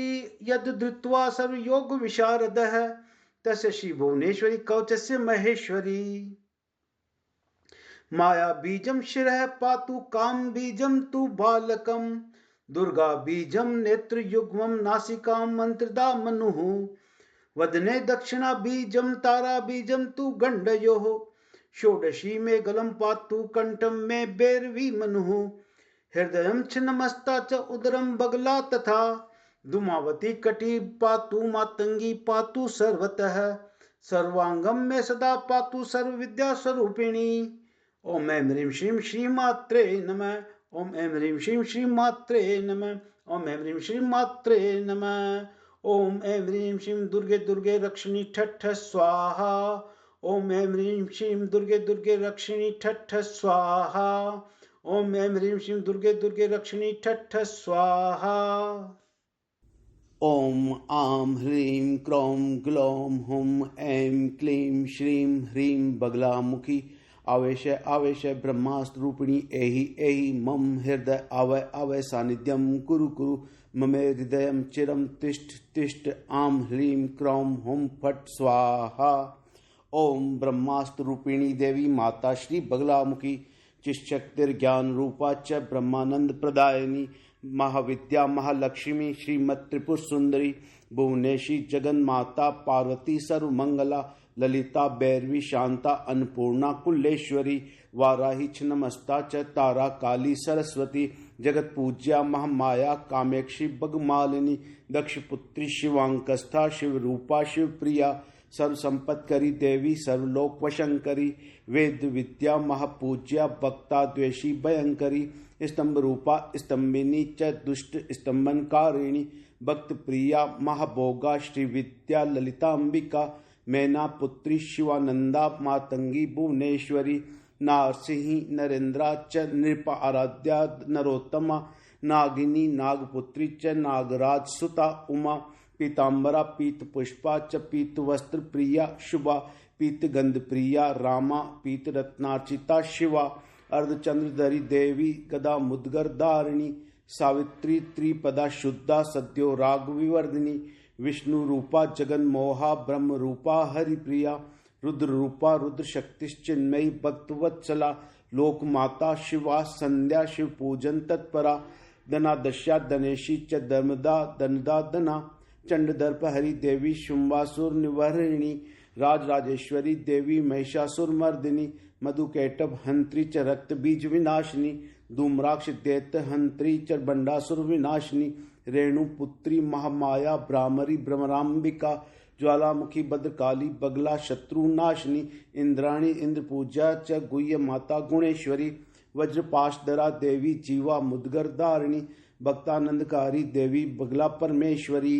यद् धृत्वा सर्वयोग विशारदः तस्य श्री भुवनेश्वरी कवचस्य महेश्वरी माया बीजम शिरः पातु काम बीजम तु बालकम दुर्गा बीजम नेत्र युग्मम नासिकां मंत्रदा मनुः वदने दक्षिणा बीजम तारा बीजम तु गंडयोः षोडशी में गलम पातु कंठम में बेरवी मनुः हृदयं छिन्नमस्ता च उदरम बगला तथा धूमावती कटी पातु मातंगी पातु सर्वतः सर्वांगम में सदा पातु सर्व विद्या स्वरूपिणी ओम ऐं ह्रीं श्रीं श्री मात्रे नमः ओम ऐं ह्रीं श्रीं श्री मात्रे नमः ओम ऐं ह्रीं श्रीं मात्रे नमः ओम ऐं ह्रीं श्रीं दुर्गे दुर्गे रक्षिणी ठठ स्वाहा ओम ऐं ह्रीं श्रीं दुर्गे दुर्गे रक्षिणी ठठ स्वाहा ओम ऐं ह्रीं श्रीं दुर्गे दुर्गे रक्षिणी ठठ स्वाहा ओम आं ह्रीं क्रों ग्लौं हुं ऐं क्लीं श्रीं ह्रीं बगलामुखी आवेश आवेश ब्रह्मास्त्र रूपिणी एहि एहि मम हृदय आवय आवय सानिध्यम कुरु कुरु ममे हृदयं चिरं तिष्ठ तिष्ठ आं ह्रीं क्रों हुं फट् स्वाहा ओम ब्रह्मास्त्र रूपिणी देवी माता श्री बगलामुखी चिशक्तिर्ज्ञान रूपा च ब्रह्मानंद प्रदायिनी महाविद्या महालक्ष्मी श्रीमत् त्रिपुर सुंदरी भुवनेशी जगन्माता पार्वती सर्वमंगला ललिता भैरवी शांता अन्नपूर्णा कुल्लेश्वरी वाराही छिन्नमस्ता च तारा काली सरस्वती जगत पूज्या महामाया कामेक्षी बगमालिनी दक्षपुत्री शिवांकस्था शिवरूपा शिवप्रिया सर्व संपत्करी देवी सर्वलोक वशंकरी वेद विद्या महापूज्या वक्ता द्वेषी भयंकरी स्तंभ रूपा स्तंभिनी च दुष्ट स्तंभनकारिणी भक्त प्रिया महाभोगा श्री विद्या ललिता अंबिका मैना पुत्री शिवानंदा मातंगी भुवनेश्वरी नारसिंही नरेंद्रा च नृप आराध्या नरोत्तमा नागिनी नागपुत्री च नागराज सुता उमा पीतांबरा पीत पुष्पा च पीत वस्त्र प्रिया शुभा पीत गंध प्रिया रामा पीत रत्नार्चिता शिवा अर्धचंद्रधरी देवी गदा मुद्गर धारिणी सावित्री त्रिपदा शुद्धा सद्यो राग विवर्धिनी विष्णु रूपा जगन मोहा ब्रह्म रूपा हरिप्रिया रुद्र रूपा रुद्र शक्तिश्चिन्मयी भक्तवत्सला लोक माता शिवा संध्या शिव पूजन तत्परा दना दश्या दनेशी च दमदा दनदा दना चंडदर्प हरि देवी शुंभासुर निवारिणी राजराजेश्वरी देवी महिषासुर मर्दिनी मधुकैटभ हंत्री च रक्त बीज विनाशिनी धूम्राक्ष दैत्य हंत्री च बंडासुर विनाशिनी रेणु पुत्री महामाया भ्रामरी भ्रमरांबिका ज्वालामुखी भद्रकाली बगला शत्रु नाशिनी इंद्राणी इंद्र पूजा च गुह्य माता गुणेश्वरी वज्रपाशधरा देवी जीवा मुद्गर धारिणी भक्तानंदकारी देवी बगला परमेश्वरी